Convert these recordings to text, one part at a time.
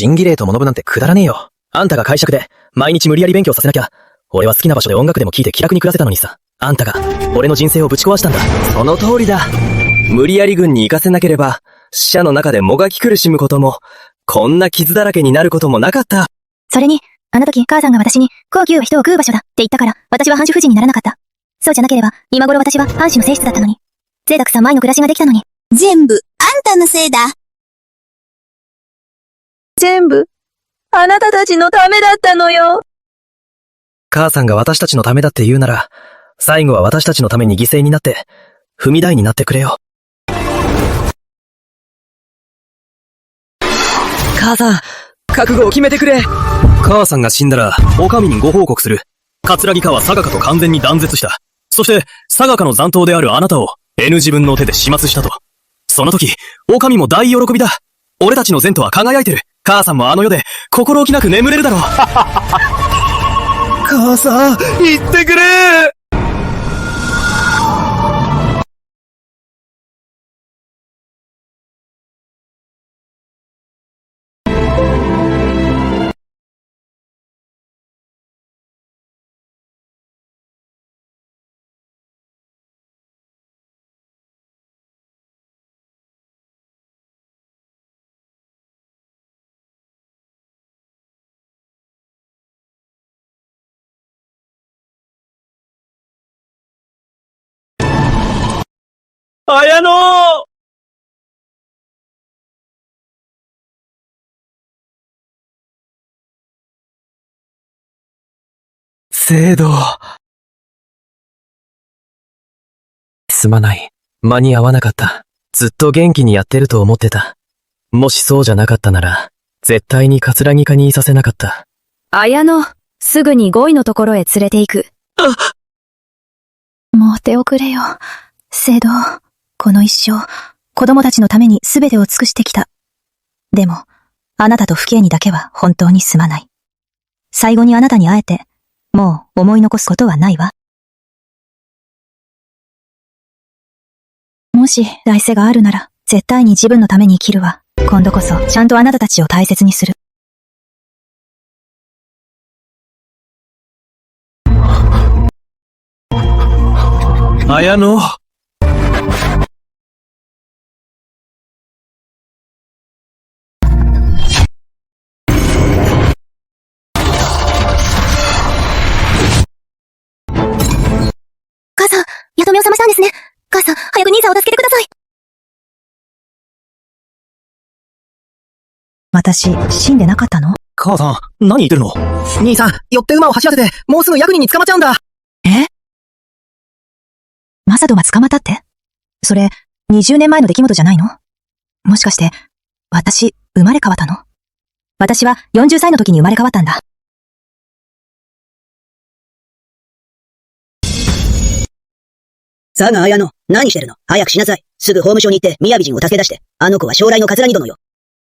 仁義礼と学ぶなんてくだらねえよ。あんたが会社で毎日無理やり勉強させなきゃ、俺は好きな場所で音楽でも聴いて気楽に暮らせたのにさ。あんたが俺の人生をぶち壊したんだ。その通りだ。無理やり軍に行かせなければ、死者の中でもがき苦しむことも、こんな傷だらけになることもなかった。それに、あの時母さんが私に、高級は人を食う場所だって言ったから、私は藩主夫人にならなかった。そうじゃなければ、今頃私は藩主の正室だったのに。贅沢三昧の暮らしができたのに。全部、あんたのせいだ。全部、あなたたちのためだったのよ。母さんが私たちのためだって言うなら、最後は私たちのために犠牲になって、踏み台になってくれよ。母さん、覚悟を決めてくれ。母さんが死んだら、お上にご報告する。桂木家は佐賀家と完全に断絶した。そして、佐賀家の残党であるあなたを N 自分の手で始末したと。その時、お上も大喜びだ。俺たちの前途は輝いてる。母さんもあの世で心置きなく眠れるだろう。母さん、言ってくれ。綾乃！聖堂。すまない。間に合わなかった。ずっと元気にやってると思ってた。もしそうじゃなかったなら、絶対に桂木家にいさせなかった。綾乃、すぐに五位のところへ連れて行く。もう手遅れよ。聖堂、この一生、子供たちのために全てを尽くしてきた。でも、あなたと父兄にだけは本当にすまない。最後にあなたに会えて、もう思い残すことはないわ。もし来世があるなら、絶対に自分のために生きるわ。今度こそ、ちゃんとあなたたちを大切にする。綾乃。母さん、やとめを覚ましたんですね。母さん、早く兄さんを助けてください。私、死んでなかったの？母さん、何言ってるの？兄さん、寄って馬を走らせて、もうすぐ役人に捕まっちゃうんだ。え？マサドが捕まったって？それ、20年前の出来事じゃないの？もしかして、私、生まれ変わったの？私は40歳の時に生まれ変わったんだ。佐賀綾乃、何してるの？早くしなさい。すぐ法務省に行って、雅人を助け出して。あの子は将来の桂木殿よ。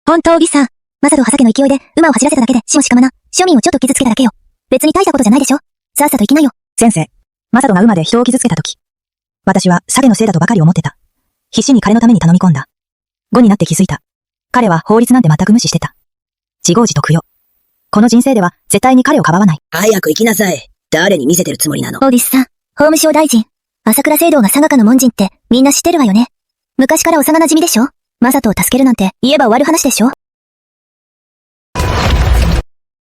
本当、義さん。マサドは酒の勢いで、馬を走らせただけで死もしかまな、庶民をちょっと傷つけただけよ。別に大したことじゃないでしょ。さっさと行きなよ。先生、マサドが馬で人を傷つけた時、私は鮭のせいだとばかり思ってた。必死に彼のために頼み込んだ。後になって気づいた。彼は法律なんて全く無視してた。自業自得よ。この人生では絶対に彼をかばわない。早く行きなさい。誰に見せてるつもりなの？オーディスさん、法務省大臣。朝倉聖堂が佐賀家の門人ってみんな知ってるわよね。昔から幼馴染でしょ？マサトを助けるなんて言えば終わる話でしょ？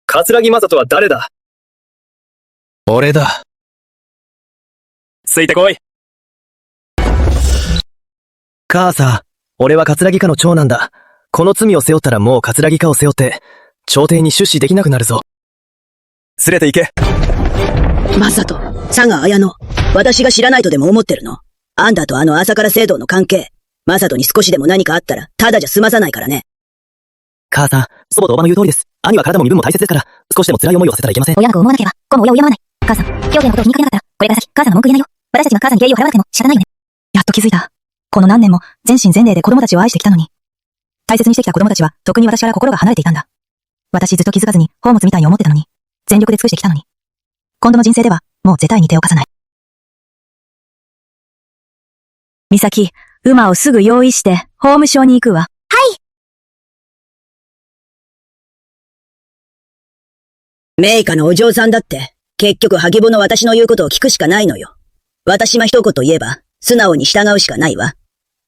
桂木正人は誰だ？俺だ。ついてこい。母さん、俺は桂木家の長男だ。この罪を背負ったらもう桂木家を背負って、朝廷に出仕できなくなるぞ。連れて行け。正人、佐賀綾乃、私が知らないとでも思ってるの？あんたとあの朝倉聖堂の関係、正人に少しでも何かあったら、ただじゃ済まさないからね。母さん、祖母とおばの言う通りです。兄は体も身分も大切ですから、少しでも辛い思いをさせたらいけません。親の子を思わなければ、子も親を敬わない。母さん、狂気のことを気にかけなかったら、これから先、母さんが文句言えないよ。私たちが母さんに敬意を払わなくても仕方ないよね。やっと気づいた。この何年も、全身全霊で子供たちを愛してきたのに。大切にしてきた子供たちは、特に私から心が離れていたんだ。私ずっと気づかずに、宝物みたいに思ってたのに、全力で尽くしてきたのに。今度の人生では、もう絶対に手を貸さない。美咲、馬をすぐ用意して、法務省に行くわ。メイカのお嬢さんだって、結局ハゲボの私の言うことを聞くしかないのよ。私は一言言えば、素直に従うしかないわ。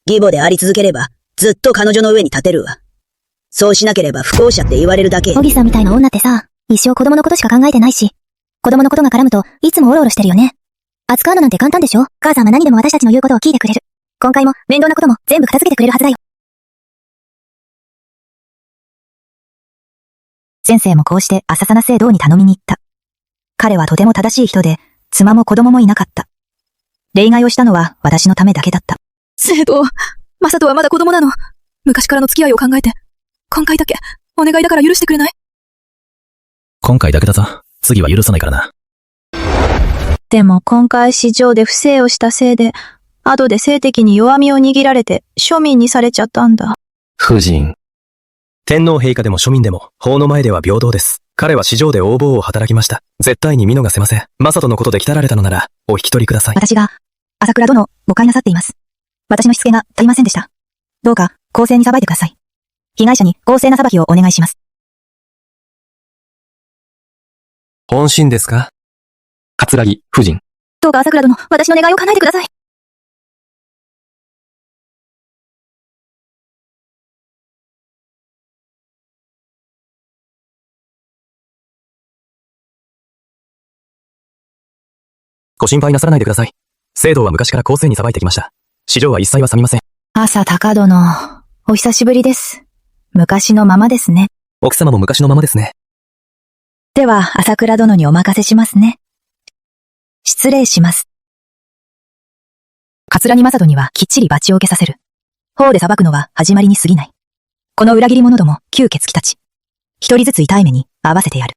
義母であり続ければ、ずっと彼女の上に立てるわ。そうしなければ不幸者って言われるだけ。オギさんみたいな女ってさ、一生子供のことしか考えてないし、子供のことが絡むといつもオロオロしてるよね。扱うのなんて簡単でしょ。母さんは何でも私たちの言うことを聞いてくれる。今回も面倒なことも全部片付けてくれるはずだよ。先生もこうして浅さな聖堂に頼みに行った。彼はとても正しい人で、妻も子供もいなかった。例外をしたのは私のためだけだった。聖堂、マサトはまだ子供なの。昔からの付き合いを考えて、今回だけ、お願いだから許してくれない？今回だけだぞ。次は許さないからな。でも今回市場で不正をしたせいで、後で性的に弱みを握られて庶民にされちゃったんだ。夫人。天皇陛下でも庶民でも、法の前では平等です。彼は市場で横暴を働きました。絶対に見逃せません。マサトのことで来たられたのなら、お引き取りください。私が、朝倉殿、誤解なさっています。私のしつけが足りませんでした。どうか、公正に裁いてください。被害者に公正な裁きをお願いします。本心ですか？桂木夫人。どうか朝倉殿、私の願いを叶えてください。ご心配なさらないでください。聖堂は昔から公正に裁いてきました。市場は一切はさみません。朝高殿、お久しぶりです。昔のままですね。奥様も昔のままですね。では、朝倉殿にお任せしますね。失礼します。桂木正人にはきっちり罰を受けさせる。法で裁くのは始まりに過ぎない。この裏切り者ども、吸血鬼たち。一人ずつ痛い目に合わせてやる。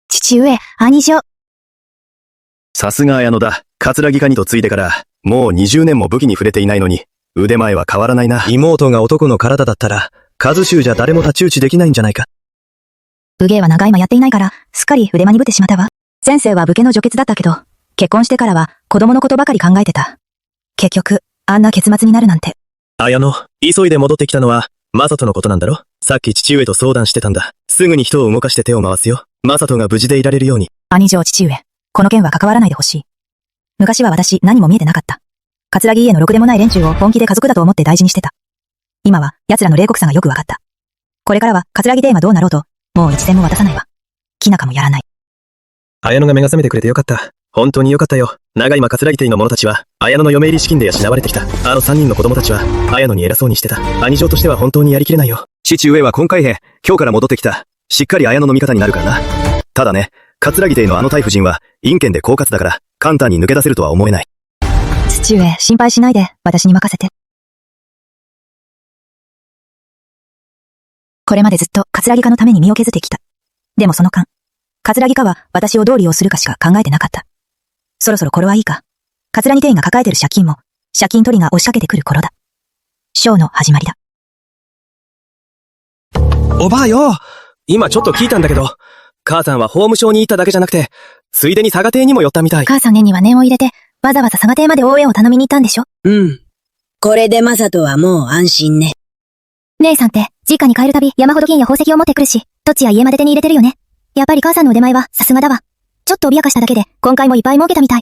父上、兄上。さすが綾野だ。桂木カニとついてから、もう20年も武器に触れていないのに、腕前は変わらないな。妹が男の体だったら、数衆じゃ誰も太刀打ちできないんじゃないか。武芸は長い間やっていないから、すっかり腕間にぶってしまったわ。先生は武家の女傑だったけど、結婚してからは子供のことばかり考えてた。結局、あんな結末になるなんて。綾野、急いで戻ってきたのは、マサトのことなんだろ？さっき父上と相談してたんだ。すぐに人を動かして手を回すよ。マサトが無事でいられるように。兄上父上、この件は関わらないでほしい。昔は私何も見えてなかった。桂木家のろくでもない連中を本気で家族だと思って大事にしてた。今は奴らの冷酷さがよくわかった。これからは桂木邸がどうなろうと、もう一銭も渡さないわ。木中もやらない。綾野が目が覚めてくれてよかった。本当によかったよ。長今桂木邸の者たちは、綾野の嫁入り資金で養われてきた。あの3人の子供たちは、綾野に偉そうにしてた。兄上としては本当にやりきれないよ。父上は今海兵、今日から戻ってきた。しっかり綾野の味方になるからな。ただね、桂木邸のあの大夫人は、陰険で狡猾だから、簡単に抜け出せるとは思えない。父上、心配しないで、私に任せて。これまでずっと桂木家のために身を削ってきた。でもその間、桂木家は私をどう利用するかしか考えてなかった。そろそろ頃はいいか。桂木邸が抱えてる借金も、借金取りが押しかけてくる頃だ。ショーの始まりだ。おばあよ、今ちょっと聞いたんだけど、母さんは法務省に行っただけじゃなくて、ついでに佐賀邸にも寄ったみたい。母さんねには念を入れて、わざわざ佐賀邸まで応援を頼みに行ったんでしょ？うん。これでマサトはもう安心ね。姉さんって、実家に帰るたび山ほど金や宝石を持ってくるし、土地や家まで手に入れてるよね。やっぱり母さんの腕前はさすがだわ。ちょっと脅かしただけで、今回もいっぱい儲けたみたい。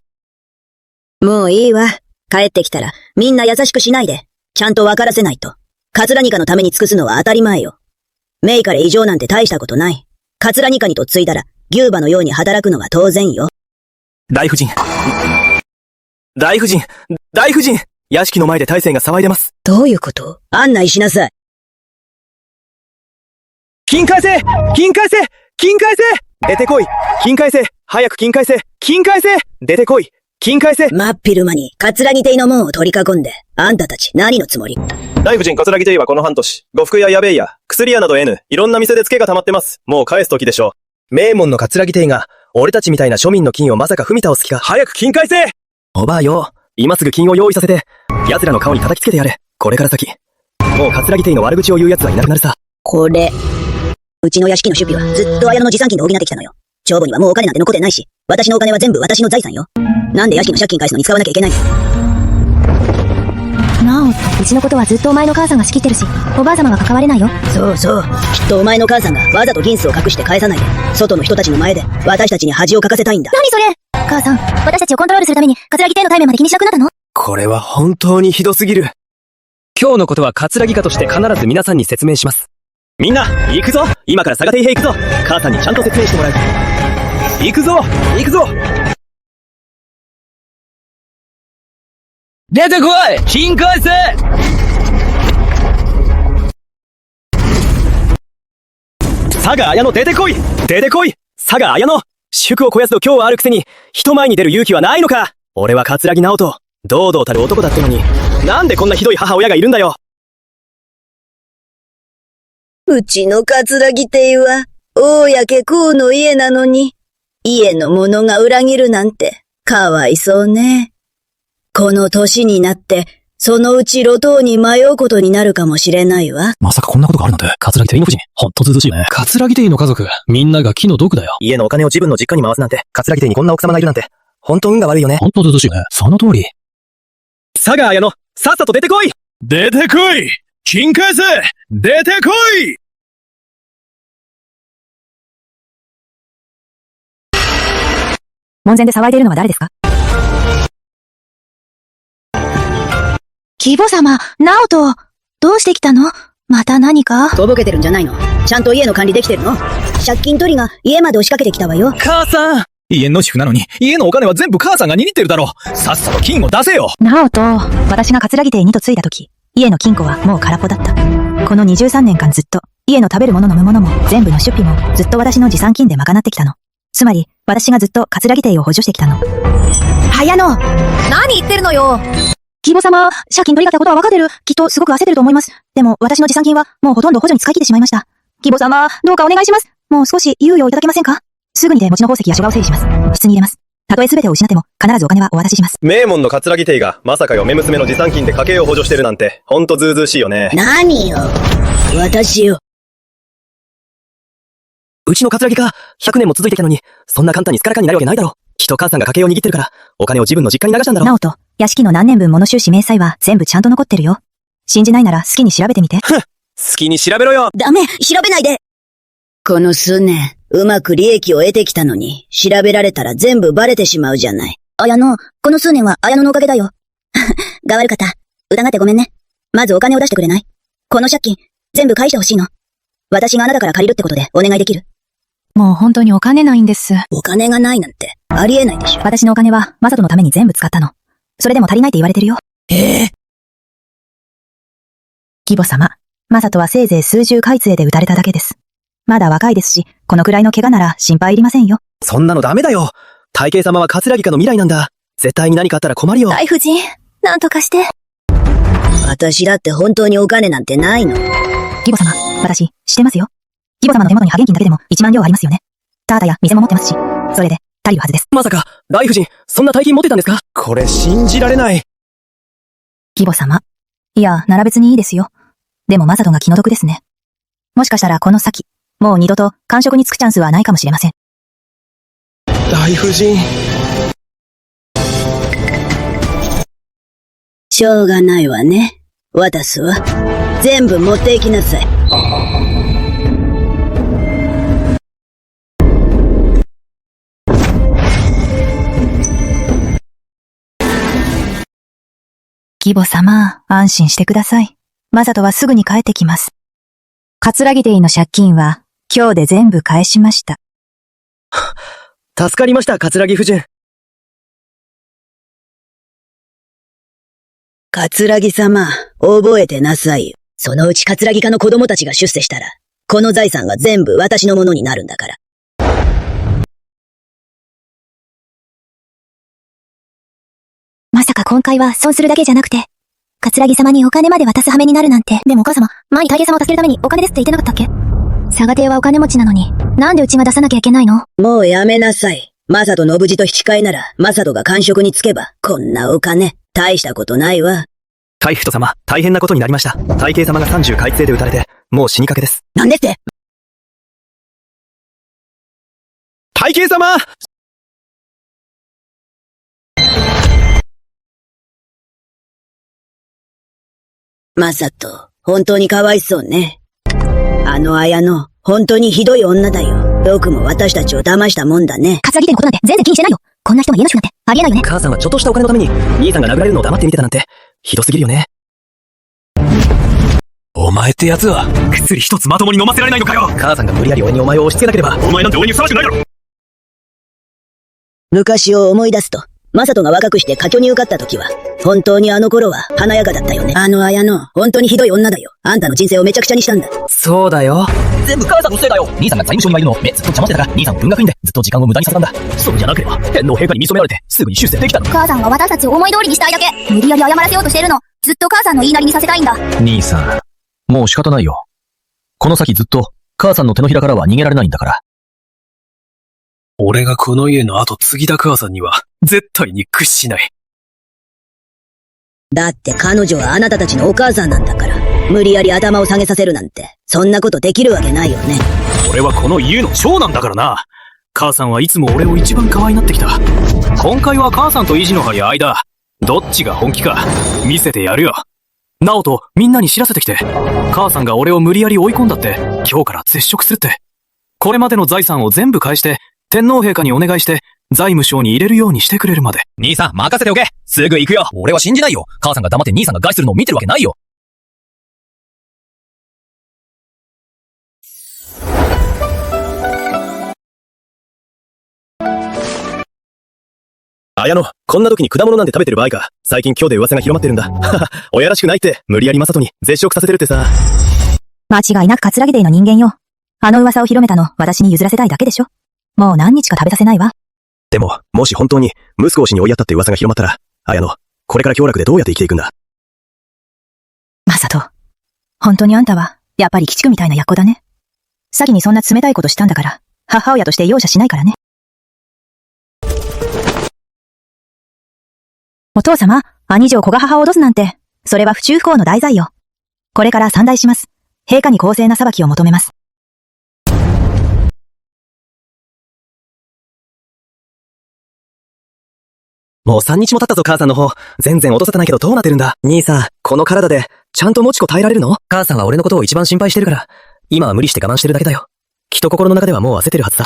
もういいわ。帰ってきたら、みんな優しくしないで。ちゃんと分からせないと。桂ニカのために尽くすのは当たり前よ。メイカレ異常なんて大したことない。桂ニカにとついだら、牛馬のように働くのは当然よ。大夫人。大夫人。大夫人。屋敷の前で大勢が騒いでます。どういうこと？案内しなさい。金返せ！金返せ！金返せ！出てこい！金返せ！早く金返せ！金返せ！出てこい！金返せ！真っ昼間に、桂木邸の門を取り囲んで、あんたたち何のつもり？大夫人桂木邸はこの半年、呉服屋やべえや、薬屋など N、いろんな店でツケが溜まってます。もう返す時でしょう。名門の桂木邸が、俺たちみたいな庶民の金をまさか踏み倒す気か。早く金返せ！おばあよ、今すぐ金を用意させて、奴らの顔に叩きつけてやれ。これから先。もう桂木邸の悪口を言う奴はいなくなるさ。これ。うちの屋敷の出費はずっと綾野の持参金で補ってきたのよ。帳簿にはもうお金なんて残ってないし、私のお金は全部私の財産よ。なんで屋敷の借金返すのに使わなきゃいけないの？なお、うちのことはずっとお前の母さんが仕切ってるし、おばあ様は関われないよ。そうそう。きっとお前の母さんがわざと銀子を隠して返さないで、外の人たちの前で私たちに恥をかかせたいんだ。何それ？母さん、私たちをコントロールするために、桂木邸の対面まで気にしなくなったの？これは本当にひどすぎる。今日のことは桂木家として必ず皆さんに説明します。みんな、行くぞ。今から佐賀邸へ行くぞ。母さんにちゃんと説明してもらう。行くぞ行くぞ。出てこい金返せ。佐賀綾乃出てこい出てこい佐賀綾乃祝を肥やすと今日はあるくせに、人前に出る勇気はないのか。俺は桂木直人、堂々たる男だってのに、なんでこんなひどい母親がいるんだよ。うちの桂木邸は、大家家公の家なのに、家の者が裏切るなんて、かわいそうね。この年になって、そのうち路頭に迷うことになるかもしれないわ。まさかこんなことがあるなんて、桂木邸の夫人、ほんとずうずうしいね。桂木邸の家族、みんなが気の毒だよ。家のお金を自分の実家に回すなんて、桂木邸にこんな奥様がいるなんて、ほんと運が悪いよね。ほんとずうずうしいね。その通り。佐賀綾乃、さっさと出てこい。出てこい金返せ出てこい。門前で騒いでいるのは誰ですか？義母様、ナオト、どうしてきたの？また何か？とぼけてるんじゃないの？ちゃんと家の管理できてるの？借金取りが家まで押しかけてきたわよ。母さん家の主婦なのに、家のお金は全部母さんが握ってるだろ。さっさと金を出せよ。ナオト、私が桂木邸にとついた時、家の金庫はもう空っぽだった。この23年間ずっと、家の食べるもの飲むものも、全部の出費も、ずっと私の持参金で賄ってきたの。つまり、私がずっと桂木邸を補助してきたの。綾野、何言ってるのよ。義母様、借金取りがたことは分かってる。きっとすごく焦ってると思います。でも、私の持参金は、もうほとんど補助に使い切ってしまいました。義母様、どうかお願いします。もう少し猶予をいただけませんか？すぐにで持ちの宝石や書画を整理します。質に入れます。たとえ全てを失っても、必ずお金はお渡しします。名門の桂木邸が、まさか嫁娘の持参金で家計を補助してるなんて、ほんとずうずうしいよね。何よ。私よ。うちの桂木が100年も続いてきたのに、そんな簡単にスカラカになるわけないだろ。きっと母さんが家計を握ってるから、お金を自分の実家に流したんだろ。ナオト、屋敷の何年分もの収支明細は全部ちゃんと残ってるよ。信じないなら好きに調べてみて。好きに調べろよ。ダメ、調べないで。この数年、うまく利益を得てきたのに、調べられたら全部バレてしまうじゃない。綾野、この数年は綾野のおかげだよ。が悪かった。疑ってごめんね。まずお金を出してくれない？この借金、全部返してほしいの。私があなたから借りるってことでお願いできる？もう本当にお金ないんです。お金がないなんて、ありえないでしょ。私のお金は、マサトのために全部使ったの。それでも足りないって言われてるよ。義母様、マサトはせいぜい数十開杖で撃たれただけです。まだ若いですし、このくらいの怪我なら心配いりませんよ。そんなのダメだよ。大慶様は桂木家の未来なんだ。絶対に何かあったら困るよ。大夫人、なんとかして。私だって本当にお金なんてないの。義母様、私、してますよ。義母様の手元に派現金だけでも1万両ありますよね。タータや店も持ってますし、それで、足りるはずです。まさか、大夫人、そんな大金持ってたんですか？これ信じられない。義母様。いや、なら別にいいですよ。でもマサトが気の毒ですね。もしかしたらこの先、もう二度と官職に就くチャンスはないかもしれません。大夫人。しょうがないわね。渡すわ。全部持っていきなさい。義母様、安心してください。マサトはすぐに帰ってきます。桂木邸の借金は、今日で全部返しました。助かりました、桂木夫人。桂木様、覚えてなさいよ。そのうち桂木家の子供たちが出世したら、この財産が全部私のものになるんだから。まさか今回は損するだけじゃなくて、桂木様にお金まで渡す羽目になるなんて。でもお母様、前に大慶様を助けるためにお金ですって言ってなかったっけ？佐賀邸はお金持ちなのに、なんでうちが出さなきゃいけないの？もうやめなさい。マサト信次と引き換えなら、マサトが官職に就けば、こんなお金、大したことないわ。海部人様、大変なことになりました。大慶様が30開杖で撃たれて、もう死にかけです。なんでって。大慶様。まさと、本当にかわいそうね。あの綾野、本当にひどい女だよ。よくも私たちを騙したもんだね。桂木店のことなんて全然気にしてないよ。こんな人が家の主なんてありえないよね。母さんはちょっとしたお金のために、兄さんが殴られるのを黙って見てたなんて、ひどすぎるよね。お前ってやつは、薬一つまともに飲ませられないのかよ。母さんが無理やり俺にお前を押し付けなければ、お前なんて俺にふさわしくないだろ。昔を思い出すと、マサトが若くして科挙に受かった時は、本当にあの頃は華やかだったよね。あの綾野、本当にひどい女だよ。あんたの人生をめちゃくちゃにしたんだ。そうだよ。全部母さんのせいだよ。兄さんが財務省にいるのを目ずっと邪魔してたから、兄さんは文学院でずっと時間を無駄にさせたんだ。そうじゃなければ、天皇陛下に見初められて、すぐに出世できたの。母さんは私たちを思い通りにしたいだけ。無理やり謝らせようとしてるの。ずっと母さんの言いなりにさせたいんだ。兄さん、もう仕方ないよ。この先ずっと、母さんの手のひらからは逃げられないんだから。俺がこの家の後継ぎだ母さんには、絶対に屈しない。だって彼女はあなたたちのお母さんなんだから、無理やり頭を下げさせるなんて、そんなことできるわけないよね。俺はこの家の長男だからな。母さんはいつも俺を一番可愛がってきた。今回は母さんと意地の張り合いだ。どっちが本気か、見せてやるよ。ナオとみんなに知らせてきて。母さんが俺を無理やり追い込んだって、今日から絶食するって。これまでの財産を全部返して、天皇陛下にお願いして、財務省に入れるようにしてくれるまで。兄さん、任せておけ。すぐ行くよ。俺は信じないよ。母さんが黙って兄さんが害するのを見てるわけないよ。綾野、こんな時に果物なんて食べてる場合か。最近今日で噂が広まってるんだ。はは、親らしくないって、無理やりマサトに絶食させてるってさ。間違いなく桂木店の人間よ。あの噂を広めたの、私に譲らせたいだけでしょ。もう何日か食べさせないわ。でも、もし本当に、息子を死に追いやったって噂が広まったら、綾野、これから京楽でどうやって生きていくんだ。まさと。本当にあんたは、やっぱり鬼畜みたいな役だね。詐欺にそんな冷たいことしたんだから、母親として容赦しないからね。お父様、兄上子が母を脅すなんて、それは不忠不孝の大罪よ。これから参内します。陛下に公正な裁きを求めます。もう3日も経ったぞ母さんの方。全然落とせてないけどどうなってるんだ。兄さん、この体で、ちゃんともちこ耐えられるの？母さんは俺のことを一番心配してるから、今は無理して我慢してるだけだよ。きっと心の中ではもう焦ってるはずだ。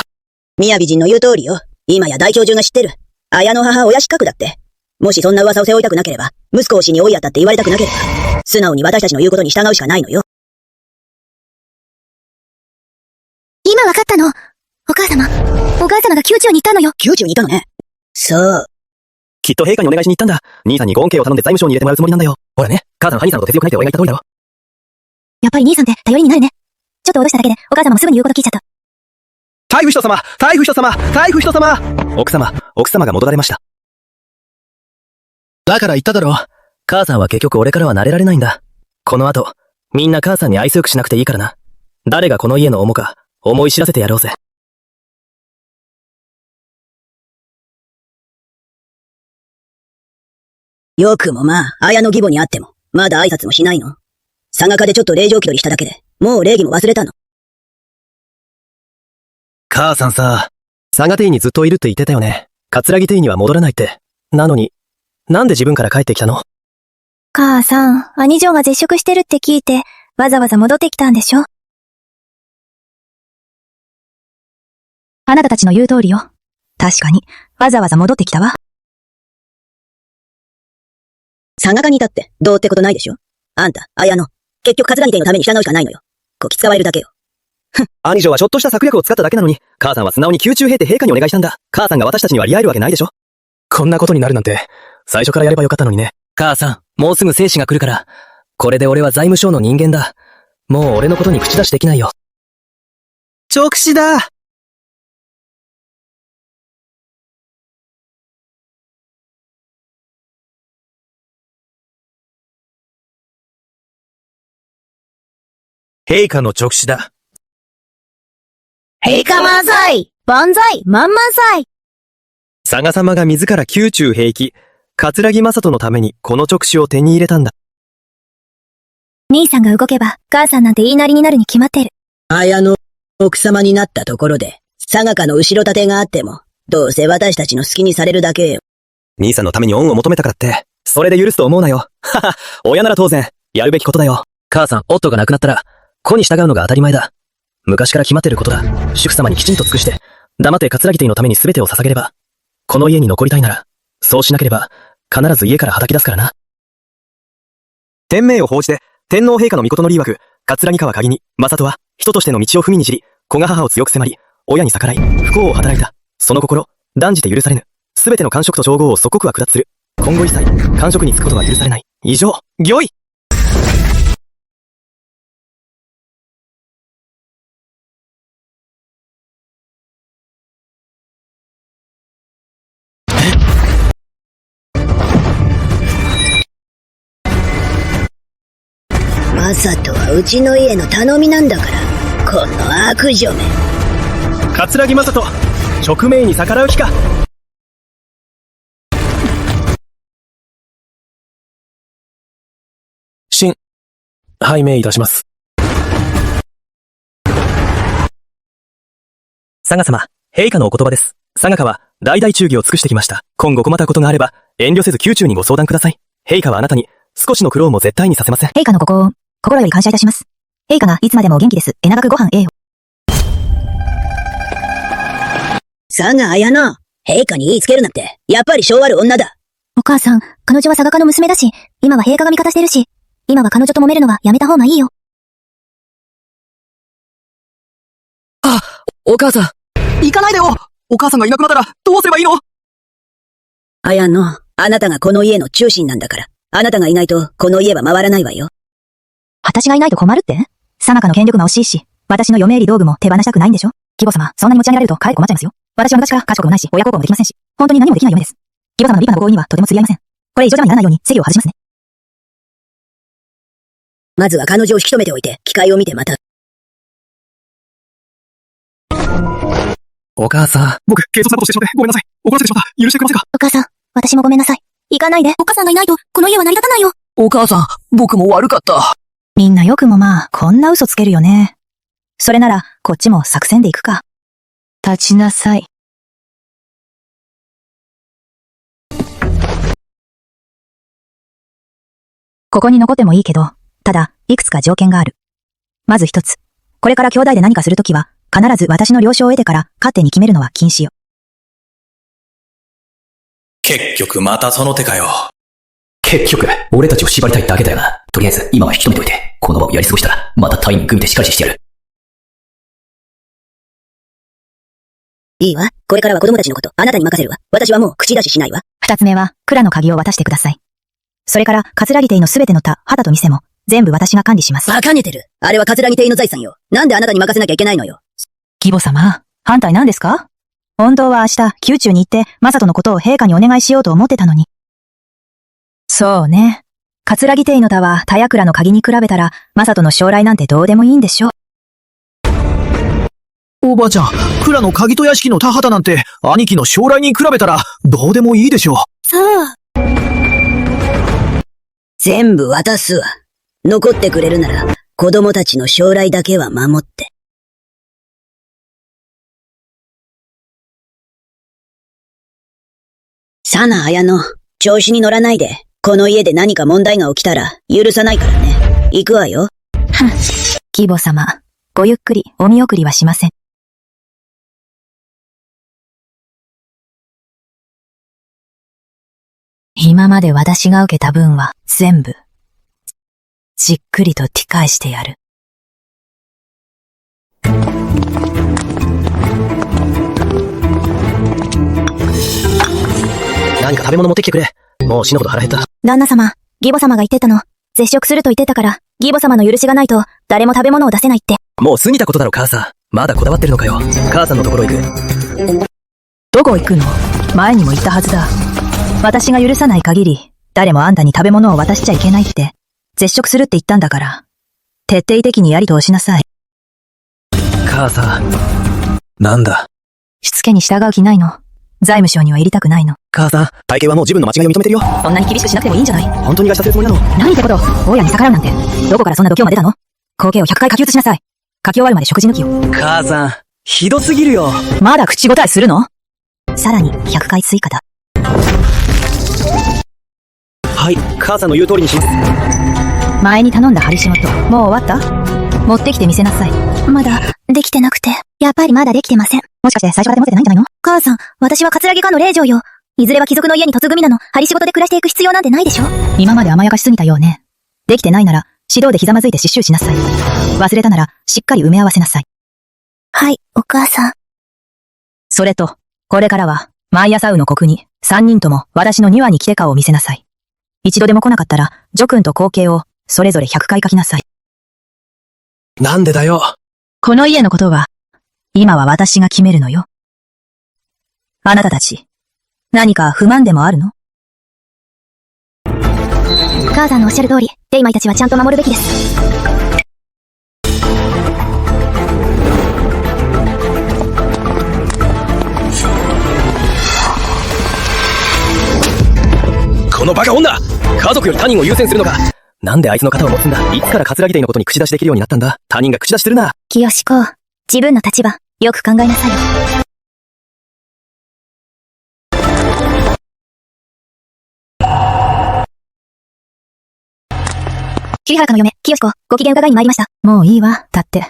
宮美人の言う通りよ。今や代表中が知ってる。綾の母親失格だって。もしそんな噂を背負いたくなければ、息子を死に追いやったって言われたくなければ、素直に私たちの言うことに従うしかないのよ。今わかったの。お母様が宮中にいたのよ。宮中にいたのね。そう。きっと陛下にお願いしに行ったんだ。兄さんにご恩恵を頼んで財務省に入れてもらうつもりなんだよ。ほらね、母さんハニさんのと手強くないって俺が言った通りだろ。やっぱり兄さんって頼りになるね。ちょっと脅しただけで、お母様もすぐに言うこと聞いちゃった。大夫人様奥様が戻られました。だから言っただろ。母さんは結局俺からは慣れられないんだ。この後、みんな母さんに愛想よくしなくていいからな。誰がこの家の主か、思い知らせてやろうぜ。よくもまあ、綾の義母に会っても、まだ挨拶もしないの。佐賀家でちょっと礼状気取りしただけで、もう礼儀も忘れたの。母さんさ、佐賀邸にずっといるって言ってたよね。桂木邸には戻らないって。なのに、なんで自分から帰ってきたの？母さん、兄上が絶食してるって聞いて、わざわざ戻ってきたんでしょ？あなたたちの言う通りよ。確かに、わざわざ戻ってきたわ。佐賀家にいたって、どうってことないでしょ？あんた、綾野。結局桂木邸のために従うしかないのよ。こき使われるだけよ。兄女はちょっとした策略を使っただけなのに、母さんは素直に宮中兵って陛下にお願いしたんだ。母さんが私たちには利合えるわけないでしょ。こんなことになるなんて、最初からやればよかったのにね。母さん、もうすぐ生死が来るから。これで俺は財務省の人間だ。もう俺のことに口出しできないよ。直視だ。陛下の直視だ。陛下万歳万歳万々歳。佐賀様が自ら宮中兵役、桂木正人のためにこの直視を手に入れたんだ。兄さんが動けば、母さんなんて言いなりになるに決まってる。綾の奥様になったところで、佐賀家の後ろ盾があっても、どうせ私たちの好きにされるだけよ。兄さんのために恩を求めたからって、それで許すと思うなよ。はは、親なら当然、やるべきことだよ。母さん、夫が亡くなったら、子に従うのが当たり前だ。昔から決まってることだ。主婦様にきちんと尽くして、黙って桂木邸のために全てを捧げれば、この家に残りたいなら、そうしなければ、必ず家から叩き出すからな。天命を報じて、天皇陛下の御の理曰く、桂木川鍵に、正人は、人としての道を踏みにじり、子が母を強く迫り、親に逆らい、不幸を働いた。その心、断じて許されぬ。すべての官職と称号を即刻は下する。今後一切、官職に就くことは許されない。以上、御意。正人はうちの家の頼みなんだから、この悪女め。桂木正人、勅命に逆らう気か。拝命いたします。佐賀様、陛下のお言葉です。佐賀家は代々忠義を尽くしてきました。今後困ったことがあれば、遠慮せず宮中にご相談ください。陛下はあなたに、少しの苦労も絶対にさせません。陛下のご幸運、心より感謝いたします。陛下がいつまでもお元気です。長くご飯を。佐賀綾乃、陛下に言いつけるなんて、やっぱり性悪女だ。お母さん、彼女は佐賀家の娘だし、今は陛下が味方してるし、今は彼女と揉めるのはやめた方がいいよ。お母さん。行かないでよ。お母さんがいなくなったら、どうすればいいの？綾乃、あなたがこの家の中心なんだから、あなたがいないと、この家は回らないわよ。私がいないと困るって？佐賀家の権力が惜しいし、私の嫁入り道具も手放したくないんでしょ？義母様、そんなに持ち上げられると帰り困っちゃいますよ。私は昔から賢くもないし、親孝行もできませんし、本当に何もできない嫁です。義母様の立派なご合意にはとても釣り合いません。これ以上邪魔にならないように制御を外しますね。まずは彼女を引き止めておいて、機会を見てまた。お母さん。僕、軽率なことしてしまってごめんなさい。怒らせてしまった。許してくれませんか？お母さん、私もごめんなさい。行かないで。お母さんがいないと、この家は成り立たないよ。お母さん、僕も悪かった。みんなよくもまあ、こんな嘘つけるよね。それなら、こっちも作戦で行くか。立ちなさい。ここに残ってもいいけど、ただ、いくつか条件がある。まず一つ。これから兄弟で何かするときは、必ず私の了承を得てから勝手に決めるのは禁止よ。結局またその手かよ。結局、俺たちを縛りたいだけだよな。とりあえず、今は引き止めておいて、この場をやり過ごしたら、またタイミング見て仕返ししてやる。いいわ。これからは子供たちのこと、あなたに任せるわ。私はもう口出ししないわ。二つ目は、蔵の鍵を渡してください。それから、桂木邸のすべての他、旗と店も、全部私が管理します。馬鹿げてる。あれは桂木邸の財産よ。なんであなたに任せなきゃいけないのよ。義母様、反対なんですか？本当は明日、宮中に行って、正人のことを陛下にお願いしようと思ってたのに。そうね。桂木邸の田は、田櫓の鍵に比べたら、正人の将来なんてどうでもいいんでしょう。おばあちゃん、蔵の鍵と屋敷の田畑なんて、兄貴の将来に比べたら、どうでもいいでしょう。そう。全部渡すわ。残ってくれるなら、子供たちの将来だけは守って。さな、綾乃、調子に乗らないで。この家で何か問題が起きたら、許さないからね。行くわよ。義母様、ごゆっくりお見送りはしません。今まで私が受けた分は全部、じっくりと手返してやる。何か食べ物持ってきてくれ。もう死ぬほど腹減った。旦那様、義母様が言ってたの。絶食すると言ってたから、義母様の許しがないと、誰も食べ物を出せないって。もう過ぎたことだろ、母さん。まだこだわってるのかよ。母さんのところ行く。どこ行くの？前にも言ったはずだ。私が許さない限り、誰もあんたに食べ物を渡しちゃいけないって、絶食するって言ったんだから、徹底的にやりとおしなさい。母さん。なんだ。しつけに従う気ないの？財務省には入りたくないの。母さん、体型はもう自分の間違いを認めてるよ。そんなに厳しくしなくてもいいんじゃない？本当に逃がしたつもりなの。何ってこと、大家に逆らうなんて。どこからそんな度胸が出たの？合計を100回書き写しなさい。書き終わるまで食事抜きを。母さん、ひどすぎるよ。まだ口答えするの？さらに100回追加だ。はい、母さんの言う通りにします。前に頼んだ針仕事、もう終わった？持ってきて見せなさい。まだ、できてなくて。やっぱりまだできてません。もしかして最初から手持ててないんじゃないの？母さん、私は桂木家の令嬢よ。いずれは貴族の家に嫁ぐ身なの、針仕事で暮らしていく必要なんてないでしょ？今まで甘やかしすぎたようね。できてないなら、指導でひざまずいて失習しなさい。忘れたなら、しっかり埋め合わせなさい。はい、お母さん。それと、これからは、毎朝うの国に、3人とも私の2羽に来て顔を見せなさい。一度でも来なかったら、ジョ君と後継を、それぞれ100回書きなさい。なんでだよ。この家のことは、今は私が決めるのよ。あなたたち、何か不満でもあるの？母さんのおっしゃる通り、デイマイたちはちゃんと守るべきです。このバカ女！家族より他人を優先するのか。なんであいつの肩を持つんだ。いつから桂木邸のことに口出しできるようになったんだ。他人が口出しするな。清子、自分の立場、よく考えなさいよ。桐原家の嫁、清子、ご機嫌伺いに参りました。もういいわ、立って。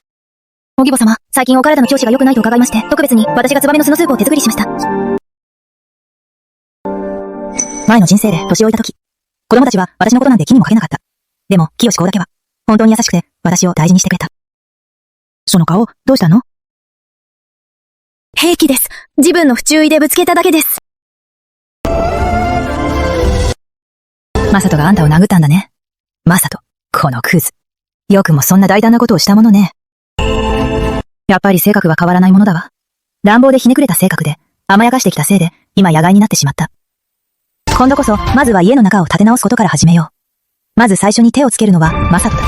お義母様、最近お体の調子が良くないと伺いまして、特別に私がツバメの巣のスープを手作りしました。前の人生で年老いた時、子供たちは私のことなんて気にもかけなかった。でも、清子だけは、本当に優しくて、私を大事にしてくれた。その顔、どうしたの？平気です。自分の不注意でぶつけただけです。マサトがあんたを殴ったんだね。マサト、このクズ。よくもそんな大胆なことをしたものね。やっぱり性格は変わらないものだわ。乱暴でひねくれた性格で、甘やかしてきたせいで、今野外になってしまった。今度こそ、まずは家の中を立て直すことから始めよう。まず最初に手をつけるのは、マサトだ。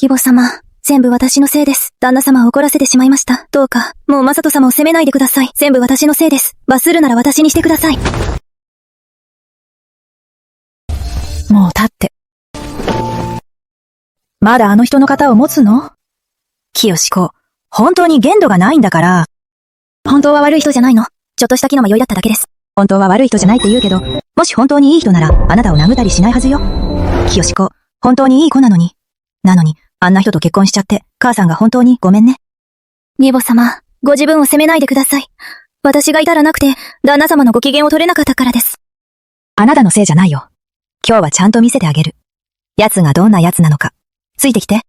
義母様、全部私のせいです。旦那様を怒らせてしまいました。どうか、もうマサト様を責めないでください。全部私のせいです。罰するなら私にしてください。もう立って。まだあの人の肩を持つの？清子、本当に限度がないんだから。本当は悪い人じゃないの。ちょっとした気の迷いだっただけです。本当は悪い人じゃないって言うけど、もし本当にいい人なら、あなたを殴ったりしないはずよ。清子、本当にいい子なのに。なのに、あんな人と結婚しちゃって、母さんが本当にごめんね。義母様、ご自分を責めないでください。私がいたらなくて、旦那様のご機嫌を取れなかったからです。あなたのせいじゃないよ。今日はちゃんと見せてあげる。奴がどんな奴なのか。ついてきて。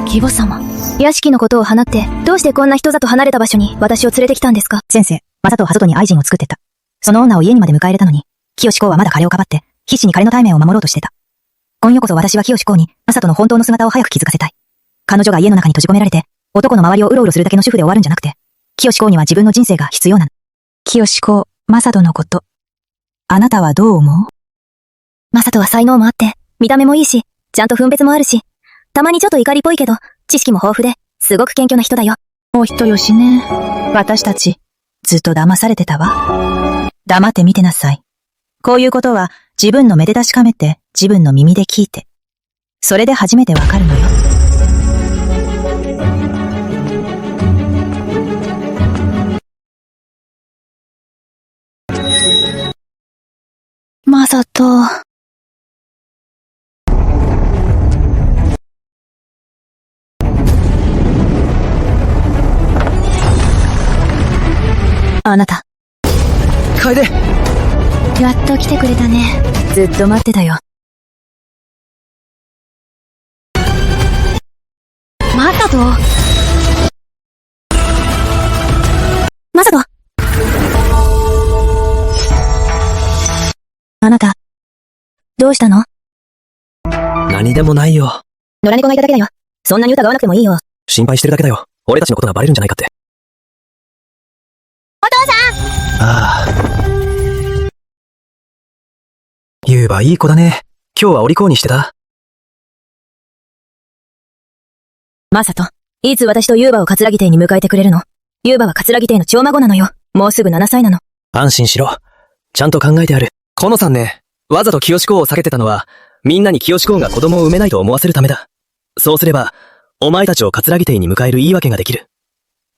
義母様、屋敷のことを放って、どうしてこんな人里離れた場所に私を連れてきたんですか？先生、マサトは外に愛人を作ってった。その女を家にまで迎え入れたのに、清子はまだ彼をかばって、必死に彼の体面を守ろうとしてた。今夜こそ私は清子に、マサトの本当の姿を早く気づかせたい。彼女が家の中に閉じ込められて、男の周りをうろうろするだけの主婦で終わるんじゃなくて、清子には自分の人生が必要なの。清子、マサトのこと。あなたはどう思う？マサトは才能もあって、見た目もいいし、ちゃんと分別もあるし、たまにちょっと怒りっぽいけど、知識も豊富で、すごく謙虚な人だよ。お人よしね。私たち、ずっと騙されてたわ。黙って見てなさい。こういうことは、自分の目で確かめて、自分の耳で聞いて。それで初めてわかるのよ。マサト。あなた。楓！やっと来てくれたね。ずっと待ってたよ。マサト！マサト！あなた。どうしたの？何でもないよ。野良猫がいただけだよ。そんなに疑わなくてもいいよ。心配してるだけだよ。俺たちのことがバレるんじゃないかって。お父さん！ああ。ゆうばいい子だね。今日はお利口にしてた。マサト、いつ私とユーバを葛城邸に迎えてくれるの？ユーバは葛城邸の長孫なのよ。もうすぐ7歳なの。安心しろ。ちゃんと考えてある。このさんね、わざと清志公を避けてたのは、みんなに清志公が子供を産めないと思わせるためだ。そうすれば、お前たちを葛城邸に迎える言い訳ができる。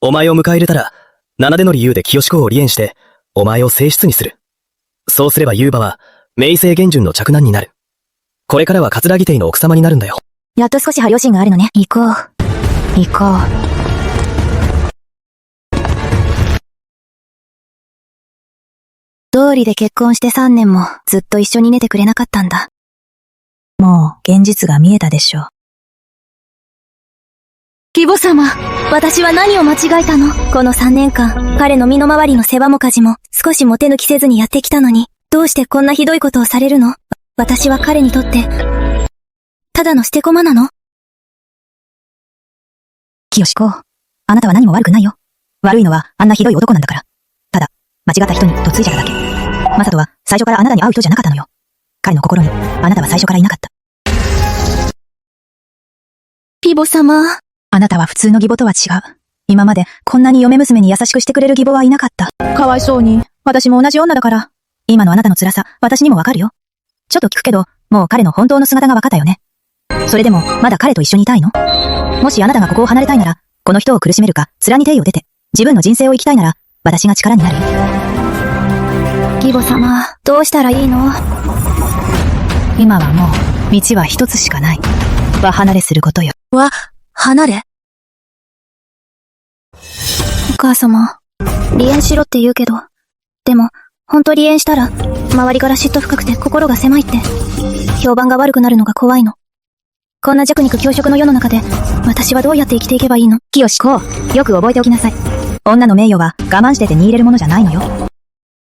お前を迎え入れたら、7での理由で清志公を離縁して、お前を正室にする。そうすればユーバは、明政元順の嫡男になる。これからは葛城邸の奥様になるんだよ。やっと少し良心があるのね。行こう。行こう。通りで結婚して3年もずっと一緒に寝てくれなかったんだ。もう、現実が見えたでしょ。義母様、私は何を間違えたの？この3年間、彼の身の回りの世話も家事も少しも手抜きせずにやってきたのに、どうしてこんなひどいことをされるの？私は彼にとって、ただの捨て駒なの？清子、あなたは何も悪くないよ。悪いのはあんなひどい男なんだから。ただ、間違った人にとっついちゃっただけ。マサトは最初からあなたに会う人じゃなかったのよ。彼の心に、あなたは最初からいなかった。義母様。あなたは普通の義母とは違う。今までこんなに嫁娘に優しくしてくれる義母はいなかった。かわいそうに。私も同じ女だから。今のあなたの辛さ、私にもわかるよ。ちょっと聞くけど、もう彼の本当の姿がわかったよね。それでも、まだ彼と一緒にいたいの？もしあなたがここを離れたいなら、この人を苦しめるか、貫に邸を出て、自分の人生を生きたいなら、私が力になるよ。義母様、どうしたらいいの？今はもう、道は一つしかない。は離れすることよ。離れ？お母様、離縁しろって言うけど、でも、ほんと離縁したら、周りから嫉妬深くて心が狭いって、評判が悪くなるのが怖いの。こんな弱肉強食の世の中で、私はどうやって生きていけばいいの？清子、よく覚えておきなさい。女の名誉は我慢して手に入れるものじゃないのよ。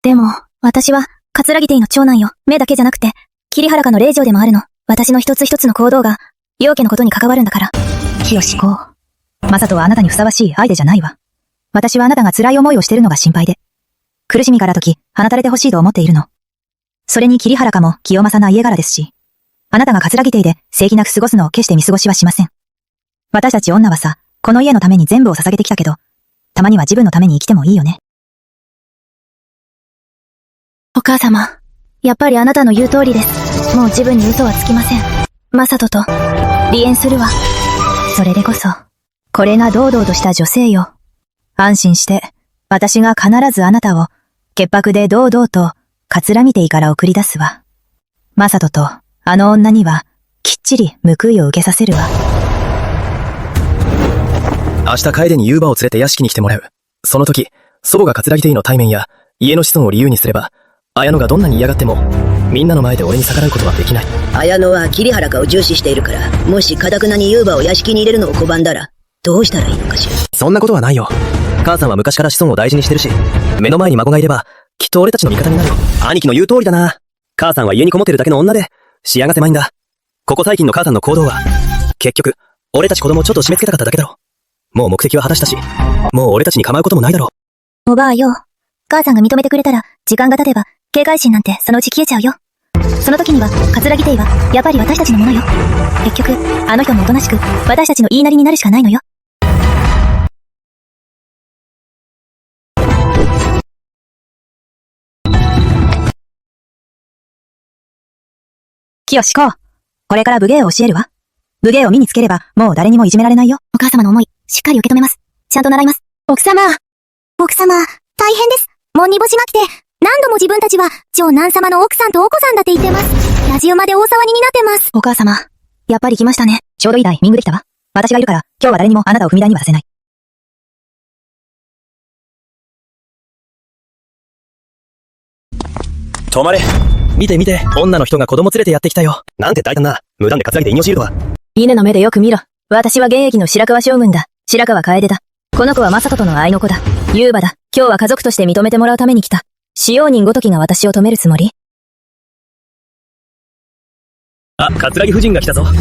でも、私は、葛城邸の長男よ。目だけじゃなくて、桐原家の令嬢でもあるの。私の一つ一つの行動が、陽家のことに関わるんだから。清子、マサトはあなたにふさわしい相手じゃないわ。私はあなたが辛い思いをしてるのが心配で。苦しみから時、放たれてほしいと思っているの。それに桐原家も清正な家柄ですし、あなたが葛城邸で正気なく過ごすのを決して見過ごしはしません。私たち女はさ、この家のために全部を捧げてきたけど、たまには自分のために生きてもいいよね。お母様、やっぱりあなたの言う通りです。もう自分に嘘はつきません。マサトと、離縁するわ。それでこそ、これが堂々とした女性よ。安心して、私が必ずあなたを、潔白で堂々と、葛城邸から送り出すわ。マサトと、あの女には、きっちり報いを受けさせるわ。明日楓にユーバを連れて屋敷に来てもらう。その時、祖母が葛城邸の対面や、家の子孫を理由にすれば、綾乃がどんなに嫌がっても、みんなの前で俺に逆らうことはできない。綾乃は桐原家を重視しているから、もし堅くなにユーバを屋敷に入れるのを拒んだら、どうしたらいいのかしら。そんなことはないよ。母さんは昔から子孫を大事にしてるし、目の前に孫がいれば、きっと俺たちの味方になるよ。兄貴の言う通りだな。母さんは家にこもってるだけの女で、視野が狭いんだ。ここ最近の母さんの行動は、結局、俺たち子供をちょっと締め付けたかっただけだろ。もう目的は果たしたし、もう俺たちに構うこともないだろう。おばあよ。母さんが認めてくれたら、時間が経てば、警戒心なんてそのうち消えちゃうよ。その時には、葛城邸は、やっぱり私たちのものよ。結局、あの人もおとなしく、私たちの言いなりになるしかないのよ。清子、これから武芸を教えるわ。武芸を身につければ、もう誰にもいじめられないよ。お母様の思い、しっかり受け止めます。ちゃんと習います。奥様、大変です。もう煮干しが来て、何度も自分たちは、長男様の奥さんとお子さんだって言ってます。ラジオまで大騒ぎになってます。お母様、やっぱり来ましたね。ちょうどいいタイミングできたわ。私がいるから、今日は誰にもあなたを踏み台にはさせない。止まれ。見て見て、女の人が子供連れてやってきたよ。なんて大胆な、無断で担ぎで命じるとは。犬の目でよく見ろ。私は現役の白川将軍だ。白川楓だ。この子はマサトとの愛の子だ。ユーバだ。今日は家族として認めてもらうために来た。使用人ごときが私を止めるつもり？あ、葛城夫人が来たぞ。祖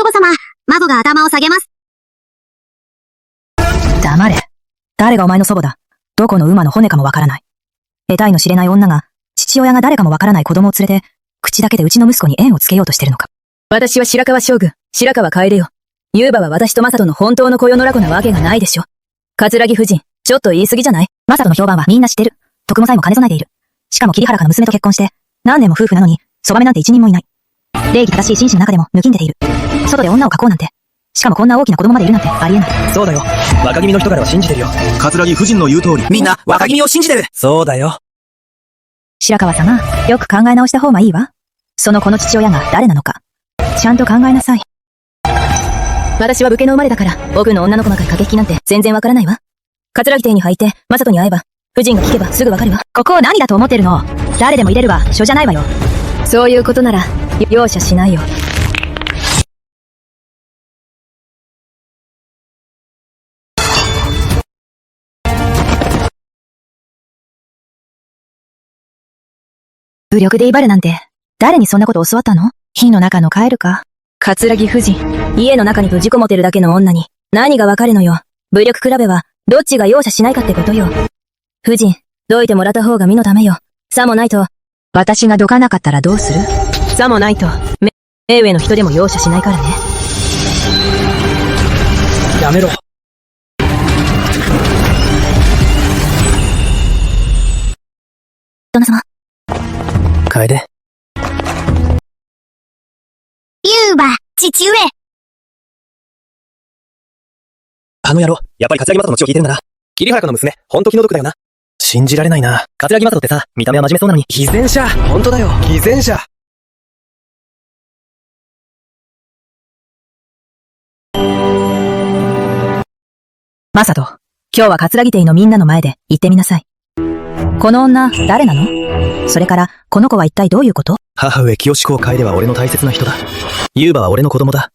母様、孫が頭を下げます。黙れ。誰がお前の祖母だ？どこの馬の骨かもわからない。得体の知れない女が、父親が誰かもわからない子供を連れて、口だけでうちの息子に縁をつけようとしてるのか。私は白河将軍、白河楓よ。ユーバは私とマサトの本当の子よのラ子なわけがないでしょ。桂木夫人、ちょっと言い過ぎじゃない？マサトの評判はみんな知ってる。徳もさえも兼ね備えている。しかも桐原家の娘と結婚して、何年も夫婦なのに、そばめなんて一人もいない。礼儀正しい紳士の中でも抜きんでている。外で女を囲うなんて。しかもこんな大きな子供までいるなんてありえない。そうだよ。若君の人柄は信じてるよ。桂木夫人の言う通り、みんな若君を信じてる。そうだよ。白川様、よく考え直した方がいいわ。その子の父親が誰なのか。ちゃんと考えなさい。私は武家の生まれだから、僕の女の子ばかり駆け引きなんて全然わからないわ。桂木邸に入って、マサトに会えば、夫人が聞けばすぐわかるわ。ここを何だと思ってるの？誰でも入れるわ、書じゃないわよ。そういうことなら、容赦しないよ。武力で威張るなんて、誰にそんなこと教わったの？火の中のカエルか。桂木夫人、家の中に閉じこもってるだけの女に、何がわかるのよ。武力比べは、どっちが容赦しないかってことよ。夫人、どいてもらった方が身のためよ。さもないと、私がどかなかったらどうする？さもないと、目上の人でも容赦しないからね。やめろ。殿様。楓。ユーバ、父上。あの野郎、やっぱり桂木正人の血を引いてるんだな。桐原家の娘、ほんと気の毒だよな。信じられないな。桂木正人ってさ、見た目は真面目そうなのに。偽善者。ほんとだよ。偽善者。マサト、今日は桂木邸のみんなの前で言ってみなさい。この女、誰なの？それから、この子は一体どういうこと？母上清子楓は俺の大切な人だ。ユーバは俺の子供だ。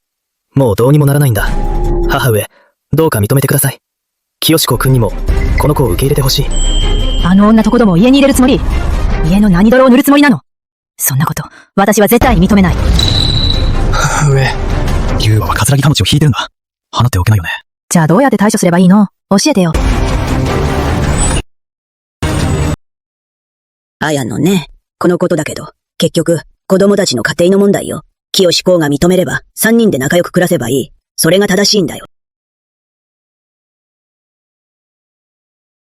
もうどうにもならないんだ。母上、どうか認めてください。清子くんにも、この子を受け入れてほしい。あの女と子供を家に入れるつもり？家の何泥を塗るつもりなの？そんなこと、私は絶対に認めない。母上。ユーバは桂木かの血を引いてるんだ。放っておけないよね。じゃあどうやって対処すればいいの？教えてよ。綾のね、このことだけど、結局、子供たちの家庭の問題よ。清公が認めれば、3人で仲良く暮らせばいい。それが正しいんだよ。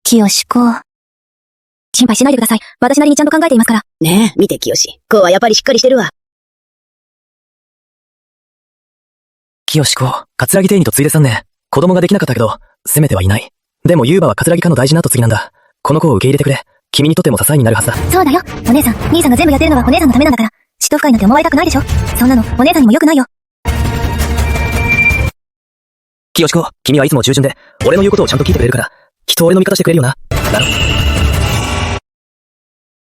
清公。心配しないでください。私なりにちゃんと考えていますから。ねえ、見て清公はやっぱりしっかりしてるわ。清子、桂木邸にとついで3年。子供ができなかったけど、責めてはいない。でもユーバは桂木家の大事な後継ぎなんだ。この子を受け入れてくれ。君にとっても支えになるはずだ。そうだよ。お姉さん、兄さんが全部やってるのはお姉さんのためなんだから。嫉妬深いなんて思われたくないでしょ。そんなの、お姉さんにも良くないよ。清子、君はいつも従順で、俺の言うことをちゃんと聞いてくれるから、きっと俺の味方してくれるよな。だろ。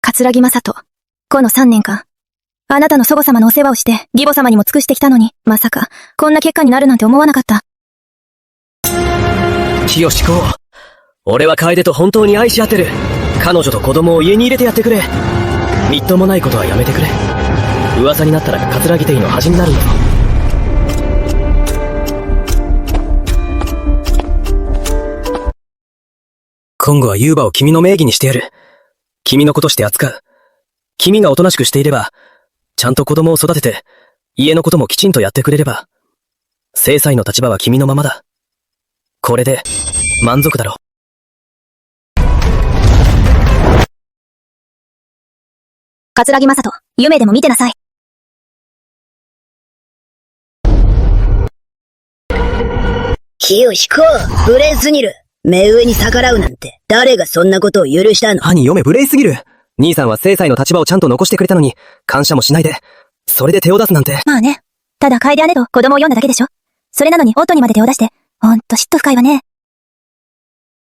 桂木正人。この3年間。あなたの祖母様のお世話をして、義母様にも尽くしてきたのに、まさか、こんな結果になるなんて思わなかった。清子、俺は楓と本当に愛し合ってる。彼女と子供を家に入れてやってくれ。みっともないことはやめてくれ。噂になったら桂木邸の恥になるんだぞ。今後はユーバを君の名義にしてやる。君の子として扱う。君がおとなしくしていれば、ちゃんと子供を育てて、家のこともきちんとやってくれれば、正妻の立場は君のままだ。これで、満足だろう。桂木正人、夢でも見てなさい。清子、無礼すぎる。目上に逆らうなんて、誰がそんなことを許したの？兄、嫁無礼すぎる。兄さんは正妻の立場をちゃんと残してくれたのに、感謝もしないで、それで手を出すなんて。まあね。ただ楓姉と子供を読んだだけでしょ。それなのに夫にまで手を出して、ほんと嫉妬深いわね。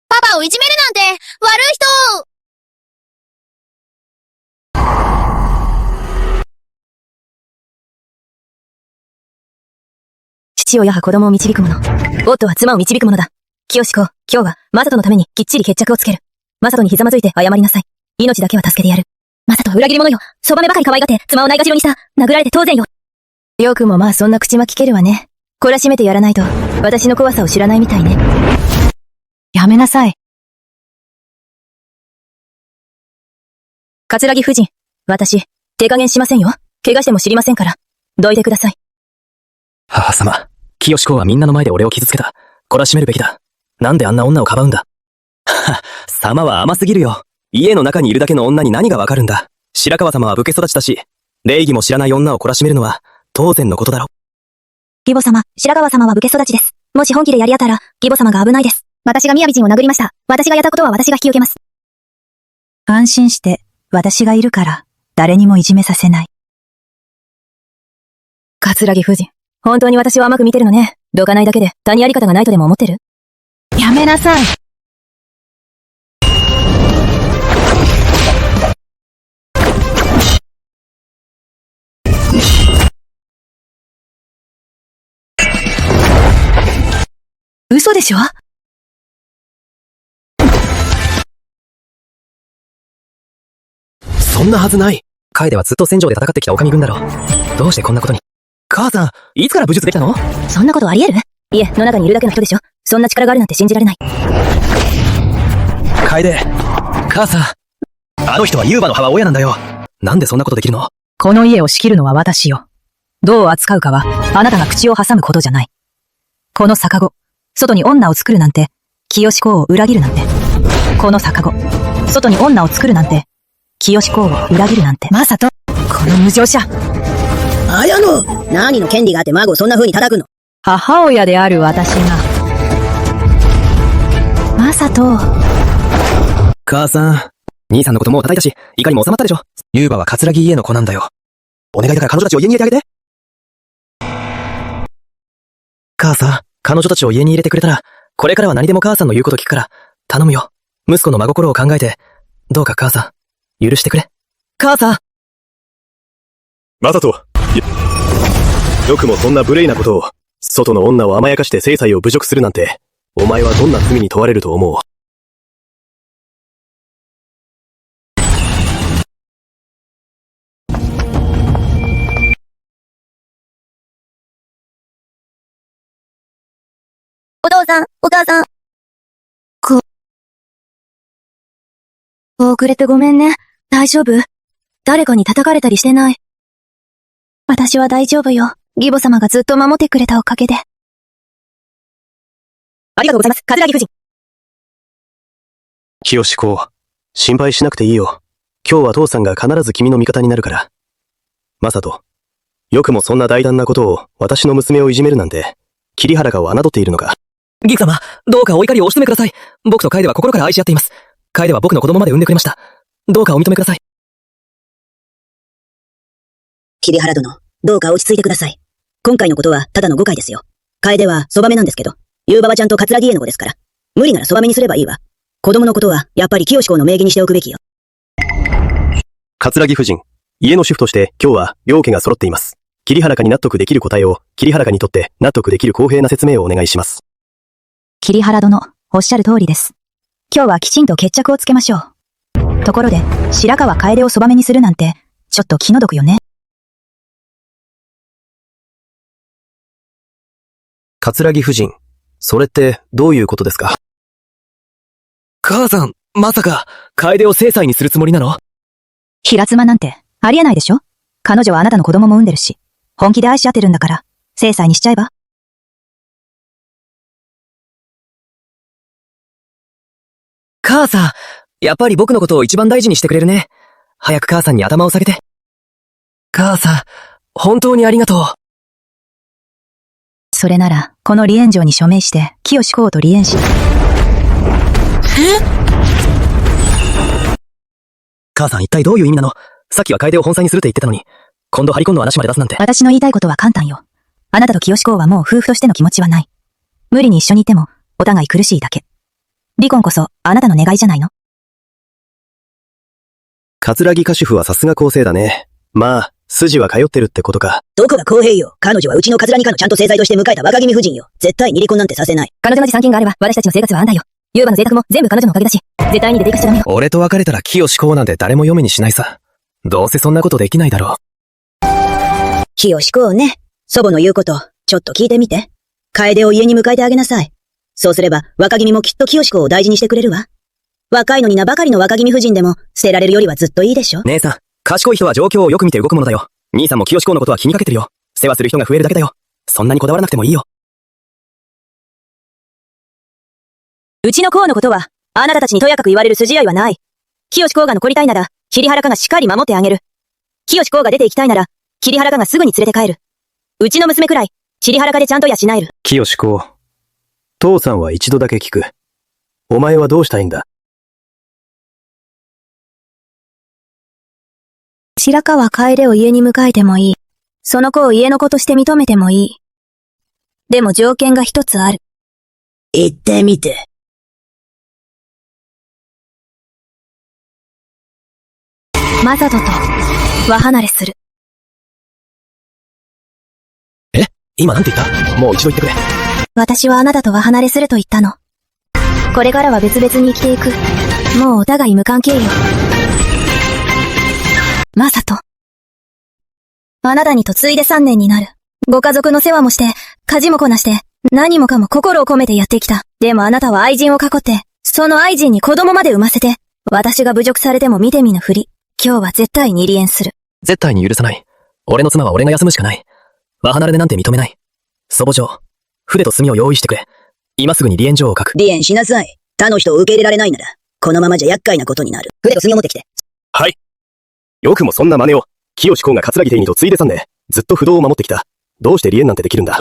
パパをいじめるなんて、悪い人！父親は子供を導くもの。夫は妻を導くものだ。清子、今日は、マサトのためにきっちり決着をつける。マサトにひざまずいて謝りなさい。命だけは助けてやる。マサト裏切り者よ。そばめばかり可愛がって、妻をないがしろにした。殴られて当然よ。よくもまあそんな口まきけるわね。懲らしめてやらないと、私の怖さを知らないみたいね。やめなさい。桂木夫人、私、手加減しませんよ。怪我しても知りませんから。どいてください。母様、清公はみんなの前で俺を傷つけた。懲らしめるべきだ。なんであんな女をかばうんだ。はは、様は甘すぎるよ。家の中にいるだけの女に何がわかるんだ。白川様は武家育ちだし、礼儀も知らない女を懲らしめるのは当然のことだろ。義母様、白川様は武家育ちです。もし本気でやり合ったら、義母様が危ないです。私が雅人を殴りました。私がやったことは私が引き受けます。安心して、私がいるから、誰にもいじめさせない。桂木夫人、本当に私を甘く見てるのね。どかないだけで他にやり方がないとでも思ってる？やめなさい。嘘でしょ？そんなはずない。楓はずっと戦場で戦ってきた狼軍だろ。どうしてこんなことに。母さん、いつから武術できたの？そんなことあり得る？家の中にいるだけの人でしょ。そんな力があるなんて信じられない。楓、母さん。あの人はユーバの母親なんだよ。なんでそんなことできるの？この家を仕切るのは私よ。どう扱うかは、あなたが口を挟むことじゃない。この逆子、外に女を作るなんて、清公を裏切るなんて。この逆子、外に女を作るなんて、清公を裏切るなんて。まさと、この無情者。綾野、何の権利があって孫をそんな風に叩くの？母親である私が。まさと。母さん、兄さんのこともう叩いたし、怒りも収まったでしょ。ユーバは桂木家の子なんだよ。お願いだから彼女たちを家に入れてあげて。母さん、彼女たちを家に入れてくれたら、これからは何でも母さんの言うこと聞くから、頼むよ。息子の真心を考えて、どうか母さん、許してくれ。母さん。マサト、よくもそんな無礼なことを、外の女を甘やかして正妻を侮辱するなんて、お前はどんな罪に問われると思う？お父さん、お母さん。遅れてごめんね。大丈夫？誰かに叩かれたりしてない？私は大丈夫よ。義母様がずっと守ってくれたおかげで。ありがとうございます、桂木夫人。清公、心配しなくていいよ。今日は父さんが必ず君の味方になるから。マサト、よくもそんな大胆なことを私の娘をいじめるなんて、桐原家を侮っているのか。ギク様、どうかお怒りをおしとめください。僕と楓は心から愛し合っています。楓は僕の子供まで産んでくれました。どうかお認めください。桐原殿、どうか落ち着いてください。今回のことはただの誤解ですよ。楓はそばめなんですけど、夕馬はちゃんと桂木家の子ですから。無理ならそばめにすればいいわ。子供のことはやっぱり清公の名義にしておくべきよ。桂木夫人、家の主婦として今日は両家が揃っています。桐原家に納得できる答えを、桐原家にとって納得できる公平な説明をお願いします。桐原殿、おっしゃる通りです。今日はきちんと決着をつけましょう。ところで、白川楓をそばめにするなんて、ちょっと気の毒よね。桂木夫人、それってどういうことですか？母さん、まさか、楓を正妻にするつもりなの？平妻なんて、ありえないでしょ？彼女はあなたの子供も産んでるし、本気で愛し合ってるんだから、正妻にしちゃえば？母さん、やっぱり僕のことを一番大事にしてくれるね。早く母さんに頭を下げて。母さん、本当にありがとう。それなら、この離縁状に署名して、清公と離縁し。母さん一体どういう意味なの？さっきは楓を本妻にするって言ってたのに、今度張り込んの話まで出すなんて。私の言いたいことは簡単よ。あなたと清公はもう夫婦としての気持ちはない。無理に一緒にいても、お互い苦しいだけ。離婚こそ、あなたの願いじゃないの？桂木家主婦はさすが公正だね。まあ、筋は通ってるってことか。どこが公平よ。彼女はうちの桂木家のちゃんと正妻として迎えた若君夫人よ。絶対に離婚なんてさせない。彼女の持参金があれば、私たちの生活は安泰よ。夕馬の贅沢も全部彼女のおかげだし、絶対に出ていかしちゃダメよ。俺と別れたら清公なんて誰も嫁にしないさ。どうせそんなことできないだろう。清公ね。祖母の言うこと、ちょっと聞いてみて。楓を家に迎えてあげなさい。そうすれば、若君もきっと清公を大事にしてくれるわ。若いのに名ばかりの若君夫人でも、捨てられるよりはずっといいでしょ。姉さん、賢い人は状況をよく見て動くものだよ。兄さんも清公のことは気にかけてるよ。世話する人が増えるだけだよ。そんなにこだわらなくてもいいよ。うちの公のことは、あなたたちにとやかく言われる筋合いはない。清公が残りたいなら、桐原家がしっかり守ってあげる。清公が出て行きたいなら、桐原家がすぐに連れて帰る。うちの娘くらい、桐原家でちゃんと養える。清公。父さんは一度だけ聞く。お前はどうしたいんだ？白川楓を家に迎えてもいい。その子を家の子として認めてもいい。でも条件が一つある。言ってみて。マサトと、輪離れする。今なんて言った？もう一度言ってくれ。私はあなたとは離れすると言ったの。これからは別々に生きていく。もうお互い無関係よ。マサト。あなたに嫁いで3年になる。ご家族の世話もして、家事もこなして、何もかも心を込めてやってきた。でもあなたは愛人を囲って、その愛人に子供まで産ませて、私が侮辱されても見て見ぬふり。今日は絶対に離縁する。絶対に許さない。俺の妻は俺が休むしかない。輪離れでなんて認めない。祖母上、筆と墨を用意してくれ。今すぐに離縁状を書く。離縁しなさい。他の人を受け入れられないなら、このままじゃ厄介なことになる。筆と墨を持ってきて。はい。よくもそんな真似を。清公が桂木邸にと継いで3年、ずっと不動を守ってきた。どうして離縁なんてできるんだ。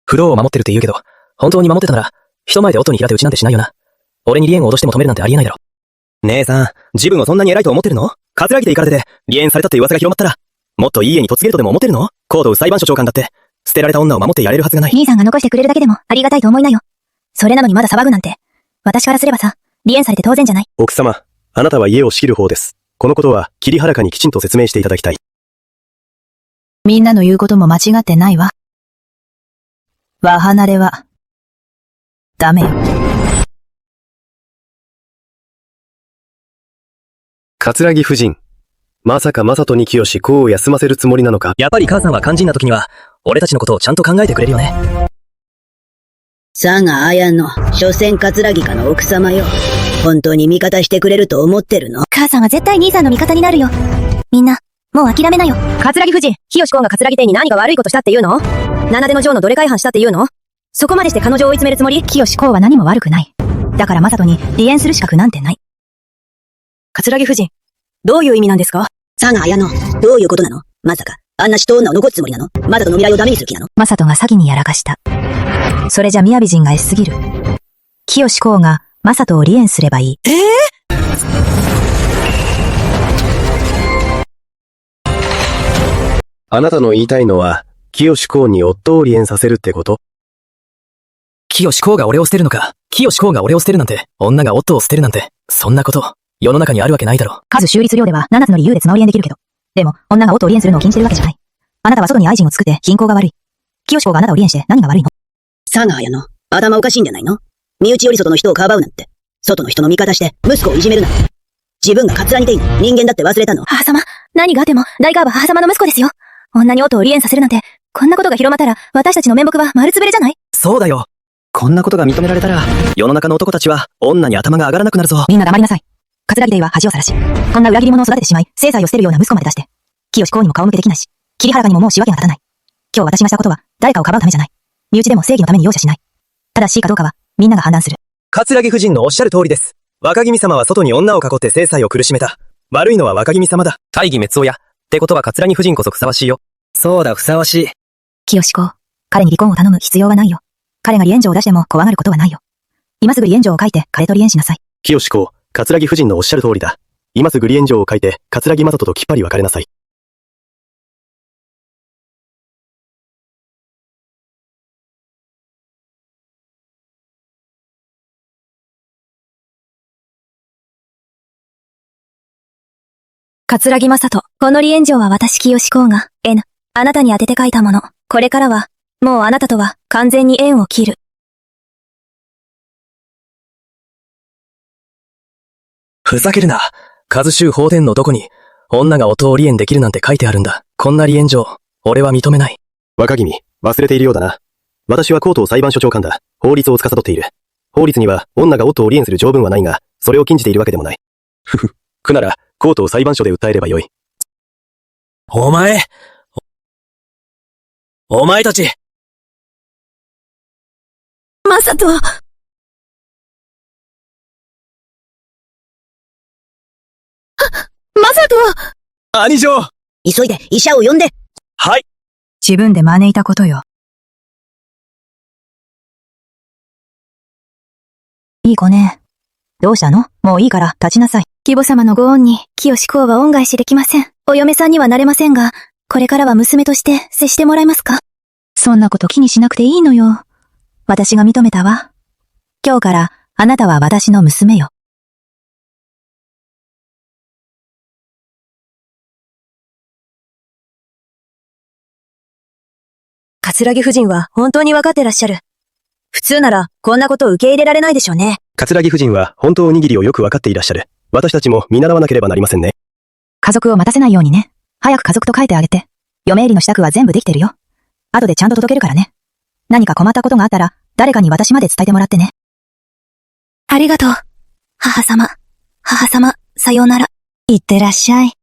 不動を守ってるって言うけど、本当に守ってたなら、人前で音に平手打ちなんてしないよな。俺に離縁を脅しても止めるなんてありえないだろ。姉さん、自分をそんなに偉いと思ってるの？桂木邸行かれてて、離縁されたって噂が広まったら、もっといい家に嫁げるとでも思ってるの？コードウ裁判所長官だって、捨てられた女を守ってやれるはずがない。兄さんが残してくれるだけでもありがたいと思いなよ。それなのにまだ騒ぐなんて。私からすればさ、離縁されて当然じゃない。奥様、あなたは家を仕切る方です。このことは、桐原家にきちんと説明していただきたい。みんなの言うことも間違ってないわ。輪離れは、ダメよ。桂木夫人。まさか正人に清公を休ませるつもりなのか？やっぱり母さんは肝心な時には、俺たちのことをちゃんと考えてくれるよね。佐賀綾乃、所詮桂木家の奥様よ。本当に味方してくれると思ってるの？母さんは絶対兄さんの味方になるよ。みんな、もう諦めなよ。桂木夫人、清公が桂木邸に何か悪いことしたっていうの？七出の城のどれか違反したっていうの？そこまでして彼女を追い詰めるつもり？清公は何も悪くない。だから正人に離縁する資格なんてない。桂木夫人、どういう意味なんですか？佐賀綾乃、どういうことなの？まさか、あんな死闘女を残すつもりなの？まだとの未来をダメにする気なの？正人が詐欺にやらかした。それじゃ雅美人が S すぎる。清公が正人を離縁すればいい。あなたの言いたいのは、清公に夫を離縁させるってこと？清公が俺を捨てるのか。清公が俺を捨てるなんて、女が夫を捨てるなんて、そんなこと、世の中にあるわけないだろ。数修律令では7つの理由で妻を離縁できるけど。でも、女が夫を離縁するのを禁じてるわけじゃない。あなたは外に愛人を作って貧困が悪い。清公があなたを離縁して何が悪いの？佐賀綾乃、頭おかしいんじゃないの？身内より外の人をかばうなんて。外の人の味方して、息子をいじめるなんて。自分が桂木邸の人間だって忘れたの？母様、何があっても、大川は母様の息子ですよ。女に夫を離縁させるなんて、こんなことが広まったら、私たちの面目は丸つぶれじゃない？そうだよ。こんなことが認められたら、世の中の男たちは、女に頭が上がらなくなるぞ。みんな黙りなさい。桂木邸は恥をさらし、こんな裏切り者を育ててしまい、正妻を捨てるような息子まで出して、清公にも顔向けできないし、桐原家にももう仕分けが立たない。今日私がしたことは、誰かをかばうためじゃない。身内でも正義のために容赦しない。正しいかどうかは、みんなが判断する。桂木夫人のおっしゃる通りです。若君様は外に女を囲って正妻を苦しめた。悪いのは若君様だ。大義滅亡や。ってことは桂木夫人こそふさわしいよ。そうだ、ふさわしい。清公、彼に離婚を頼む必要はないよ。彼が離縁状を出しても怖がることはないよ。今すぐ離縁状を書いて彼と離縁しなさい。清公、桂木夫人のおっしゃる通りだ。今すぐ離縁状を書いて、桂木正人ときっぱり別れなさい。桂木正人、この離縁状は私清公が、N、あなたに宛てて書いたもの。これからは、もうあなたとは完全に縁を切る。ふざけるな。数州法典のどこに、女が夫を離縁できるなんて書いてあるんだ。こんな離縁状、俺は認めない。若君、忘れているようだな。私は高等裁判所長官だ。法律を司っている。法律には、女が夫を離縁する条文はないが、それを禁じているわけでもない。ふふ。苦なら、コートを裁判所で訴えればよい。お前たちマサト。マサト。兄女。急いで医者を呼んで。はい。自分で招いたことよ。いい子ね。どうしたの？もういいから立ちなさい。義母様のご恩に、清公は恩返しできません。お嫁さんにはなれませんが、これからは娘として接してもらえますか？そんなこと気にしなくていいのよ。私が認めたわ。今日からあなたは私の娘よ。桂木夫人は本当に分かってらっしゃる。普通ならこんなこと受け入れられないでしょうね。桂木夫人は本当おにぎりをよくわかっていらっしゃる。私たちも見習わなければなりませんね。家族を待たせないようにね。早く家族と書いてあげて。嫁入りの支度は全部できてるよ。後でちゃんと届けるからね。何か困ったことがあったら、誰かに私まで伝えてもらってね。ありがとう。母様、さようなら。いってらっしゃい。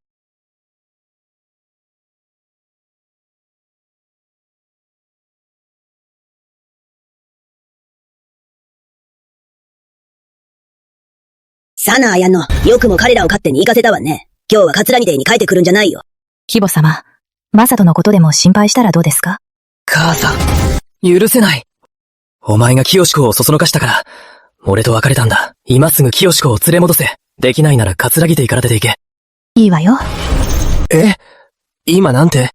サナ綾乃、よくも彼らを勝手に行かせたわね。今日は桂木邸に帰ってくるんじゃないよ。義母様、マサトのことでも心配したらどうですか？母さん、許せない。お前が清子をそそのかしたから、俺と別れたんだ。今すぐ清子を連れ戻せ。できないなら桂木邸から出て行け。いいわよ。え？今なんて？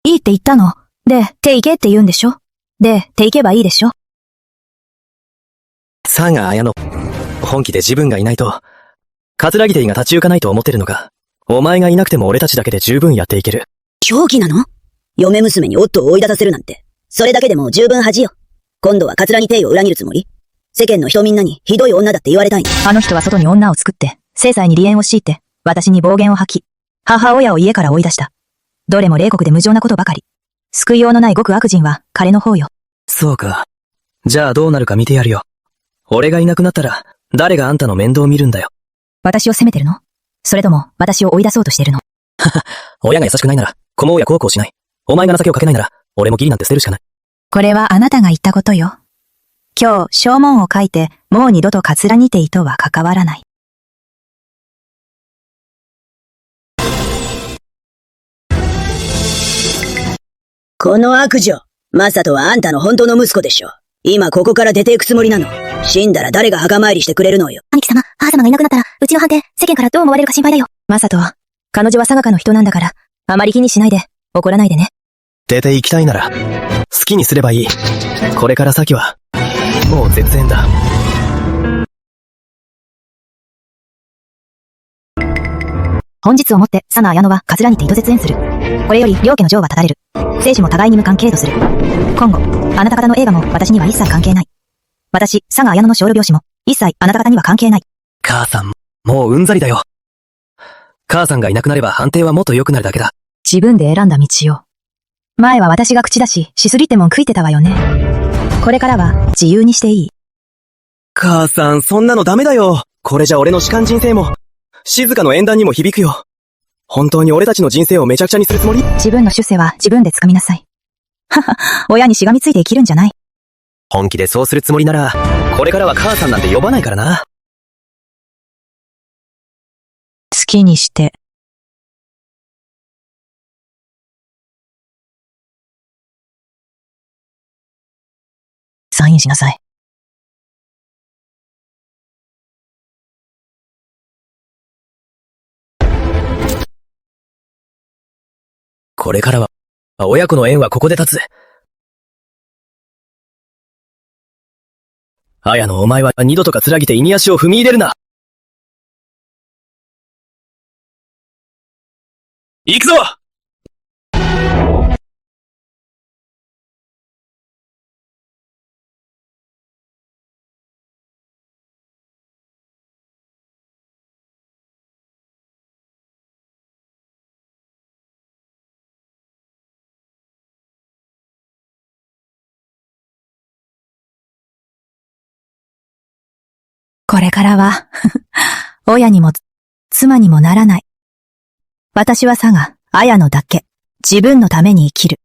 いいって言ったの。で、手行けって言うんでしょ？で、手行けばいいでしょ？佐賀綾乃、本気で自分がいないと、桂木邸が立ち行かないと思ってるのか。お前がいなくても俺たちだけで十分やっていける。狂気なの？嫁娘に夫を追い出させるなんて。それだけでも十分恥よ。今度は桂木邸を裏切るつもり？世間の人みんなにひどい女だって言われたいの？あの人は外に女を作って、正妻に離縁を強いて、私に暴言を吐き、母親を家から追い出した。どれも冷酷で無情なことばかり。救いようのない極悪人は彼の方よ。そうか。じゃあどうなるか見てやるよ。俺がいなくなったら、誰があんたの面倒を見るんだよ。私を責めてるの？それとも、私を追い出そうとしてるの？親が優しくないなら、子も親孝行しない。お前が情けをかけないなら、俺も義理なんて捨てるしかない。これはあなたが言ったことよ。今日、証文を書いて、もう二度と桂にてとは関わらない。この悪女、マサトはあんたの本当の息子でしょ。今ここから出ていくつもりなの。死んだら誰が墓参りしてくれるのよ。兄貴様、母様がいなくなったら、うちの判定、世間からどう思われるか心配だよ。マサト、彼女は佐賀の人なんだから、あまり気にしないで、怒らないでね。出て行きたいなら、好きにすればいい。これから先は、もう絶縁だ。本日をもって、佐賀綾乃は桂にて糸絶縁する。これより両家の情は断たれる。生死も互いに無関係とする。今後、あなた方の映画も私には一切関係ない。私、佐賀綾乃の生老病死も、一切あなた方には関係ない。母さん、もううんざりだよ。母さんがいなくなれば判定はもっと良くなるだけだ。自分で選んだ道よ。前は私が口出し、しすりってもん食いてたわよね。これからは自由にしていい。母さん、そんなのダメだよ。これじゃ俺の士官人生も、静かの縁談にも響くよ。本当に俺たちの人生をめちゃくちゃにするつもり？自分の出世は自分で掴みなさい。はは、親にしがみついて生きるんじゃない。本気でそうするつもりなら、これからは母さんなんて呼ばないからな。好きにして。サインしなさい。これからは、親子の縁はここで立つ。綾野、お前は二度と桂木て胃に足を踏み入れるな。行くぞ！これからは、親にも、妻にもならない。私は佐賀、綾乃だけ、自分のために生きる。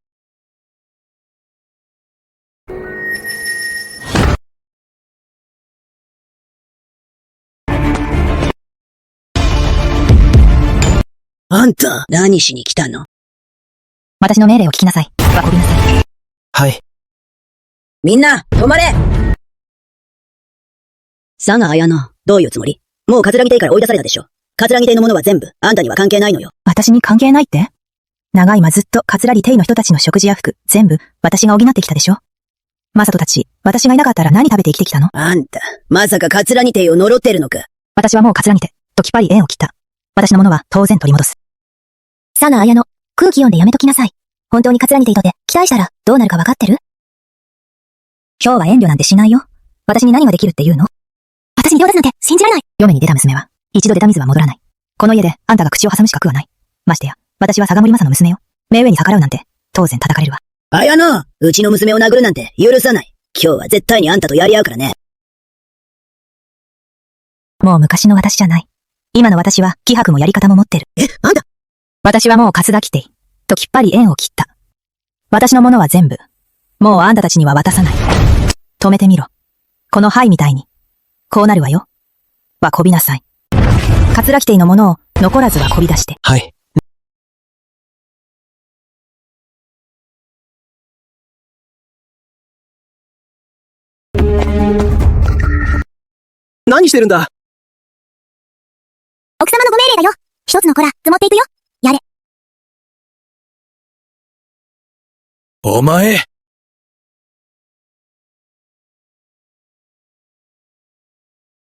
あんた、何しに来たの？私の命令を聞きなさい。運びなさい。はい。みんな、止まれ！佐賀綾乃、どういうつもり？もう桂木邸から追い出されたでしょ。桂木邸のものは全部、あんたには関係ないのよ。私に関係ないって？長い間ずっと桂木邸の人たちの食事や服、全部、私が補ってきたでしょ。マサトたち、私がいなかったら何食べて生きてきたの？あんた、まさか桂木邸を呪ってるのか？私はもう桂木邸ときっぱり縁を切った。私のものは当然取り戻す。佐賀綾乃、空気読んでやめときなさい。本当に桂木邸とて期待したらどうなるかわかってる？今日は遠慮なんてしないよ。私に何ができるって言うの？私に手を出すなんて信じられない。嫁に出た娘は、一度出た水は戻らない。この家であんたが口を挟む資格はない。ましてや、私は佐賀森正の娘よ。目上に逆らうなんて、当然叩かれるわ。綾乃、うちの娘を殴るなんて許さない。今日は絶対にあんたとやり合うからね。もう昔の私じゃない。今の私は気迫もやり方も持ってる。あんた！私はもう桂木邸ときっぱり縁を切った。私のものは全部、もうあんたたちには渡さない。止めてみろ。この灰みたいに。こうなるわよ。はこびなさい。桂木邸のものを残らずはこび出して。はい。何してるんだ？奥様のご命令だよ。一つの子ら、積もっていくよ。やれ。お前。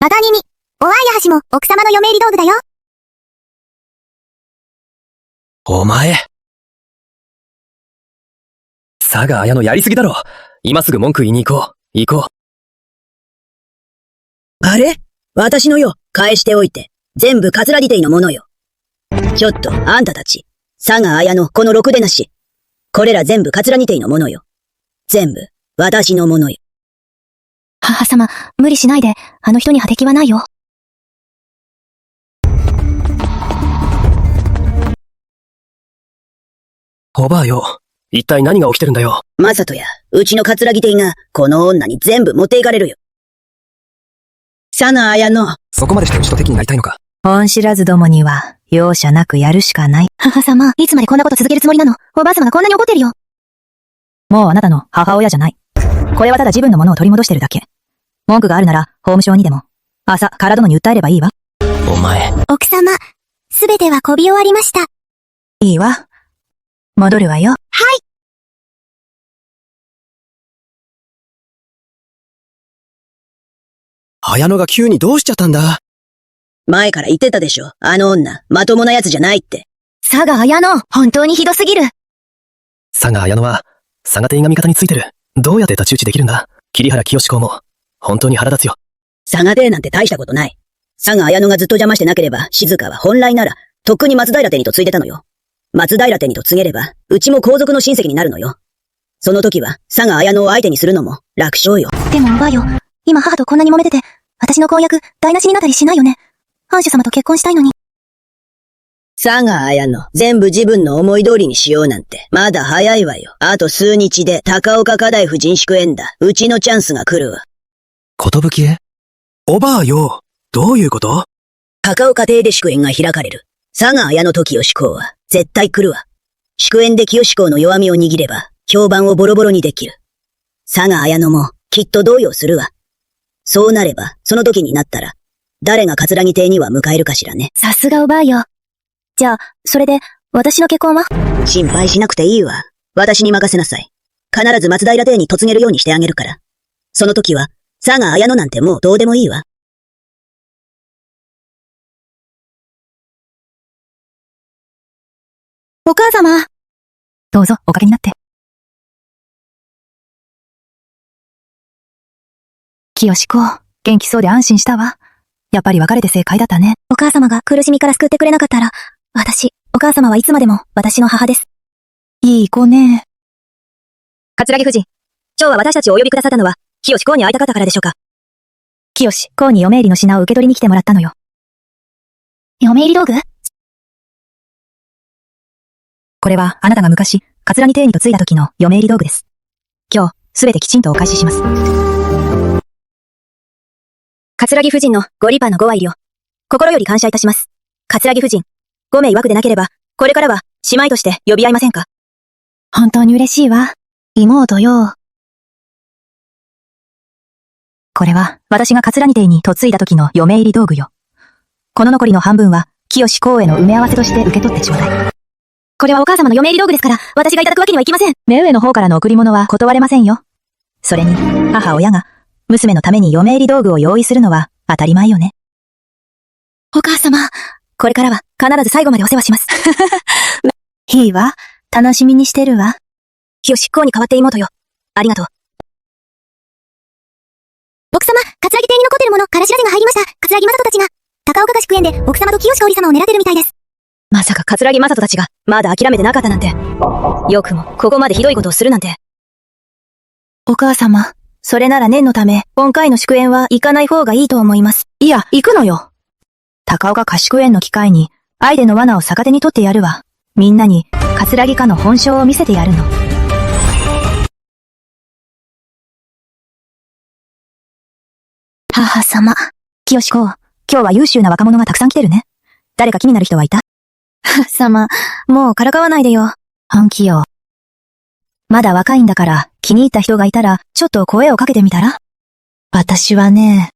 またにみ。おあいやはしも奥様の嫁入り道具だよ。お前。佐賀綾乃やりすぎだろ。今すぐ文句言いに行こう。行こう。あれ？私のよ。返しておいて。全部桂木邸のものよ。ちょっと、あんたたち。佐賀綾乃、このろくでなし。これら全部桂木邸のものよ。全部、私のものよ。母様、無理しないで、あの人には敵はないよ。おばあよ。一体何が起きてるんだよ。まさとや、うちの桂木邸が、この女に全部持っていかれるよ。佐賀綾乃。そこまでしてうちと敵になりたいのか。恩知らずどもには、容赦なくやるしかない。母様、いつまでこんなこと続けるつもりなの？おばあ様がこんなに怒ってるよ。もうあなたの母親じゃない。これはただ自分のものを取り戻してるだけ。文句があるなら、法務省にでも、朝、唐殿に訴えればいいわ。お前。奥様、すべてはこび終わりました。いいわ。戻るわよ。はい。綾乃が急にどうしちゃったんだ？前から言ってたでしょ。あの女、まともな奴じゃないって。佐賀綾乃、本当にひどすぎる。佐賀綾乃は、佐賀邸が味方についてる。どうやって太刀打ちできるんだ？桐原清公も、本当に腹立つよ。佐賀邸なんて大したことない。佐賀綾乃がずっと邪魔してなければ、静香は本来なら、とっくに松平邸にと継いでたのよ。松平邸にと継げれば、うちも皇族の親戚になるのよ。その時は、佐賀綾乃を相手にするのも、楽勝よ。でもおばあよ、今母とこんなに揉めてて、私の婚約、台無しになったりしないよね。藩主様と結婚したいのに。佐賀綾乃、全部自分の思い通りにしようなんて、まだ早いわよ。あと数日で、高岡家大夫人祝宴だ。うちのチャンスが来るわ。寿へ？おばあよ、どういうこと？高岡邸で祝宴が開かれる。佐賀綾乃と清公は、絶対来るわ。祝宴で清公の弱みを握れば、評判をボロボロにできる。佐賀綾乃も、きっと動揺するわ。そうなれば、その時になったら、誰が桂木邸には迎えるかしらね。さすがおばあよ。じゃあ、それで、私の結婚は？心配しなくていいわ。私に任せなさい。必ず松平邸に嫁げるようにしてあげるから。その時は、佐賀綾乃なんてもうどうでもいいわ。お母様。どうぞ、おかけになって。清子、元気そうで安心したわ。やっぱり別れて正解だったね。お母様が苦しみから救ってくれなかったら、お母様はいつまでも私の母です。いい子ね。桂木夫人、今日は私たちをお呼びくださったのは、清公に会いたかったからでしょうか。清、こうに嫁入りの品を受け取りに来てもらったのよ。嫁入り道具？これは、あなたが昔、桂木邸に嫁いだ時の嫁入り道具です。今日、すべてきちんとお返しします。桂木夫人のご立派なご愛理を、心より感謝いたします。桂木夫人、ご名曰くでなければ、これからは、姉妹として呼び合いませんか？本当に嬉しいわ。妹よ。これは、私が桂木邸に嫁いだ時の嫁入り道具よ。この残りの半分は、清公への埋め合わせとして受け取ってちょうだい。これはお母様の嫁入り道具ですから、私がいただくわけにはいきません。目上の方からの贈り物は断れませんよ。それに、母親が、娘のために嫁入り道具を用意するのは当たり前よね。お母様、これからは必ず最後までお世話します。いいわ。楽しみにしてるわ。清公に代わって妹よ。ありがとう。奥様、桂木邸に残ってるもの、からしらぜが入りました。桂木正人たちが、高岡菓子祝宴で奥様と清香織様を狙ってるみたいです。まさか桂木正人たちが、まだ諦めてなかったなんて。よくも、ここまでひどいことをするなんて。お母様、それなら念のため、今回の祝宴は行かない方がいいと思います。いや、行くのよ。高岡菓子祝宴の機会に、アイデの罠を逆手に取ってやるわ。みんなに、桂木家の本性を見せてやるの。母様。清子、今日は優秀な若者がたくさん来てるね。誰か気になる人はいた？母様、もうからかわないでよ。本気よ。まだ若いんだから、気に入った人がいたら、ちょっと声をかけてみたら？私はね。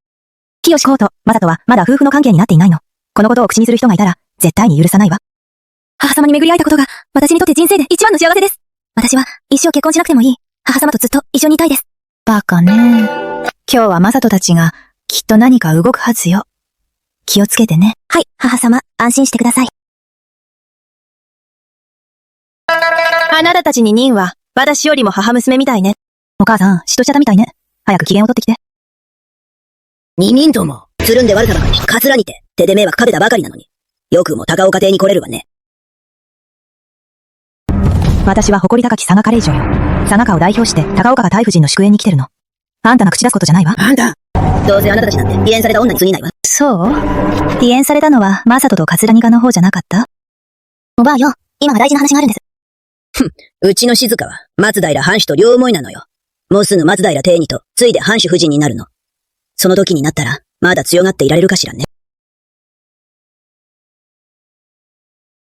清子と正人はまだ夫婦の関係になっていないの。このことを口にする人がいたら、絶対に許さないわ。母様に巡り会えたことが、私にとって人生で一番の幸せです。私は、一生結婚しなくてもいい。母様とずっと一緒にいたいです。バカね。今日は正人たちが、きっと何か動くはずよ。気をつけてね。はい、母様、安心してください。あなたたちに任は、私よりも母娘みたいね。お母さん、嫉妬しちゃったみたいね。早く機嫌を取ってきて。二人とも、つるんで悪さばかりし、カツラにて、手で迷惑かけたばかりなのに。よくも高岡邸に来れるわね。私は誇り高き佐賀カレ以上よ。佐賀家を代表して高岡が大夫人の祝宴に来てるの。あんたが口出すことじゃないわ。あんたどうせあなたたちなんて、離縁された女に過ぎないわ。そう？離縁されたのは、正人と桂木家の方じゃなかった？おばあよ、今が大事な話があるんです。うちの静香は、松平藩主と両思いなのよ。もうすぐ松平邸にと、ついで藩主夫人になるの。その時になったら、まだ強がっていられるかしらね。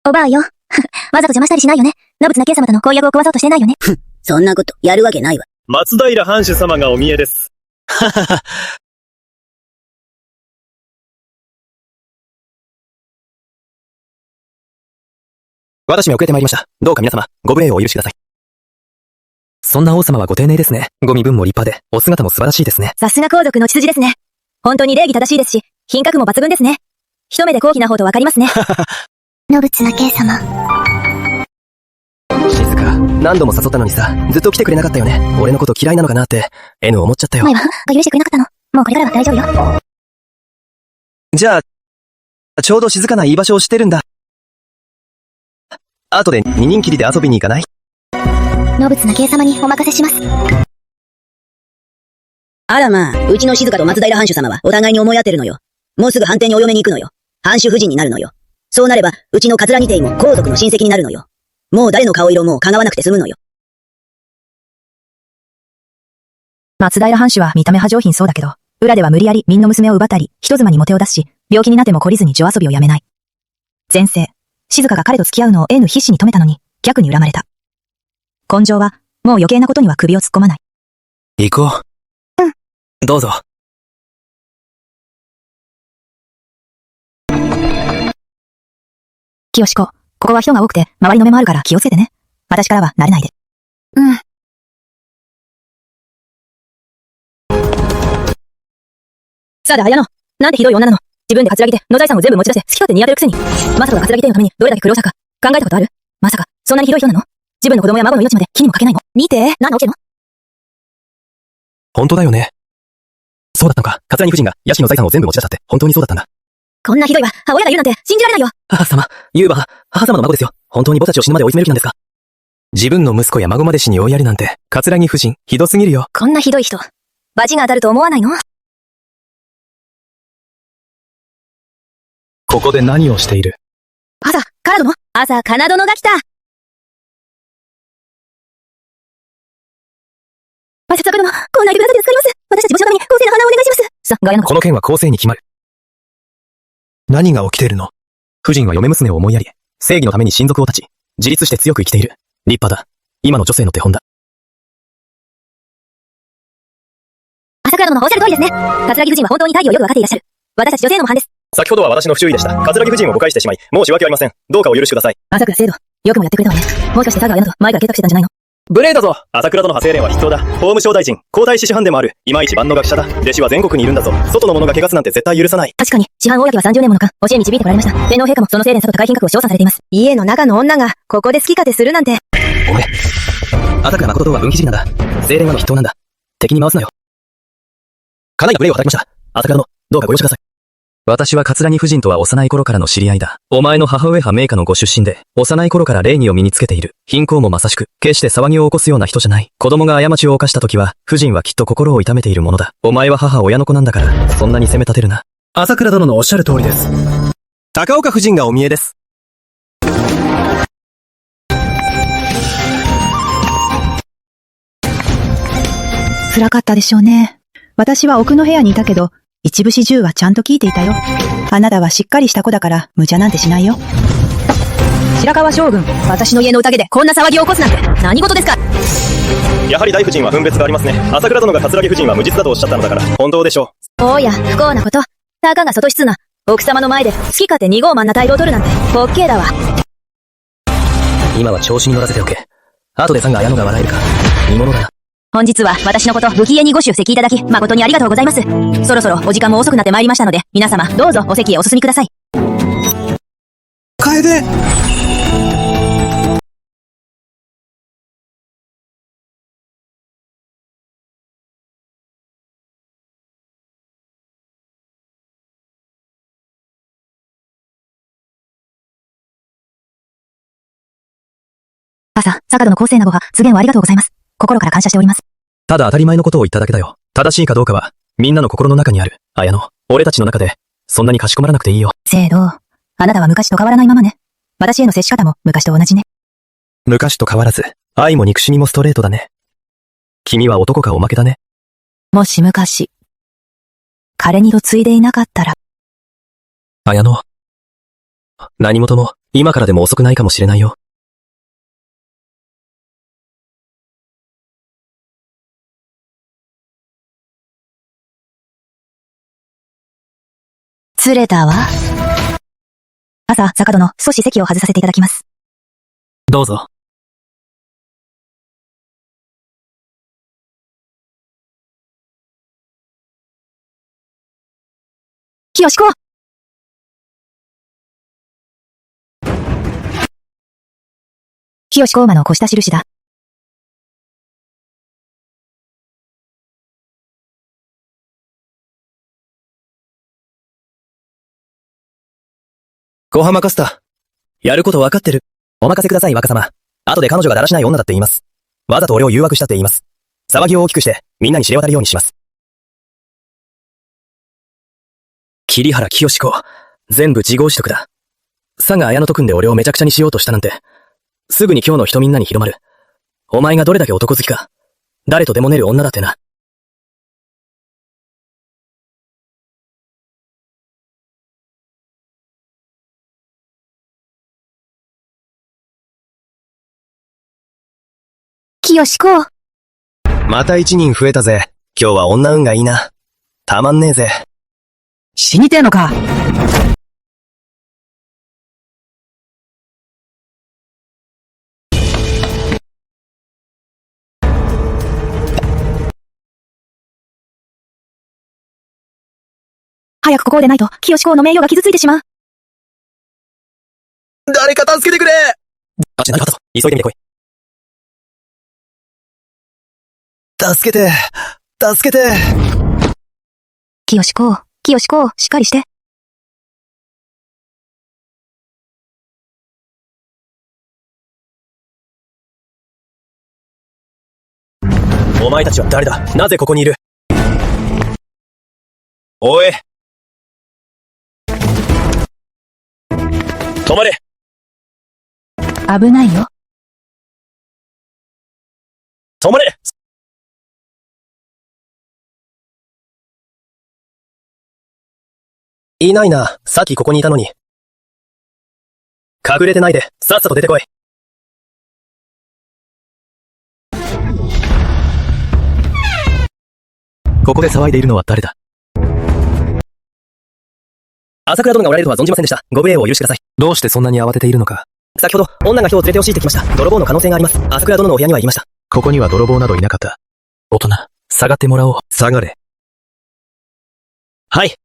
おばあよ、わざと邪魔したりしないよね。名仏な慶様との婚約を壊そうとしてないよね。そんなこと、やるわけないわ。松平藩主様がお見えです。ははは。私め遅れてまいりました。どうか皆様、ご無礼をお許しください。そんな王様はご丁寧ですね。ご身分も立派で、お姿も素晴らしいですね。さすが皇族の血筋ですね。本当に礼儀正しいですし、品格も抜群ですね。一目で高貴な方とわかりますね。のぶつな慶様。静香、何度も誘ったのにさ、ずっと来てくれなかったよね。俺のこと嫌いなのかなって、N 思っちゃったよ。前は、が許してくれなかったの。もうこれからは大丈夫よ。じゃあ、ちょうど静かな居場所を知ってるんだ。後で二人きりで遊びに行かない？のぶつな慶様にお任せします。あらまあ、うちの静香と松平藩主様はお互いに思い合ってるのよ。もうすぐ藩邸にお嫁に行くのよ。藩主夫人になるのよ。そうなれば、うちの桂木邸も皇族の親戚になるのよ。もう誰の顔色も叶わなくて済むのよ。松平藩主は見た目派上品そうだけど、裏では無理やり民の娘を奪ったり、人妻にモテを出すし、病気になっても懲りずに女遊びをやめない。前世、静香が彼と付き合うのをN必死に止めたのに、逆に恨まれた。根性は、もう余計なことには首を突っ込まない。行こう。うん。どうぞ。清子、ここは人が多くて、周りの目もあるから気をつけてね。私からは慣れないで。うん。さあだ、綾乃。なんてひどい女なの。自分で桂木で野財産を全部持ち出して好き勝手にやってるくせに。まさか桂木邸のためにどれだけ苦労したか考えたことある？まさか、そんなにひどい人なの？自分の子供や孫の命まで気にもかけないの？見て、何が起きてるの？本当だよね。そうだったのか。桂木夫人が屋敷の財産を全部持ち出したって、本当にそうだったんだ。こんなひどいわ。親が言うなんて信じられないよ。母様、言うば、母様の孫ですよ。本当に僕たちを死ぬまで追い詰める気なんですか？自分の息子や孫まで死に追いやるなんて、桂木夫人、ひどすぎるよ。こんなひどい人、罰が当たると思わないの？ここで何をしている？朝、カナ殿朝、カナ殿が来た朝、坂殿、こんな言ってくださって助かります。私たちご職場に公正な判断をお願いします。さ、ガヤの。この件は公正に決まる。何が起きてるの？夫人は嫁娘を思いやり、正義のために親族を断ち、自立して強く生きている。立派だ。今の女性の手本だ。朝倉殿のおっしゃる通りですね。桂木夫人は本当に大義をよくわかっていらっしゃる。私たち女性の模範です。先ほどは私の不注意でした。桂木夫人を誤解してしまい、申し訳ありません。どうかお許しください。朝倉制度、よくもやってくれたわね。もしかして佐川綾乃と前から計画してたんじゃないの？無礼だぞ。朝倉との派生連は必要だ。法務省大臣、皇太子師範でもある。いまいち万能学者だ。弟子は全国にいるんだぞ。外の者が汚すなんて絶対許さない。確かに、師範大垣は30年もの間、教えに導いてこられました。天皇陛下もその清廉さと高い品格を称賛されています。家の中の女が、ここで好き勝手するなんて。おめ。朝倉誠とは分岐尻なんだ。清廉はの筆頭なんだ。敵に回すなよ。かなりな無礼を働きました。朝倉殿、どうかご容赦ください。私は桂木夫人とは幼い頃からの知り合いだ。お前の母上派名家のご出身で、幼い頃から礼儀を身につけている。貧困もまさしく、決して騒ぎを起こすような人じゃない。子供が過ちを犯した時は、夫人はきっと心を痛めているものだ。お前は母親の子なんだから、そんなに責め立てるな。朝倉殿のおっしゃる通りです。高岡夫人がお見えです。辛かったでしょうね。私は奥の部屋にいたけど、一部始終はちゃんと聞いていたよ。あなたはしっかりした子だから、無茶なんてしないよ。白川将軍、私の家の宴でこんな騒ぎを起こすなんて、何事ですか？やはり大夫人は分別がありますね。朝倉殿が桂木夫人は無実だとおっしゃったのだから、本当でしょう。おや、不幸なこと。たかが外出な。奥様の前で好き勝手二傲慢な態度を取るなんて、滑稽だわ。今は調子に乗らせておけ。後でさんが綾乃が笑えるか。見物だな。本日は私のこと不機嫌にご出席いただき、誠にありがとうございます。そろそろお時間も遅くなってまいりましたので、皆様どうぞお席へお進みください。楓！朝、坂戸の公正なご派、告言をありがとうございます。心から感謝しております。ただ当たり前のことを言っただけだよ。正しいかどうかは、みんなの心の中にある。綾乃、俺たちの中で、そんなにかしこまらなくていいよ。聖堂、あなたは昔と変わらないままね。私への接し方も昔と同じね。昔と変わらず、愛も憎しみもストレートだね。君は男かおまけだね。もし昔、彼にと継いでいなかったら。綾乃、何事も、今からでも遅くないかもしれないよ。釣れたわ。朝、坂戸の少し席を外させていただきます。どうぞ。清子！清子馬の越した印だ。小浜カスタ。やること分かってる。お任せください、若様。後で彼女がだらしない女だって言います。わざと俺を誘惑したって言います。騒ぎを大きくして、みんなに知れ渡るようにします。桐原清子。全部自業自得だ。佐賀綾乃と組んで俺をめちゃくちゃにしようとしたなんて。すぐに今日の人みんなに広まる。お前がどれだけ男好きか。誰とでも寝る女だってな。清子。また一人増えたぜ。今日は女運がいいな。たまんねえぜ。死にてえのか。早くここを出ないと、清子の名誉が傷ついてしまう。誰か助けてくれ！何かあったぞ。急いでみてこい。助けて！助けて！清子、清子、しっかりして。お前たちは誰だ？なぜここにいる？おい！止まれ。危ないよ。止まれ。いないな。さっきここにいたのに。隠れてないで、さっさと出てこい。ここで騒いでいるのは誰だ？朝倉殿がおられるとは存じませんでした。ご無礼をお許しください。どうしてそんなに慌てているのか。先ほど、女が人を連れて押し入ってきました。泥棒の可能性があります。朝倉殿のお部屋には行きました。ここには泥棒などいなかった。大人、下がってもらおう。下がれ。はい。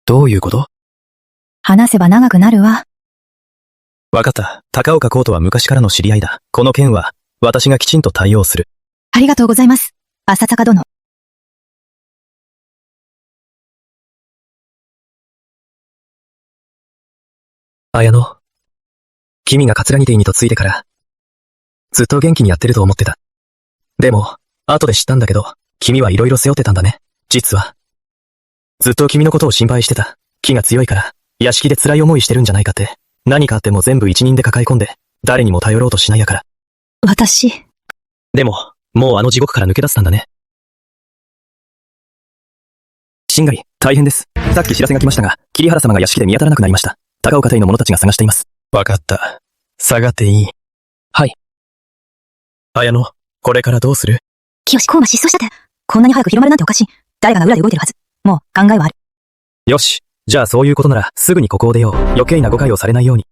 どういうこと？話せば長くなるわ。わかった。高岡公とは昔からの知り合いだ。この件は、私がきちんと対応する。ありがとうございます。浅坂殿。綾乃。君が桂木邸に嫁いでから、ずっと元気にやってると思ってた。でも、後で知ったんだけど、君はいろいろ背負ってたんだね。実は。ずっと君のことを心配してた。気が強いから、屋敷で辛い思いしてるんじゃないかって。何かあっても全部一人で抱え込んで、誰にも頼ろうとしないやから。私。でも、もうあの地獄から抜け出せたんだね。しんがり、大変です。さっき知らせが来ましたが、桐原様が屋敷で見当たらなくなりました。高岡邸の者たちが探しています。わかった。下がっていい。はい。綾乃、これからどうする？清コウマ失踪したって。こんなに早く広まるなんておかしい。誰かが裏で動いてるはず。もう考えはある。よし。じゃあそういうことなら、すぐにここを出よう。余計な誤解をされないように。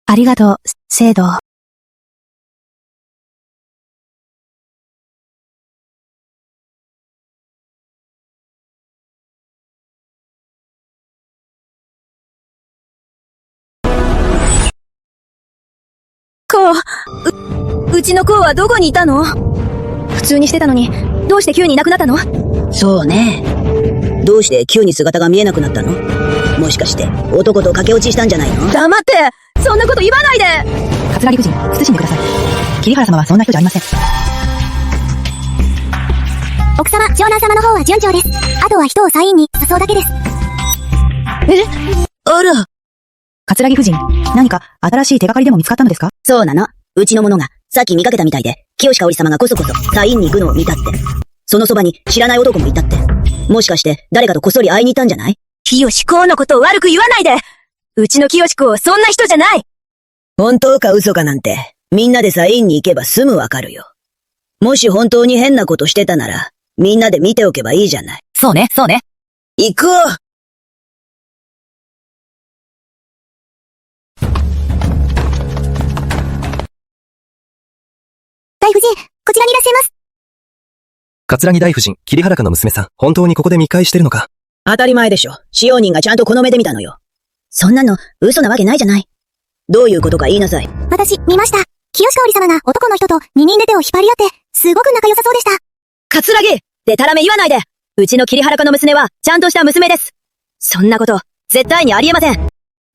ありがとう、聖堂。うちの子はどこにいたの？普通にしてたのに、どうして急にいなくなったの？そうね。どうして急に姿が見えなくなったの？もしかして男と駆け落ちしたんじゃないの？黙って！そんなこと言わないで！桂木夫人、慎んでください。桐原様はそんな人じゃありません。奥様、長男様の方は順調です。あとは人をサインに誘うだけです。あら。桂木夫人、何か新しい手がかりでも見つかったのですか？そうなの。うちの者がさっき見かけたみたいで、清香織様がこそこそサインに行くのを見たって。そのそばに知らない男もいたって。もしかして誰かとこっそり会いに行ったんじゃない？清子のことを悪く言わないで！うちの清子はそんな人じゃない！本当か嘘かなんて、みんなでサインに行けばすぐわかるよ。もし本当に変なことしてたなら、みんなで見ておけばいいじゃない。そうね、そうね。行こう！大夫人、こちらにいらっしゃいます。桂木大夫人、桐原家の娘さん、本当にここで密会してるのか？当たり前でしょ。使用人がちゃんとこの目で見たのよ。そんなの、嘘なわけないじゃない。どういうことか言いなさい。私、見ました。清香織様が男の人と二人で手を引っ張り合って、すごく仲良さそうでした。桂木！でたらめ言わないで！うちの桐原家の娘は、ちゃんとした娘です。そんなこと、絶対にありえません。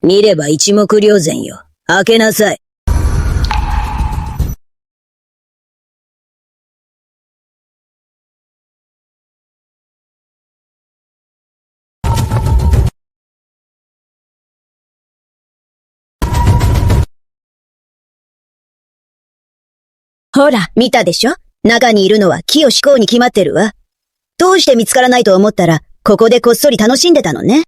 見れば一目瞭然よ。開けなさい。ほら、見たでしょ？中にいるのは清公に決まってるわ。どうして見つからないと思ったら、ここでこっそり楽しんでたのね。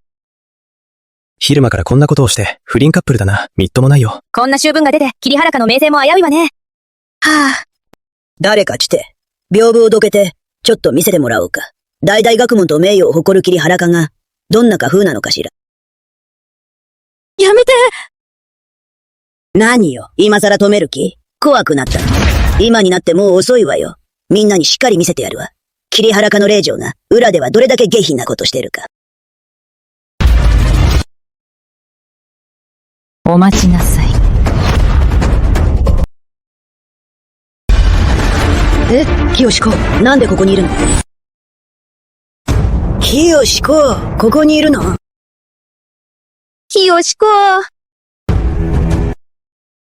昼間からこんなことをして、不倫カップルだな。みっともないよ。こんな醜聞が出て、桐原家の名声も危ういわね。はぁ。誰か来て、屏風をどけて、ちょっと見せてもらおうか。大々学問と名誉を誇る桐原家が、どんな家風なのかしら。やめて！何よ、今更止める気？怖くなったの。今になってもう遅いわよ。みんなにしっかり見せてやるわ。桐原家の令嬢が、裏ではどれだけ下品なことしてるか。お待ちなさい。清子、なんでここにいるの？清子、ここにいるの？清子。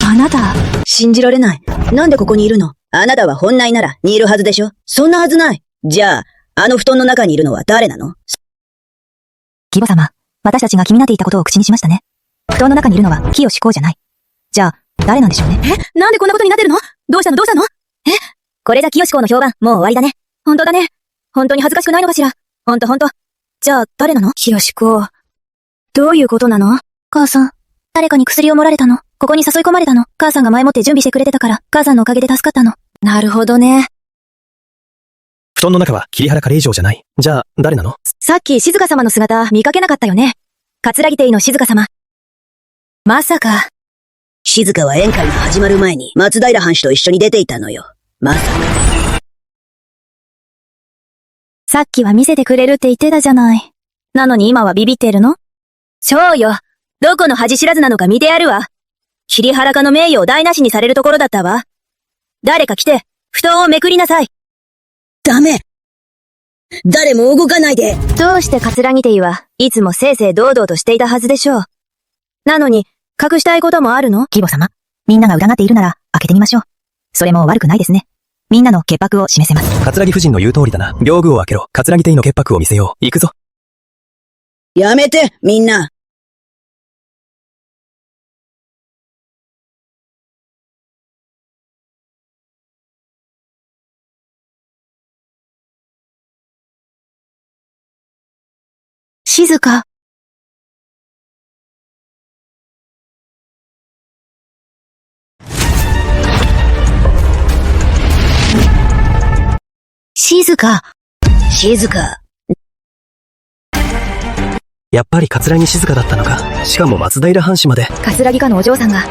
あなた、信じられない。なんでここにいるの？あなたは本内ならにいるはずでしょ？そんなはずない。じゃあ、あの布団の中にいるのは誰なの？義母様、私たちが気になっていたことを口にしましたね。布団の中にいるのは清子じゃない。じゃあ、誰なんでしょうね。なんでこんなことになってるの？どうしたの？これじゃ清子の評判、もう終わりだね。本当だね。本当に恥ずかしくないのかしら。ほんと。じゃあ、誰なの？清子。どういうことなの？母さん、誰かに薬を盛られたの。ここに誘い込まれたの。母さんが前もって準備してくれてたから、母さんのおかげで助かったの。なるほどね。布団の中は桐原カレ以上じゃない。じゃあ、誰なの？さっき静香様の姿見かけなかったよね。桂木邸の静香様。まさか。静香は宴会が始まる前に松平藩主と一緒に出ていたのよ。まさか。さっきは見せてくれるって言ってたじゃない。なのに今はビビってるの？そうよ。どこの恥知らずなのか見てやるわ。桐原家の名誉を台無しにされるところだったわ。誰か来て、布団をめくりなさい。ダメ。誰も動かないで。どうして桂木邸はいつも正々堂々としていたはずでしょう。なのに、隠したいこともあるの？義母様、みんなが疑っているなら開けてみましょう。それも悪くないですね。みんなの潔白を示せます。桂木夫人の言う通りだな。屏風を開けろ。桂木邸の潔白を見せよう。行くぞ。やめて、みんな。静か。静か。静か。やっぱり桂木静香だったのか。しかも松平藩士まで。桂木家のお嬢さんが、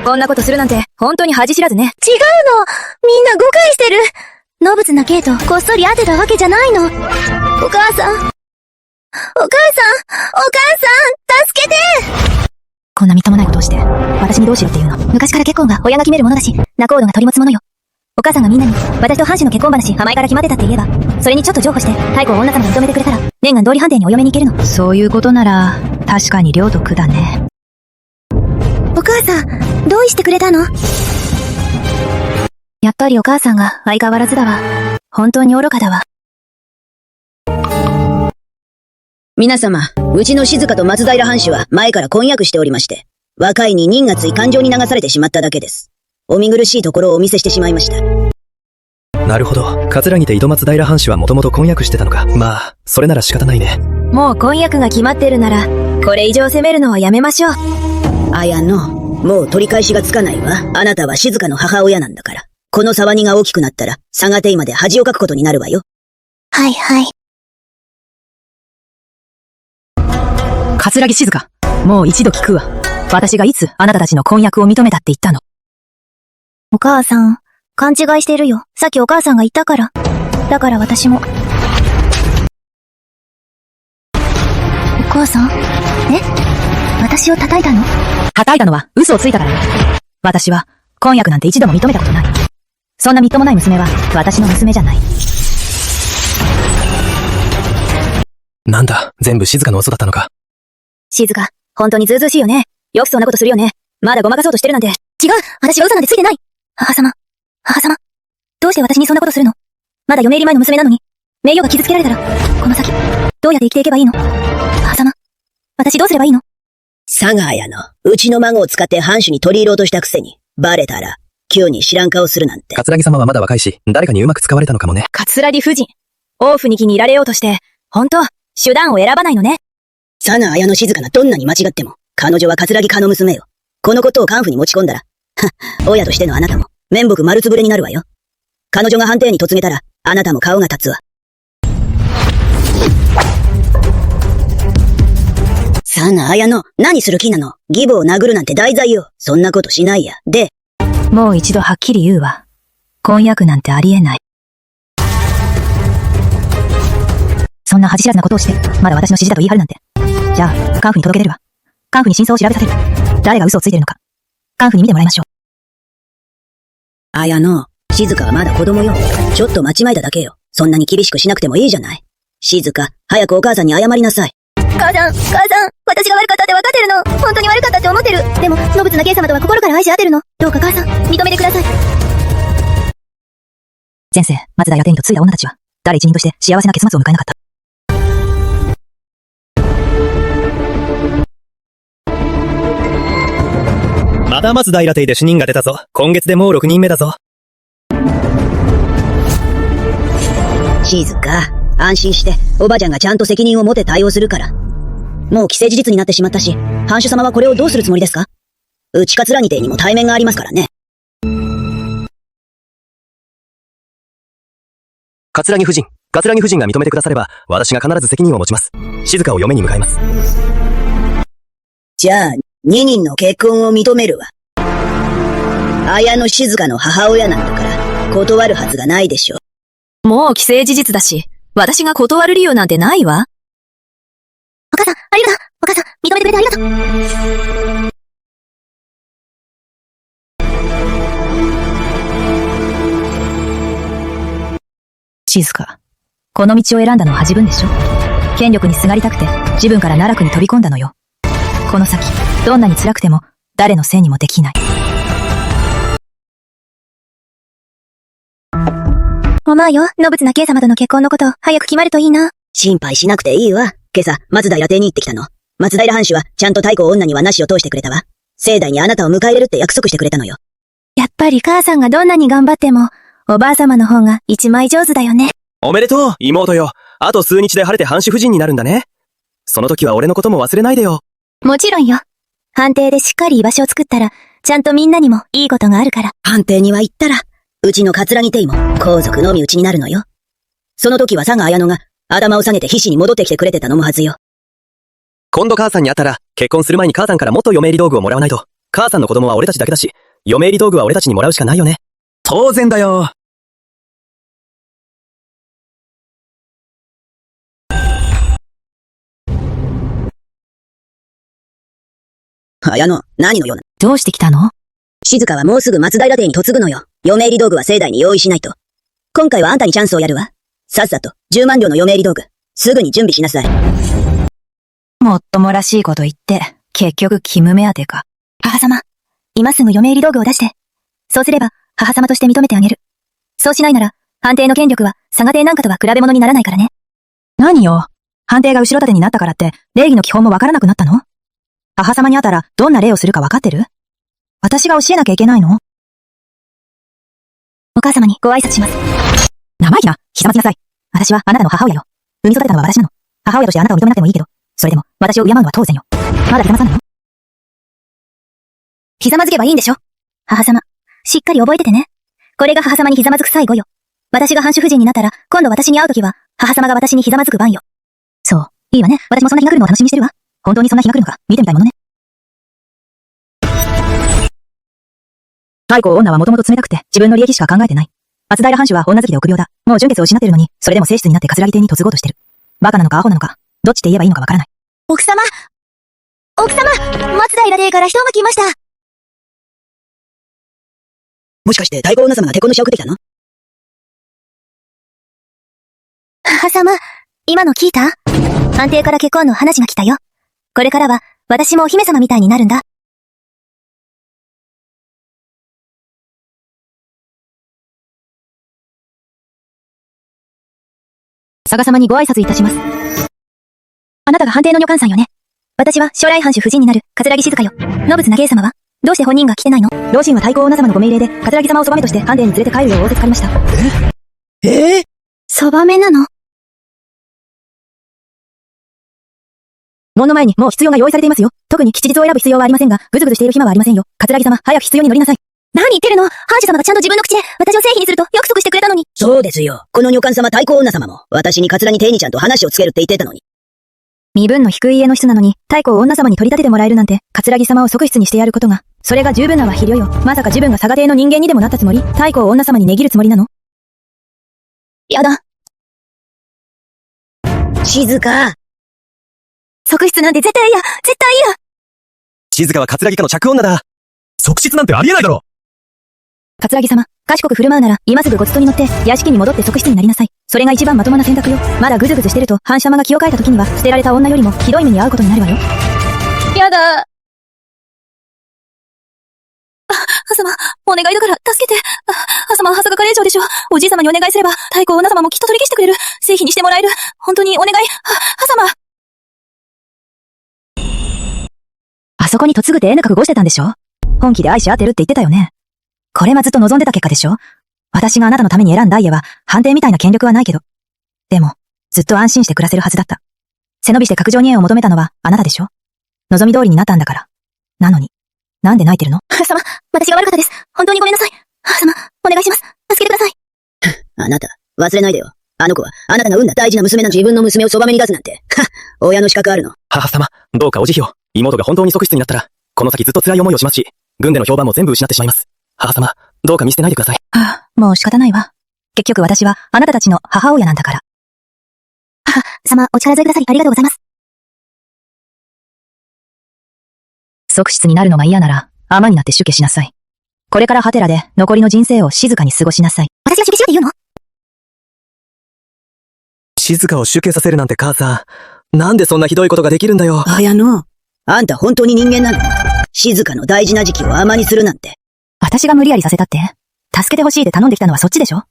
こんなことするなんて、本当に恥知らずね。違うの。みんな誤解してる。ノブツなケイとこっそり当てたわけじゃないの。お母さん。助けて。こんなみっともないことをして、私にどうしろって言うの？昔から結婚が親が決めるものだし、仲人が取り持つものよ。お母さんがみんなに、私と藩主の結婚話、前から決まってたって言えば、それにちょっと譲歩して、太鼓を女様が認めてくれたら、念願通り判定にお嫁に行けるの。そういうことなら、確かに領と苦だね。お母さん、同意してくれたの？やっぱりお母さんが相変わらずだわ。本当に愚かだわ。皆様、うちの静香と松平藩主は前から婚約しておりまして、若いに人がつい感情に流されてしまっただけです。お見苦しいところをお見せしてしまいました。なるほど。桂木と井戸松平藩士はもともと婚約してたのか。まあ、それなら仕方ないね。もう婚約が決まってるなら、これ以上責めるのはやめましょう。綾乃、もう取り返しがつかないわ。あなたは静香の母親なんだから。この騒ぎが大きくなったら、佐賀邸まで恥をかくことになるわよ。はいはい。桂木静香、もう一度聞くわ。私がいつあなたたちの婚約を認めたって言ったの？お母さん、勘違いしてるよ。さっきお母さんが言ったから。だから私も。お母さん？私を叩いたの？叩いたのは嘘をついたからね。私は婚約なんて一度も認めたことない。そんなみっともない娘は私の娘じゃない。なんだ、全部静香の嘘だったのか。静香、本当にずうずうしいよね。よくそんなことするよね。まだごまかそうとしてるなんて。違う、私は嘘なんてついてない。母様。どうして私にそんなことするの？まだ嫁入り前の娘なのに、名誉が傷つけられたら、この先、どうやって生きていけばいいの？母様。私どうすればいいの？佐賀綾乃、うちの孫を使って藩主に取り入ろうとしたくせに、バレたら、急に知らん顔するなんて。桂木様はまだ若いし、誰かにうまく使われたのかもね。桂木夫人、王府に気に入られようとして、本当、手段を選ばないのね。佐賀綾乃静香がどんなに間違っても、彼女は桂木家の娘よ。このことを官府に持ち込んだら、親としてのあなたも、面目丸つぶれになるわよ。彼女が藩邸に嫁げたら、あなたも顔が立つわ。佐賀綾乃、何する気なの？義母を殴るなんて大罪よ。そんなことしないや。で、もう一度はっきり言うわ。婚約なんてありえない。そんな恥知らずなことをして、まだ私の指示だと言い張るなんて。じゃあ、官府に届け出るわ。官府に真相を調べさせる。誰が嘘をついてるのか。官府に見てもらいましょう。綾乃、静香はまだ子供よ。ちょっと間違えただけよ。そんなに厳しくしなくてもいいじゃない。静香、早くお母さんに謝りなさい。母さん、私が悪かったって分かってるの。本当に悪かったって思ってる。でも、野仏な圭様とは心から愛し合ってるの。どうか母さん、認めてください。前世、松平天にとついた女たちは、誰一人として幸せな結末を迎えなかった。また松平邸で主任が出たぞ。今月でもう6人目だぞ。静香、安心して、おばちゃんがちゃんと責任を持って対応するから。もう既成事実になってしまったし、藩主様はこれをどうするつもりですか？内桂木邸にも対面がありますからね。桂木夫人が認めてくだされば、私が必ず責任を持ちます。静香を嫁に迎えます。じゃあ、2人の結婚を認めるわ。綾野静香の母親なんだから、断るはずがないでしょ。もう既成事実だし、私が断る理由なんてないわ。お母さん、ありがとう。お母さん、認めてくれてありがとう。静香。この道を選んだのは自分でしょ。権力にすがりたくて、自分から奈落に飛び込んだのよ。この先、どんなに辛くても、誰のせいにもできない。思うよ、野仏な圭様との結婚のこと、早く決まるといいな。心配しなくていいわ。今朝、松平邸に行ってきたの。松平藩主は、ちゃんと太閤女にはなしを通してくれたわ。盛大にあなたを迎え入れるって約束してくれたのよ。やっぱり母さんがどんなに頑張っても、おばあ様の方が一枚上手だよね。おめでとう、妹よ。あと数日で晴れて藩主夫人になるんだね。その時は俺のことも忘れないでよ。もちろんよ。藩邸でしっかり居場所を作ったら、ちゃんとみんなにもいいことがあるから。藩邸には行ったら、うちの桂木邸も皇族のみうちになるのよ。その時は佐賀綾乃が頭を下げて必死に戻ってきてくれてたのもはずよ。今度母さんに会ったら、結婚する前に母さんからもっと嫁入り道具をもらわないと。母さんの子供は俺たちだけだし、嫁入り道具は俺たちにもらうしかないよね。当然だよ。綾乃、何のような。どうして来たの？静香はもうすぐ松平邸に嫁ぐのよ。嫁入り道具は盛大に用意しないと。今回はあんたにチャンスをやるわ。さっさと10万両の嫁入り道具、すぐに準備しなさい。もっともらしいこと言って、結局キム目当てか。母様、今すぐ嫁入り道具を出して。そうすれば、母様として認めてあげる。そうしないなら、藩邸の権力は佐賀邸なんかとは比べ物にならないからね。何よ。藩邸が後ろ盾になったからって、礼儀の基本もわからなくなったの？母様に会ったら、どんな礼をするかわかってる？私が教えなきゃいけないの？お母様にご挨拶します。生意気な、ひざまずきなさい。私はあなたの母親よ。産み育てたのは私なの。母親としてあなたを認めなくてもいいけど、それでも、私を敬うのは当然よ。まだひざまさないの？ひざまずけばいいんでしょ？母様、しっかり覚えててね。これが母様にひざまずく最後よ。私が藩主夫人になったら、今度私に会うときは、母様が私にひざまずく番よ。そう、いいわね。私もそんな日が来るのを楽しみにしてるわ。本当にそんな日が来るのか、見てみたいものね。太閤女はもともと冷たくて、自分の利益しか考えてない。松平藩主は女好きで臆病だ。もう純血を失ってるのに、それでも正室になって桂木邸に嫁ごうとしてる。バカなのかアホなのか、どっちって言えばいいのかわからない。奥様、松平邸から人が来ました。もしかして太閤女様が手このしを送ってきたの？母様、今の聞いた？藩邸から結婚の話が来たよ。これからは、私もお姫様みたいになるんだ。佐賀様にご挨拶いたします。あなたが藩邸の女官さんよね。私は将来藩主夫人になる桂木静香よ。野仏な圭様はどうして本人が来てないの？老臣は太閤女様のご命令で、桂木様をそばめとして藩邸に連れて帰るよう仰せつかりました。そばめなの？門の前にもう必要が用意されていますよ。特に吉日を選ぶ必要はありませんが、ぐずぐずしている暇はありませんよ。桂木様、早く必要に乗りなさい。何言ってるの？藩主様がちゃんと自分の口で私を正妃にすると約束してくれたのに。そうですよ。この女官様太閤女様も、私に桂木邸にちゃんと話をつけるって言ってたのに。身分の低い家の人なのに、太閤女様に取り立ててもらえるなんて、桂木様を側室にしてやることが、それが十分なは肥料よ。まさか自分が佐賀邸の人間にでもなったつもり？太閤女様に値切るつもりなの？やだ。静香。側室なんて絶対嫌！絶対嫌！静香は桂木家の嫡女だ。側室なんてありえないだろ。桂木様、賢く振る舞うなら、今すぐごちそうに乗って、屋敷に戻って側室になりなさい。それが一番まともな選択よ。まだぐずぐずしてると、藩主様が気を変えた時には、捨てられた女よりも、ひどい目に遭うことになるわよ。やだ。ハサマ、お願いだから、助けて。ハサマはハサガカ令嬢でしょ。おじい様にお願いすれば、太閤女様もきっと取り消してくれる。製品にしてもらえる。本当にお願い。ハサマ。あそこに嫁ぐって N 覚悟してたんでしょ？本気で愛し合ってるって言ってたよね。これはずっと望んでた結果でしょ？私があなたのために選んだ家は、判定みたいな権力はないけど。でも、ずっと安心して暮らせるはずだった。背伸びして格上に縁を求めたのは、あなたでしょ？望み通りになったんだから。なのに、なんで泣いてるの？ハサマ、私が悪かったです。本当にごめんなさい。ハサマ、お願いします。助けてください。あなた、忘れないでよ。あの子は、あなたが産んだ大事な娘の自分の娘をそばめに出すなんて。親の資格あるの。母様、どうかお慈悲を。妹が本当に側室になったら、この先ずっと辛い思いをしますし、軍での評判も全部失ってしまいます。母様、どうか見捨てないでください。もう仕方ないわ。結局私は、あなたたちの母親なんだから。母様、お力添えくださりありがとうございます。側室になるのが嫌なら、尼になって主家しなさい。これからハテラで、残りの人生を静かに過ごしなさい。私が主家しろって言うの？静かを主家させるなんて母さん。なんでそんなひどいことができるんだよ。綾乃、あんた本当に人間なの？静かの大事な時期を甘にするなんて。私が無理やりさせたって、助けてほしいって頼んできたのはそっちでしょ？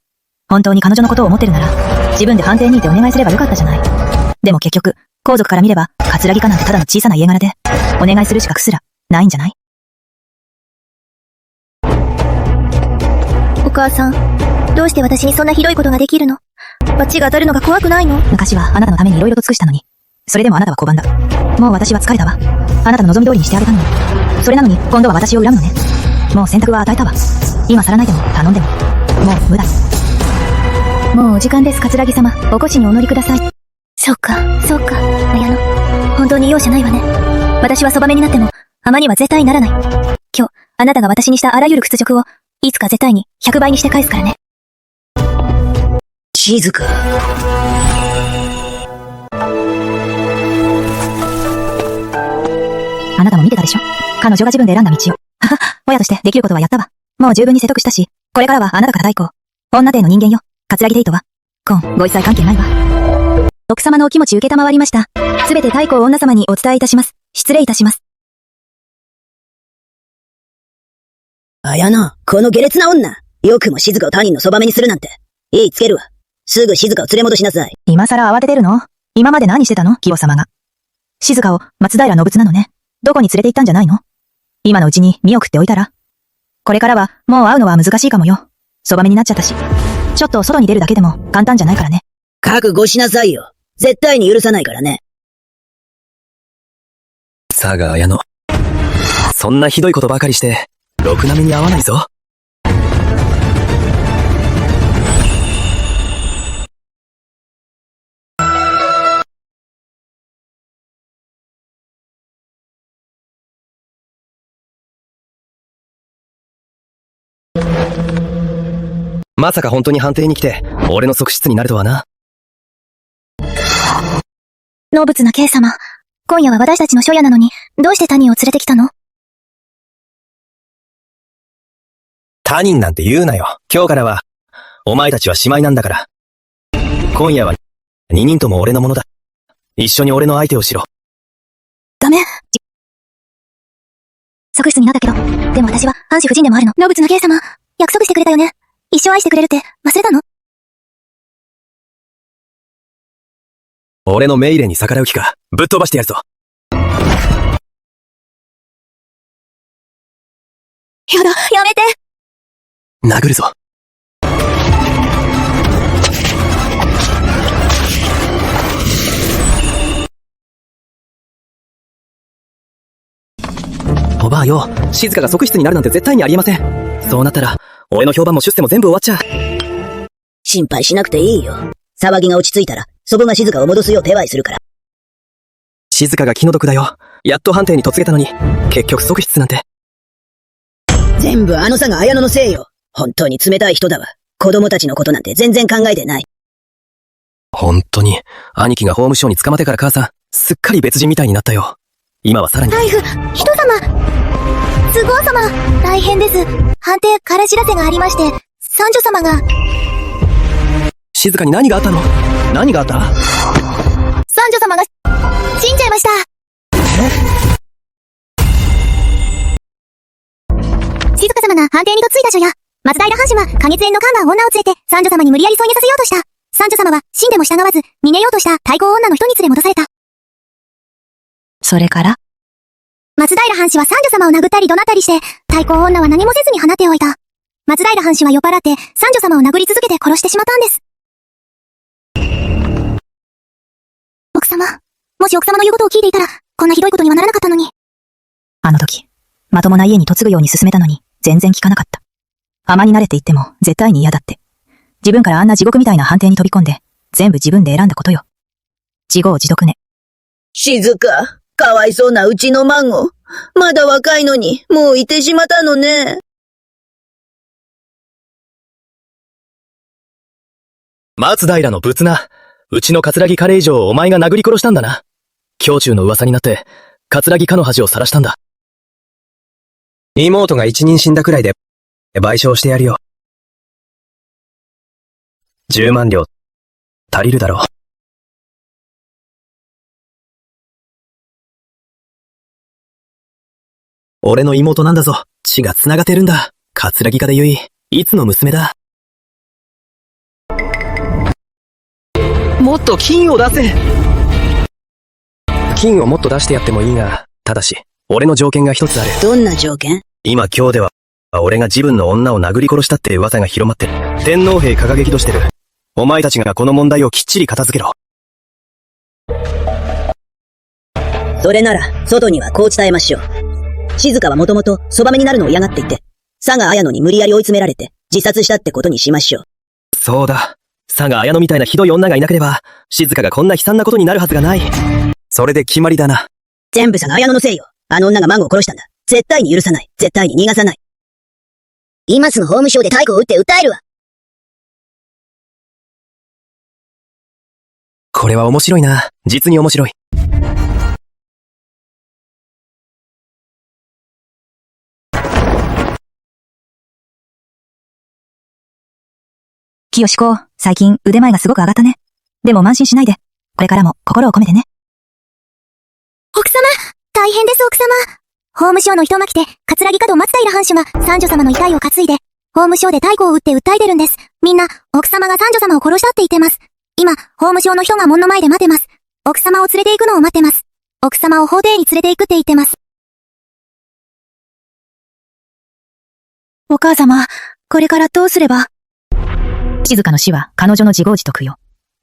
本当に彼女のことを思ってるなら、自分で判定にってお願いすればよかったじゃない。でも結局、皇族から見れば、桂木家なんてただの小さな家柄で、お願いする資格すら、ないんじゃない？お母さん、どうして私にそんなひどいことができるの？罰が当たるのが怖くないの？昔はあなたのために色々と尽くしたのに、それでもあなたは拒んだ。もう私は疲れたわ。あなたの望み通りにしてあげたのに。それなのに、今度は私を恨むのね。もう選択は与えたわ。今更ないでも、頼んでも。もう無駄。もうお時間です、桂木様。お越しにお乗りください。そうか、そうか、綾乃。本当に容赦ないわね。私はそばめになっても、尼には絶対ならない。今日、あなたが私にしたあらゆる屈辱を、いつか絶対に100倍にして返すからね。静か。あなたも見てたでしょ？彼女が自分で選んだ道を。親としてできることはやったわ。もう十分に説得したし、これからはあなたから代行。女帝の人間よ。桂木テイトは。ご一切関係ないわ。奥様のお気持ち受けたまわりました。すべて太閤女様にお伝えいたします。失礼いたします。綾乃、この下劣な女。よくも静かを他人のそばめにするなんて。いいつけるわ。すぐ静かを連れ戻しなさい。今更慌ててるの？今まで何してたの？義母様が。静かを松平信綱のね。どこに連れて行ったんじゃないの？今のうちに見送っておいたら？これからはもう会うのは難しいかもよ。そばめになっちゃったし。ちょっと外に出るだけでも簡単じゃないからね。覚悟しなさいよ。絶対に許さないからね。佐賀綾乃。そんなひどいことばかりして、ろくな目に合わないぞ。まさか本当に判定に来て、俺の側室になるとはな。ノブツな慶様、今夜は私たちの初夜なのに、どうして他人を連れてきたの？他人なんて言うなよ。今日からは、お前たちは姉妹なんだから。今夜は、二人とも俺のものだ。一緒に俺の相手をしろ。ダメ。側室になったけど、でも私は藩主夫人でもあるの。ノブツな慶様、約束してくれたよね。一生愛してくれるって忘れたの？俺の命令に逆らう気か。ぶっ飛ばしてやるぞ。やだ、やめて。殴るぞ。おばあよ、静かが側室になるなんて絶対にありえません。そうなったら、俺の評判も出世も全部終わっちゃう。心配しなくていいよ。騒ぎが落ち着いたら、祖母が静かを戻すよう手配するから。静かが気の毒だよ。やっと判定に嫁げたのに、結局側室なんて。全部あのさが綾乃のせいよ。本当に冷たい人だわ。子供たちのことなんて全然考えてない。本当に、兄貴が法務省に捕まってから母さん、すっかり別人みたいになったよ。今はさらに。ナイフ、人様。都合様、大変です。判定から知らせがありまして、三女様が。静かに何があったの？何があった？三女様が、死んじゃいました。静香様が判定にとついた所や、松平藩主は花月園の看板女を連れて三女様に無理やり添い寝させようとした。三女様は死んでも従わず、逃げようとした太閤女の人に連れ戻された。それから松平藩主は三女様を殴ったり怒鳴ったりして、太閤女は何もせずに放っておいた。松平藩主は酔っ払って三女様を殴り続けて殺してしまったんです。奥様、もし奥様の言うことを聞いていたら、こんなひどいことにはならなかったのに。あの時、まともな家に嫁ぐように進めたのに、全然聞かなかった。甘に慣れて言っても、絶対に嫌だって。自分からあんな地獄みたいな判定に飛び込んで、全部自分で選んだことよ。自業自得ね。静か、かわいそうなうちの孫。まだ若いのに、もういてしまったのね。松平の仏な。うちの桂木カレ以上お前が殴り殺したんだな。胸中の噂になって、桂木かの恥を晒したんだ。妹が一人死んだくらいで、賠償してやるよ。10万両、足りるだろう。俺の妹なんだぞ。血が繋がってるんだ。桂木かでゆい、いつの娘だ。もっと金を出せ。金をもっと出してやってもいいが、ただし、俺の条件が一つある。どんな条件？今では、俺が自分の女を殴り殺したって噂が広まってる。天皇兵掲げ気としてる。お前たちがこの問題をきっちり片付けろ。それなら、外にはこう伝えましょう。静香はもともと、そばめになるのを嫌がっていて、佐賀綾乃に無理やり追い詰められて、自殺したってことにしましょう。そうだ。佐賀綾乃みたいなひどい女がいなければ、静香がこんな悲惨なことになるはずがない。それで決まりだな。全部佐賀綾乃のせいよ。あの女が孫を殺したんだ。絶対に許さない。絶対に逃がさない。今すぐ法務省で太鼓を打って訴えるわ。これは面白いな。実に面白い。清子、最近腕前がすごく上がったね。でも慢心しないで。これからも心を込めてね。奥様、大変です奥様。法務省の人巻きで、桂木門松平藩主が三女様の遺体を担いで、法務省で太鼓を打って訴えてるんです。みんな、奥様が三女様を殺したって言ってます。今、法務省の人が門の前で待ってます。奥様を連れて行くのを待ってます。奥様を法廷に連れて行くって言ってます。お母様、これからどうすれば？静香の死は彼女の自業自得よ。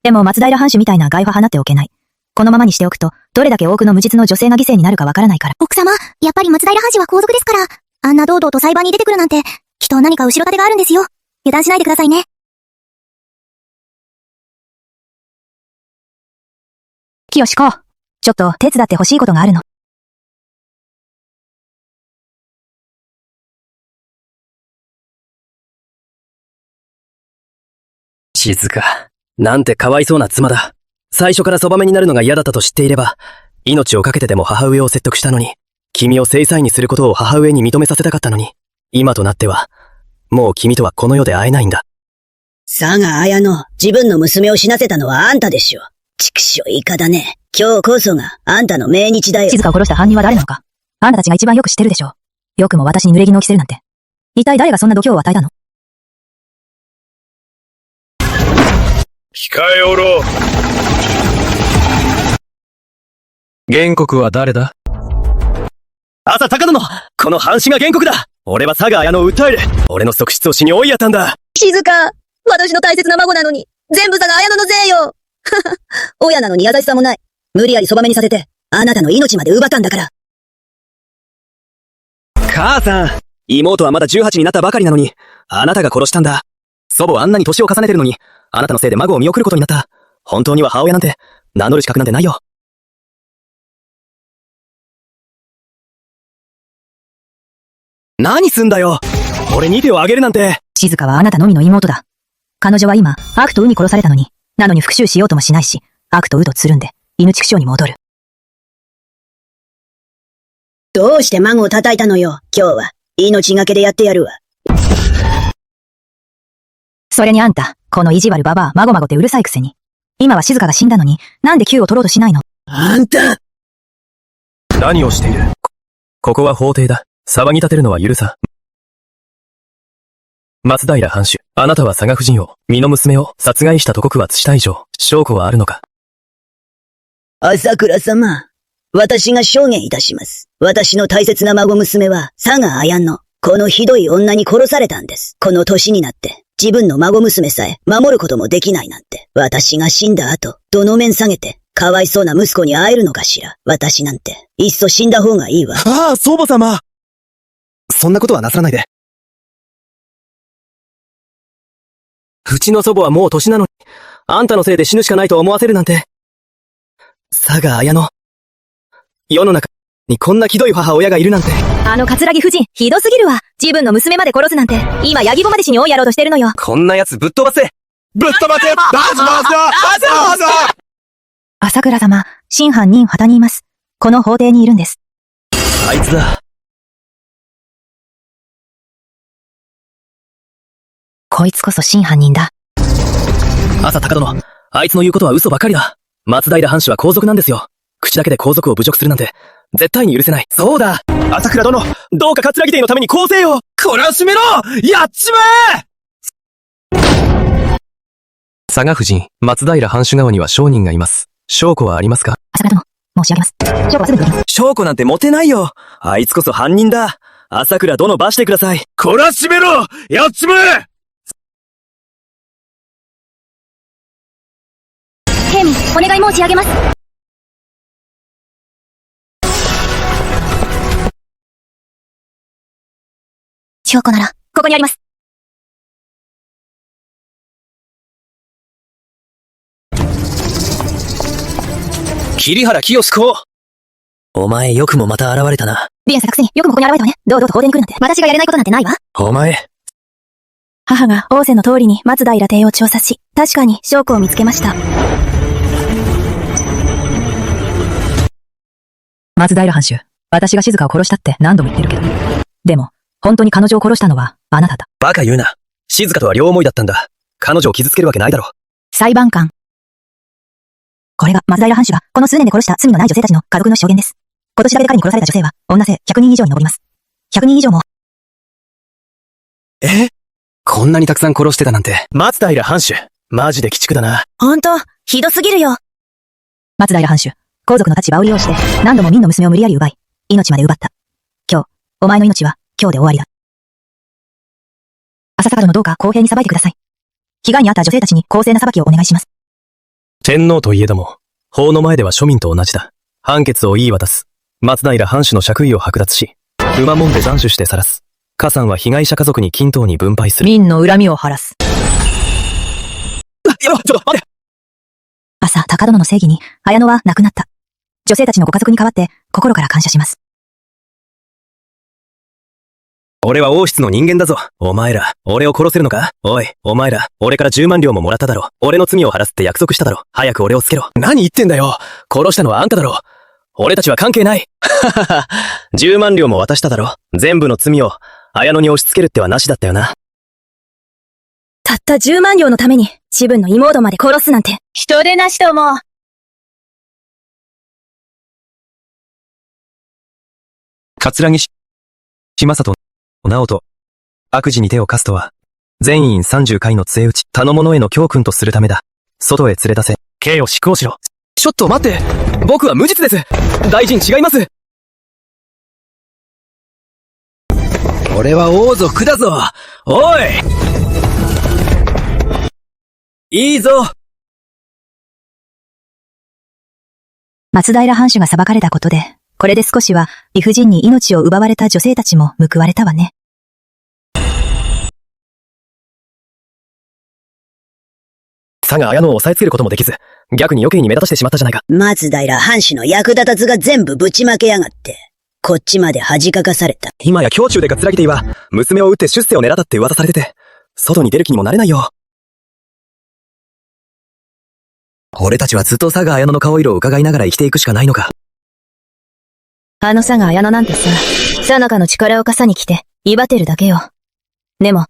でも松平藩主みたいな害は放っておけない。このままにしておくと、どれだけ多くの無実の女性が犠牲になるかわからないから。奥様、やっぱり松平藩主は皇族ですから、あんな堂々と裁判に出てくるなんて、きっと何か後ろ盾があるんですよ。油断しないでくださいね。清子、ちょっと手伝ってほしいことがあるの。静香、なんてかわいそうな妻だ。最初からそばめになるのが嫌だったと知っていれば、命をかけてでも母上を説得したのに、君を正妻にすることを母上に認めさせたかったのに、今となっては、もう君とはこの世で会えないんだ。佐賀綾乃、自分の娘を死なせたのはあんたでしょ。畜生イカだね。今日こそがあんたの命日だよ。静香を殺した犯人は誰なのか、あんたたちが一番よく知ってるでしょう。よくも私に濡れ衣を着せるなんて。一体誰がそんな度胸を与えたの？控えおろう。原告は誰だ？朝高殿、この藩士が原告だ。俺は佐賀綾乃を訴える。俺の側室を死に追いやったんだ。静香、私の大切な孫なのに、全部佐賀綾乃のせいよ。親なのに優しさもない。無理やりそばめにさせて、あなたの命まで奪ったんだから。母さん、妹はまだ18になったばかりなのに、あなたが殺したんだ。祖母はあんなに年を重ねてるのに、あなたのせいで孫を見送ることになった。本当には母親なんて、名乗る資格なんてないよ。何すんだよ。俺に手をあげるなんて。静香はあなたのみの妹だ。彼女は今、悪と鵜に殺されたのに、なのに復讐しようともしないし、悪と鵜とつるんで、犬畜生に戻る。どうして孫を叩いたのよ、今日は。命がけでやってやるわ。それにあんた、この意地悪ババア、まごまごってうるさいくせに。今は静香が死んだのに、なんで Q を取ろうとしないの？あんた！何をしている？ここは法廷だ。騒ぎ立てるのは許さ。松平藩主、あなたは佐賀夫人を、身の娘を殺害したと告発した以上、証拠はあるのか？朝倉様、私が証言いたします。私の大切な孫娘は、佐賀綾乃、このひどい女に殺されたんです。この年になって、自分の孫娘さえ守ることもできないなんて、私が死んだ後、どの面下げて、かわいそうな息子に会えるのかしら。私なんて、いっそ死んだ方がいいわ。ああ、祖母様。そんなことはなさらないで。うちの祖母はもう年なのに、あんたのせいで死ぬしかないと思わせるなんて。佐賀綾乃。世の中にこんなひどい母親がいるなんて。あの桂木夫人、ひどすぎるわ。自分の娘まで殺すなんて、今ヤギボまで死に追いやろうとしてるのよ。こんな奴ぶっ飛ばせ。ぶっ飛ばせ。どうぞ。朝倉様、真犯人旗にいます。この法廷にいるんです。あいつだ。こいつこそ真犯人だ。朝高殿、あいつの言うことは嘘ばかりだ。松平藩主は皇族なんですよ。口だけで皇族を侮辱するなんて、絶対に許せない。そうだ。朝倉殿、どうか桂木帝のためにこうせよ。こらしめろ。やっちまえ。佐賀夫人、松平藩主側には証人がいます。証拠はありますか？朝倉殿、申し上げます。証拠はすぐに取ります。証拠なんて持てないよ。あいつこそ犯人だ。朝倉殿罰してください。こらしめろ。やっちまえ。ケイミン、お願い申し上げます。証拠なら、ここにあります。桐原清公。お前よくもまた現れたな。リエンさんくせによくもここに現れたわね。堂々と法廷に来るなんて。私がやれないことなんてないわ。お前。母が仰せの通りに松平帝を調査し、確かに証拠を見つけました。松平藩主、私が静香を殺したって何度も言ってるけど。でも、本当に彼女を殺したのはあなただ。バカ言うな。静香とは両思いだったんだ。彼女を傷つけるわけないだろ。裁判官。これが松平藩主がこの数年で殺した罪のない女性たちの家族の証言です。今年だけで彼に殺された女性は女性100人以上に上ります。100人以上も。こんなにたくさん殺してたなんて。松平藩主、マジで鬼畜だな。ほんと、ひどすぎるよ。松平藩主、皇族の立場を利用して何度も民の娘を無理やり奪い、命まで奪った。今日、お前の命は今日で終わりだ。浅坂殿どうか公平に裁いてください。被害に遭った女性たちに公正な裁きをお願いします。天皇といえども、法の前では庶民と同じだ。判決を言い渡す。松平藩主の爵位を剥奪し、馬門で斬首して晒す。加算は被害者家族に均等に分配する。民の恨みを晴らす。ちょっと待て。朝、高殿の正義に、綾乃は亡くなった。女性たちのご家族に代わって、心から感謝します。俺は王室の人間だぞ。お前ら、俺を殺せるのか？おい、お前ら、俺から10万両ももらっただろ。俺の罪を晴らすって約束しただろ。早く俺をつけろ。何言ってんだよ。殺したのはあんただろ。俺たちは関係ない。ははは。10万両も渡しただろ。全部の罪を、綾乃に押し付けるってはなしだったよな。たった10万両のために、自分の妹まで殺すなんて。人でなしとも。桂木島里直人。悪事に手を貸すとは、全員30回の杖打ち、他の者への教訓とするためだ。外へ連れ出せ。刑を執行しろ。ちょっと待って。僕は無実です。大臣違います。俺は王族だぞ。おい。いいぞ。松平藩主が裁かれたことで、これで少しは理不尽に命を奪われた女性たちも報われたわね。佐賀綾乃を抑えつけることもできず、逆に余計に目立たしてしまったじゃないか。松平藩主の役立たずが全部ぶちまけやがって、こっちまで恥かかされた。今や胸中で桂木帝は、娘を撃って出世を狙ったって噂されてて、外に出る気にもなれないよ。俺たちはずっと佐賀綾乃の顔色を伺いながら生きていくしかないのか。あの佐賀綾乃なんてさ、さなかの力を傘に来て、威張ってるだけよ。でも、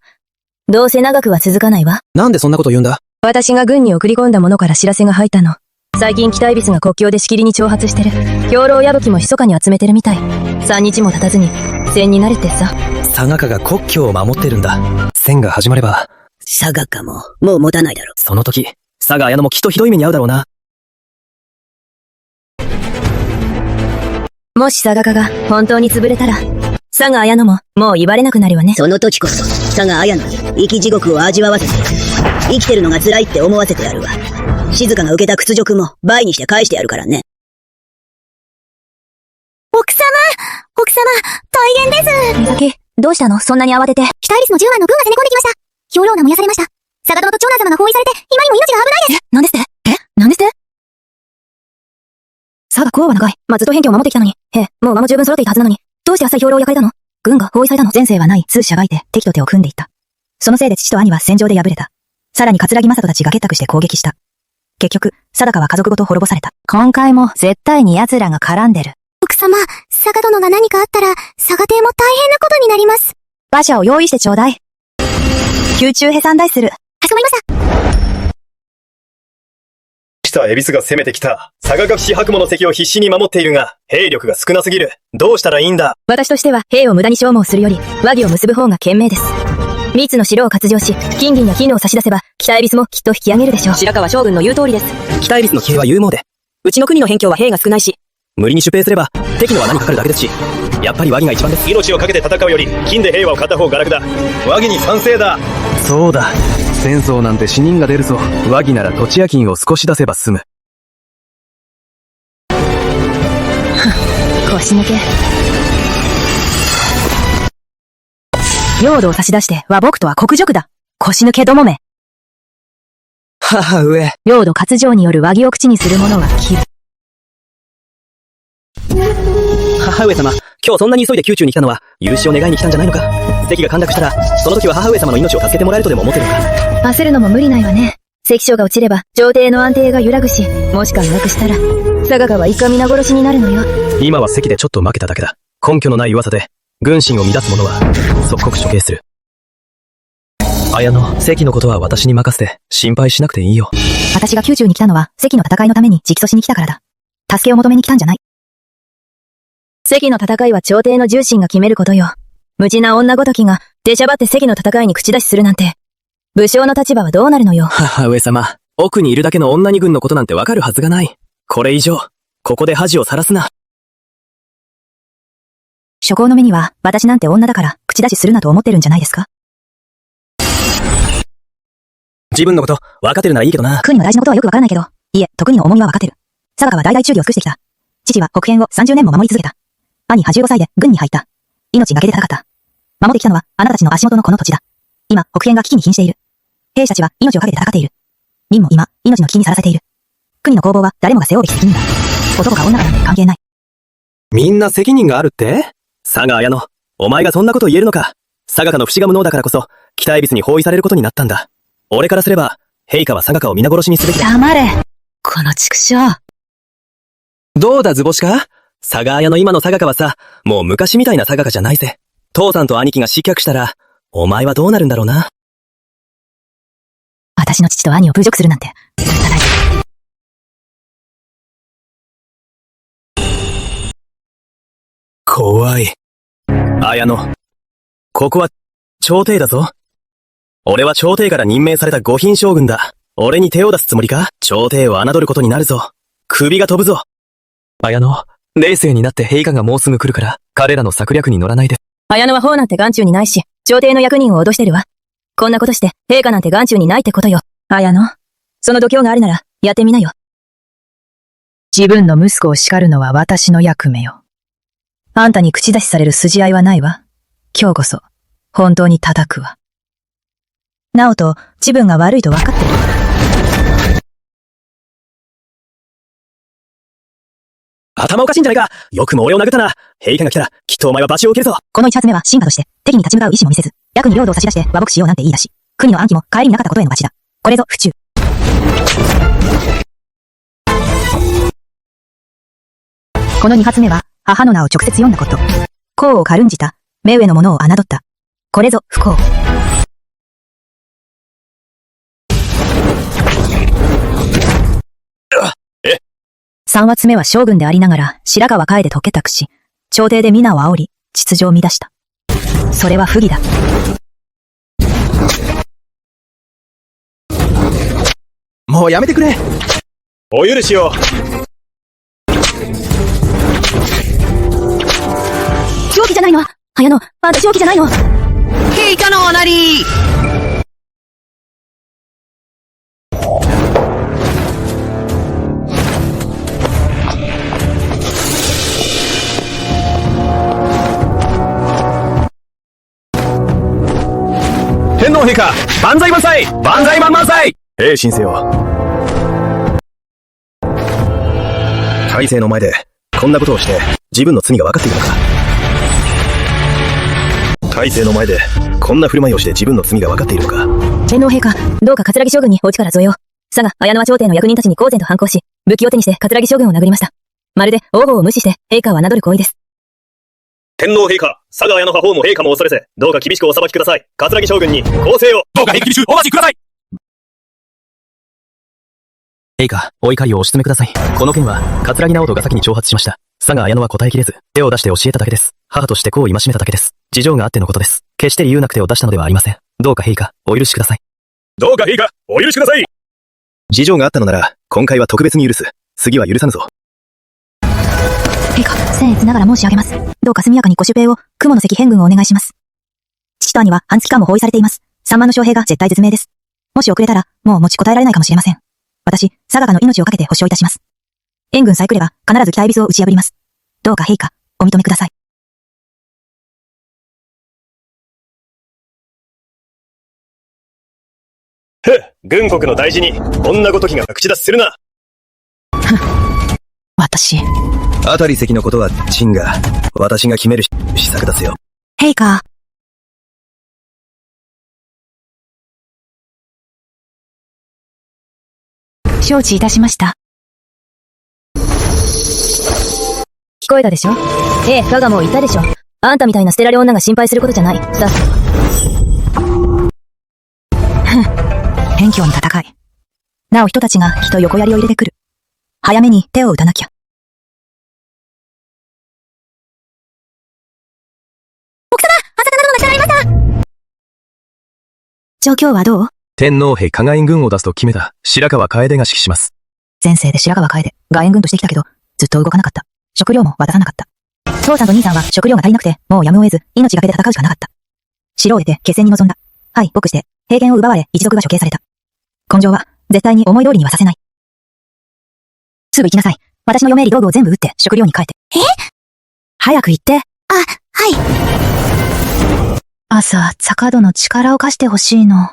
どうせ長くは続かないわ。なんでそんなこと言うんだ？私が軍に送り込んだものから知らせが入ったの。最近北恵比寿が国境でしきりに挑発してる。兵糧矢吹も密かに集めてるみたい。3日も経たずに、戦になるってさ。佐賀家が国境を守ってるんだ。戦が始まれば。佐賀かも、もう持たないだろ。その時、佐賀綾乃もきっとひどい目に遭うだろうな。もし佐賀家が本当に潰れたら、佐賀綾乃ももう言われなくなるわね。その時こそ、佐賀綾乃に生き地獄を味わわせて、生きてるのが辛いって思わせてやるわ。静香が受けた屈辱も倍にして返してやるからね。奥様、大変です。美咲、どうしたの？そんなに慌てて。北恵比寿の10万の軍が攻め込んできました。兵糧が燃やされました。佐賀殿と長男様が包囲されて、今にも命が危ないです。なんですって？なんですって？佐賀公は長い。ずっと辺境を守ってきたのに。もう間も十分揃っていたはずなのに。どうして浅い兵糧を焼かれたの？軍が包囲されたの？前世はない通社がいて敵と手を組んでいった。そのせいで父と兄は戦場で敗れた。さらに桂木正人たちが結託して攻撃した。結局、定かは家族ごと滅ぼされた。今回も絶対に奴らが絡んでる。奥様、佐賀殿が何かあったら、佐賀邸も大変なことになります。馬車を用意してちょうだい。宮中へ参内する。かしこまりました。北恵比寿が攻めてきた。佐賀垣白馬の関を必死に守っているが、兵力が少なすぎる。どうしたらいいんだ？私としては兵を無駄に消耗するより、和議を結ぶ方が賢明です。密の城を割譲し、金銀や絹を差し出せば、北恵比寿もきっと引き上げるでしょう。白川将軍の言う通りです。北恵比寿の騎兵は勇猛で、うちの国の辺境は兵が少ないし、無理に出兵すれば、敵の罠にかかるだけですし、やっぱり和議が一番です。命をかけて戦うより、金で平和を買った方が楽だ。和議に賛成だ。そうだ。戦争なんて死人が出るぞ。和議なら土地や金を少し出せば済む。腰抜け。領土を差し出して和睦とは国辱だ。腰抜けどもめ。母上。領土割譲による和議を口にする者は切る。母上様、今日そんなに急いで宮中に来たのは、許しを願いに来たんじゃないのか。関が陥落したら、その時は母上様の命を助けてもらえるとでも思ってるのか。焦るのも無理ないわね。関所が落ちれば、朝廷の安定が揺らぐし、もし陥落したら、佐賀家は一家皆殺しになるのよ。今は関でちょっと負けただけだ。根拠のない噂で、軍心を乱す者は、即刻処刑する。綾乃、関のことは私に任せて、心配しなくていいよ。私が宮中に来たのは、関の戦いのために直訴しに来たからだ。助けを求めに来たんじゃない。関の戦いは朝廷の重臣が決めることよ。無知な女ごときが、出しゃばって関の戦いに口出しするなんて、武将の立場はどうなるのよ。母上様、奥にいるだけの女二軍のことなんてわかるはずがない。これ以上、ここで恥をさらすな。諸侯の目には、私なんて女だから、口出しするなと思ってるんじゃないですか？自分のこと、分かってるならいいけどな。国の大事なことはよくわからないけど、いえ、特にの重みは分かってる。佐賀は代々忠義を尽くしてきた。父は北辺を30年も守り続けた。兄85歳で軍に入った。命がけで戦った。守ってきたのは、あなたたちの足元のこの土地だ。今、北辺が危機に瀕している。兵士たちは命をかけて戦っている。民も今、命の危機にさらされている。国の攻防は誰もが背負うべき責任だ。男か女かなんて関係ない。みんな責任があるって？佐賀綾乃、お前がそんなこと言えるのか。佐賀家の不死が無能だからこそ、北恵比寿に包囲されることになったんだ。俺からすれば、陛下は佐賀家を皆殺しにすべきだ。黙れ。この畜生。どうだ図星か？佐賀綾の今の佐賀家はさ、もう昔みたいな佐賀家じゃないぜ。父さんと兄貴が失脚したら、お前はどうなるんだろうな。私の父と兄を侮辱するなんて、絶対ない。怖い。綾乃。ここは、朝廷だぞ。俺は朝廷から任命された五品将軍だ。俺に手を出すつもりか？朝廷を侮ることになるぞ。首が飛ぶぞ。綾乃、冷静になって陛下がもうすぐ来るから、彼らの策略に乗らないで。綾乃は法なんて眼中にないし、朝廷の役人を脅してるわ。こんなことして、陛下なんて眼中にないってことよ。綾乃、その度胸があるなら、やってみなよ。自分の息子を叱るのは私の役目よ。あんたに口出しされる筋合いはないわ。今日こそ、本当に叩くわ。なおと、自分が悪いと分かってる。頭おかしいんじゃないか。よくも俺を殴ったな。陛下が来たら、きっとお前は罰を受けるぞ。この一発目は進化として、敵に立ち向かう意志も見せず、役に領土を差し出して和睦しようなんて言い出し、国の暗記も帰りになかったことへの罰だ。これぞ、府中。この二発目は、母の名を直接読んだこと。功を軽んじた。目上の者を侮った。これぞ不幸。三発目は将軍でありながら白河楓で解けたくし、朝廷で皆を煽り、秩序を乱した。それは不義だ。もうやめてくれ。お許しを。正気じゃないの。綾野、まだ正気じゃないの。陛下のおなり。天皇陛下、万歳万歳万歳万歳。兵神せよ。大勢の前で、こんなことをして、自分の罪が分かっているのか。大勢の前で、こんな振る舞いをして自分の罪が分かっているのか。天皇陛下、どうか桂木将軍にお力添えを。佐賀、綾野朝廷の役人たちに公然と反抗し、武器を手にして桂木将軍を殴りました。まるで王法を無視して、陛下は侮る行為です。天皇陛下、佐賀綾野派法も陛下も恐れせ、どうか厳しくお裁きください。桂木将軍に、公正を。どうか厳しくお待ちください。陛下、お怒りをお鎮めください。この件は、桂木直人が先に挑発しました。佐賀綾野は答えきれず、手を出して教えただけです。母として子を戒めただけです。事情があってのことです。決して理由なく手を出したのではありません。どうか陛下、お許しください。どうか陛下、お許しください。事情があったのなら、今回は特別に許す。次は許さぬぞ。陛下、僭越ながら申し上げます。どうか速やかにご出兵を、雲の関返軍をお願いします。父と兄は半月間も包囲されています。3万の将兵が絶対絶命です。もし遅れたら、もう持ちこたえられないかもしれません。私、佐賀の命をかけて保証いたします。援軍さえ来れば、必ず北エビスを打ち破ります。どうか陛下、お認めください。軍国の大事に、こんなごときが口出しするな。私。あたり関のことは、陳が、私が決める施策だせよ。陛下。承知いたしました。聞こえたでしょ？ええ、我がも言ったでしょ。あんたみたいな捨てられ女が心配することじゃない。さっさと。偏境の戦い。なお人たちが人横槍を入れてくる。早めに手を打たなきゃ。奥様、朝香などが従いました。状況はどう？天皇陛下が援軍を出すと決めた白河楓が指揮します。前世で白河楓が援軍としてきたけど、ずっと動かなかった。食料も渡さなかった。父さんと兄さんは食料が足りなくて、もうやむを得ず、命がけで戦うしかなかった。城を出て決戦に臨んだ。はい、僕して、平原を奪われ、一族が処刑された。根性は、絶対に思い通りにはさせない。すぐ行きなさい。私の嫁入り道具を全部撃って食料に変えて。早く行って。はい。朝、坂戸の力を貸してほしいの。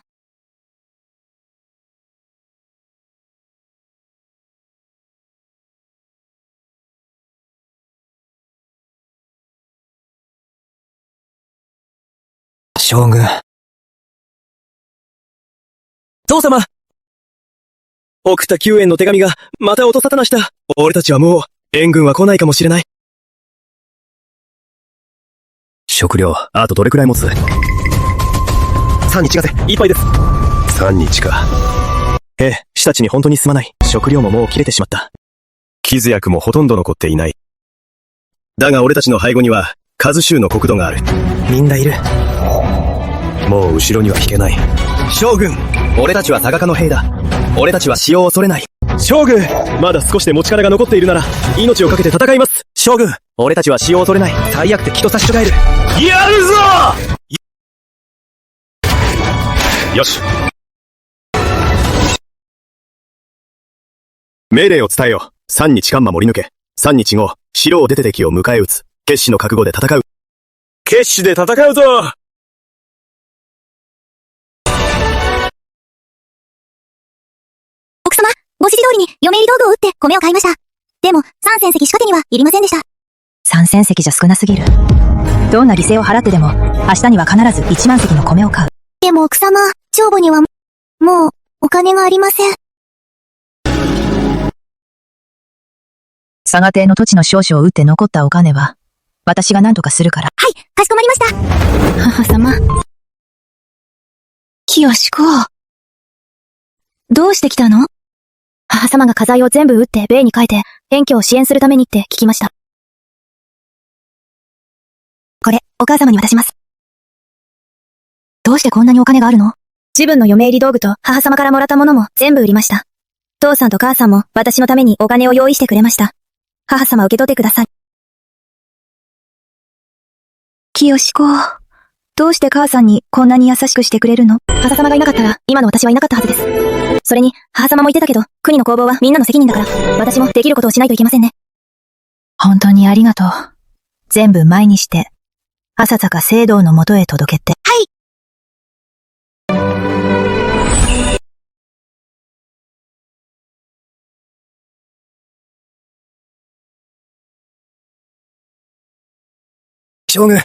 将軍。父様！奥田救援の手紙が、また音沙汰なした。俺たちはもう、援軍は来ないかもしれない。食料、あとどれくらい持つ？ 3日がせ、いっぱいです。3日か。死たちに本当にすまない。食料ももう切れてしまった。傷薬もほとんど残っていない。だが俺たちの背後には、数州の国土がある。みんないる。もう後ろには引けない。将軍！俺たちは佐賀家の兵だ。俺たちは死を恐れない。将軍！まだ少しで持ちからが残っているなら、命をかけて戦います。将軍！俺たちは死を恐れない。最悪敵と差し違える。やるぞ！よし。命令を伝えよ。3日間守り抜け。3日後、城を出て敵を迎え撃つ。決死の覚悟で戦う。決死で戦うぞ！奥様、ご指示通りに嫁入り道具を打って米を買いました。でも、3戦績しか手にはいりませんでした。3戦績じゃ少なすぎる。どんな犠牲を払ってでも、明日には必ず1万隻の米を買う。でも奥様、帳簿には、もう、お金がありません。佐賀邸の土地の少々を打って残ったお金は、私が何とかするから。はい、かしこまりました。母様。清子。どうして来たの？母様が家財を全部売って米に変えて、返居を支援するためにって聞きました。これ、お母様に渡します。どうしてこんなにお金があるの？自分の嫁入り道具と母様からもらったものも全部売りました。父さんと母さんも私のためにお金を用意してくれました。母様受け取ってください。清子。どうして母さんにこんなに優しくしてくれるの？母様がいなかったら今の私はいなかったはずです。それに母様も言ってたけど、国の攻防はみんなの責任だから、私もできることをしないといけませんね。本当にありがとう。全部前にして、朝坂聖堂の元へ届けて。はい。将軍。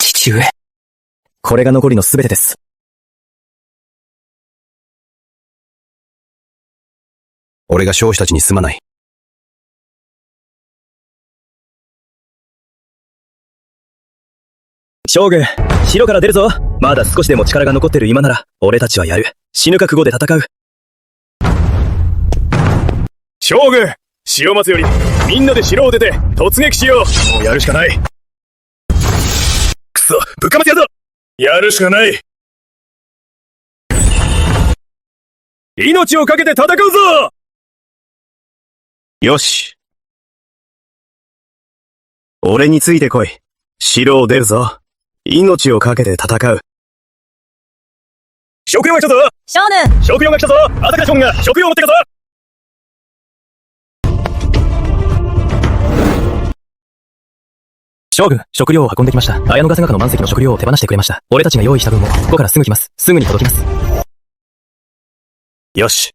父上。これが残りの全てです。俺が将士たちにすまない。将軍、城から出るぞ。まだ少しでも力が残ってる今なら、俺たちはやる。死ぬ覚悟で戦う。将軍、城松より、みんなで城を出て、突撃しよう。もうやるしかない。くそ、ぶっかまってやるぞ。やるしかない。命をかけて戦うぞ。よし。俺についてこい。城を出るぞ。命をかけて戦う。食料が来たぞ。将軍。食料が来たぞ。朝倉将軍が食料を持ってきたぞ。将軍、食料を運んできました。綾野が佐賀の満席の食料を手放してくれました。俺たちが用意した分も、ここからすぐ来ます。すぐに届きます。よし。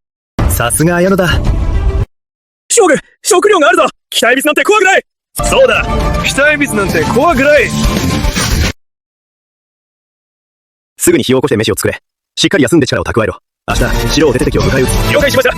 さすが綾野だ。将軍、食料があるぞ。北エビスなんて怖くない。そうだ。北エビスなんて怖くない。すぐに火を起こして飯を作れ。しっかり休んで力を蓄えろ。明日、城を出て敵を迎え撃つ。了解しました。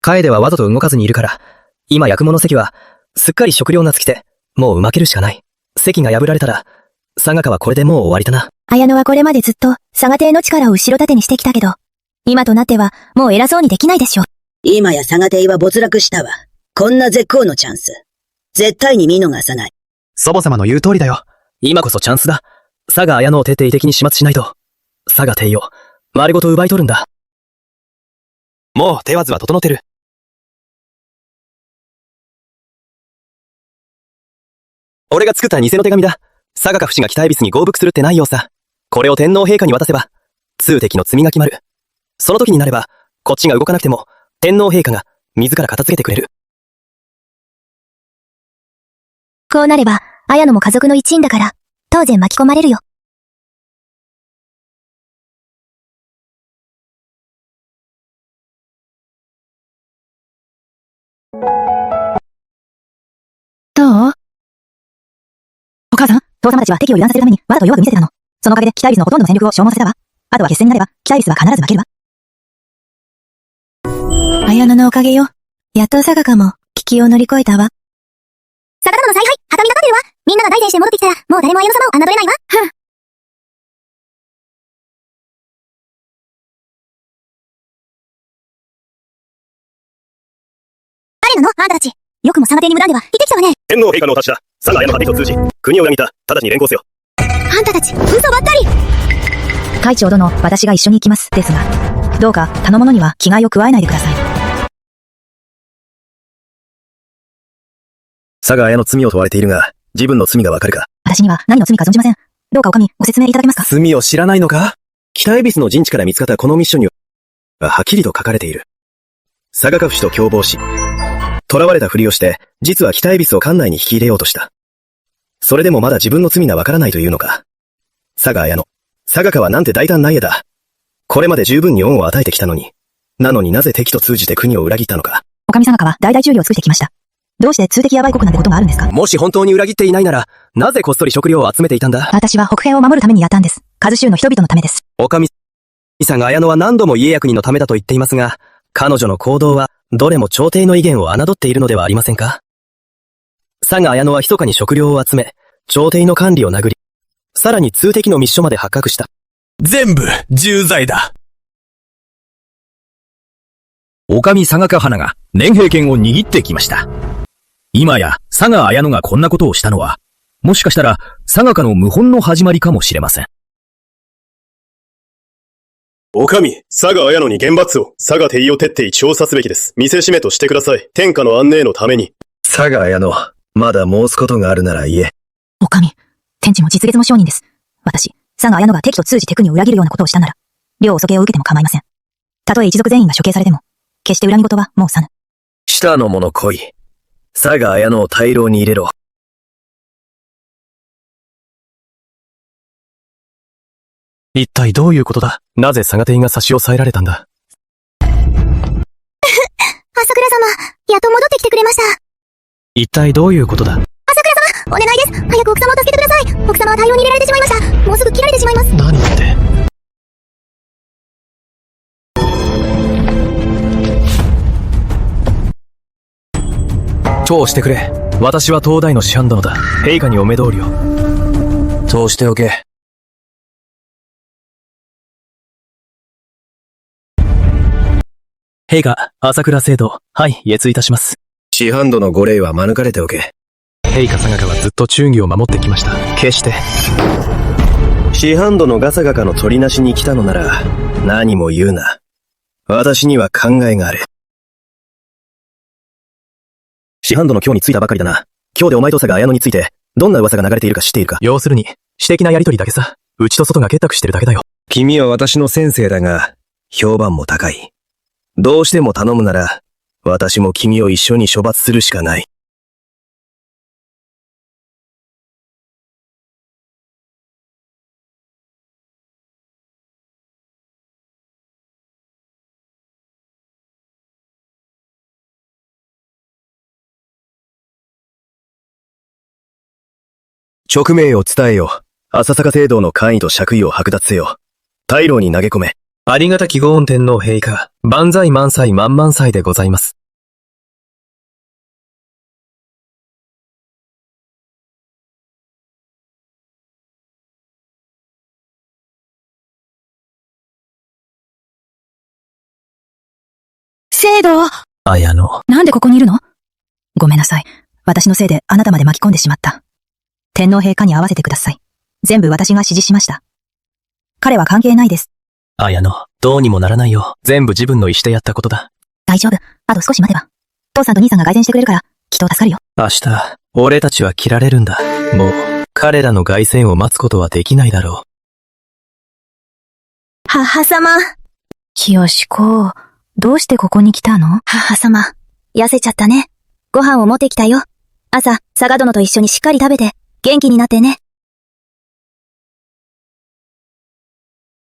楓はわざと動かずにいるから、今役物関は、すっかり食料が尽きて、もう負けるしかない。関が破られたら、佐賀家はこれでもう終わりだな。綾野はこれまでずっと佐賀邸の力を後ろ盾にしてきたけど、今となってはもう偉そうにできないでしょ。今や佐賀邸は没落したわ。こんな絶好のチャンス。絶対に見逃さない。祖母様の言う通りだよ。今こそチャンスだ。佐賀綾野を徹底的に始末しないと。佐賀邸を、丸ごと奪い取るんだ。もう手はずは整ってる。俺が作った偽の手紙だ。佐賀家父子が北恵比寿に合伏するって内容さ。これを天皇陛下に渡せば、通敵の罪が決まる。その時になれば、こっちが動かなくても、天皇陛下が自ら片付けてくれる。こうなれば、綾野も家族の一員だから、当然巻き込まれるよ。どう？お母さん、父様たちは敵を油断させるためにわざと弱く見せてたの。そのおかげで北恵比寿のほとんどの戦力を消耗させたわ。あとは決戦になれば、北恵比寿は必ず負けるわ。綾野のおかげよ。やっと佐賀家も危機を乗り越えたわ。佐賀殿の采配、旗見が立ってるわ。みんなが大善して戻ってきたら、もう誰も綾野様を侮れないわ。誰なのあんたたち。よくも佐賀邸に無断では、いてきたわね。天皇陛下のお達しだ。佐賀綾野派敵を通じ、国を裏切った、直ちに連行せよ。あんたたち、嘘ばっかり。会長殿、私が一緒に行きます。ですが、どうか頼むのには危害を加えないでください。佐賀綾の罪を問われているが、自分の罪がわかるか。私には何の罪か存じません。どうかお上、ご説明いただけますか。罪を知らないのか？北恵比寿の陣地から見つかったこのミッションには、はっきりと書かれている。佐賀家父子と共謀し、囚われたふりをして、実は北恵比寿を館内に引き入れようとした。それでもまだ自分の罪がわからないというのか。佐賀綾野。佐賀家はなんて大胆な家だ。これまで十分に恩を与えてきたのに。なのになぜ敵と通じて国を裏切ったのか。お上様がは代々忠義を尽くしてきました。どうして通敵ヤバい国なんてことがあるんですか？もし本当に裏切っていないなら、なぜこっそり食料を集めていたんだ？私は北辺を守るためにやったんです。カズ州の人々のためです。お上さんが綾乃は何度も家役人のためだと言っていますが、彼女の行動は、どれも朝廷の威厳を侮っているのではありませんか？佐賀綾乃は密かに食料を集め、朝廷の管理を殴り、さらに通敵の密書まで発覚した。全部、重罪だ。お上佐賀か花が年兵権を握ってきました。今や佐賀綾乃がこんなことをしたのは、もしかしたら佐賀かの謀反の始まりかもしれません。お上、佐賀綾乃に厳罰を、佐賀帝を徹底調査すべきです。見せしめとしてください。天下の安寧のために。佐賀綾乃、まだ申すことがあるなら言え。お上、天地も実月も商人です。私、佐賀綾乃が敵と通じて国を裏切るようなことをしたなら、両お訴刑を受けても構いません。たとえ一族全員が処刑されても、決して恨み事はもうさぬ。下の者来い。佐賀綾乃を大牢に入れろ。一体どういうことだ？なぜ佐賀邸が差し押さえられたんだ？朝倉様、やっと戻ってきてくれました。一体どういうことだ？朝倉様、お願いです。早く奥様を助けてください。奥様は大量に入れられてしまいました。もうすぐ切られてしまいます。何って。通してくれ。私は東大の師範殿だ。陛下にお目通りを。通しておけ。陛下、朝倉聖堂、はい、謁いたします。師範殿のご礼は免れておけ。陛下佐賀はずっと忠義を守ってきました。決して。師範殿が佐賀の取りなしに来たのなら、何も言うな。私には考えがある。師範殿今日に着いたばかりだな。今日でお前と佐賀綾乃について、どんな噂が流れているか知っているか？要するに、私的なやりとりだけさ。内と外が結託してるだけだよ。君は私の先生だが、評判も高い。どうしても頼むなら、私も君を一緒に処罰するしかない。勅命を伝えよ。浅坂聖堂の官位と爵位を剥奪せよ。大老に投げ込め。ありがたきご恩天皇陛下、万歳万歳万々歳でございます。聖堂！綾乃。なんでここにいるの？ごめんなさい。私のせいであなたまで巻き込んでしまった。天皇陛下に合わせてください。全部私が指示しました。彼は関係ないです。綾乃、どうにもならないよ。全部自分の意思でやったことだ。大丈夫。あと少し待てば。父さんと兄さんが改善してくれるから、きっと助かるよ。明日、俺たちは切られるんだ。もう、彼らの凱旋を待つことはできないだろう。母様。清子、どうしてここに来たの？母様、痩せちゃったね。ご飯を持ってきたよ。朝、佐賀殿と一緒にしっかり食べて、元気になってね。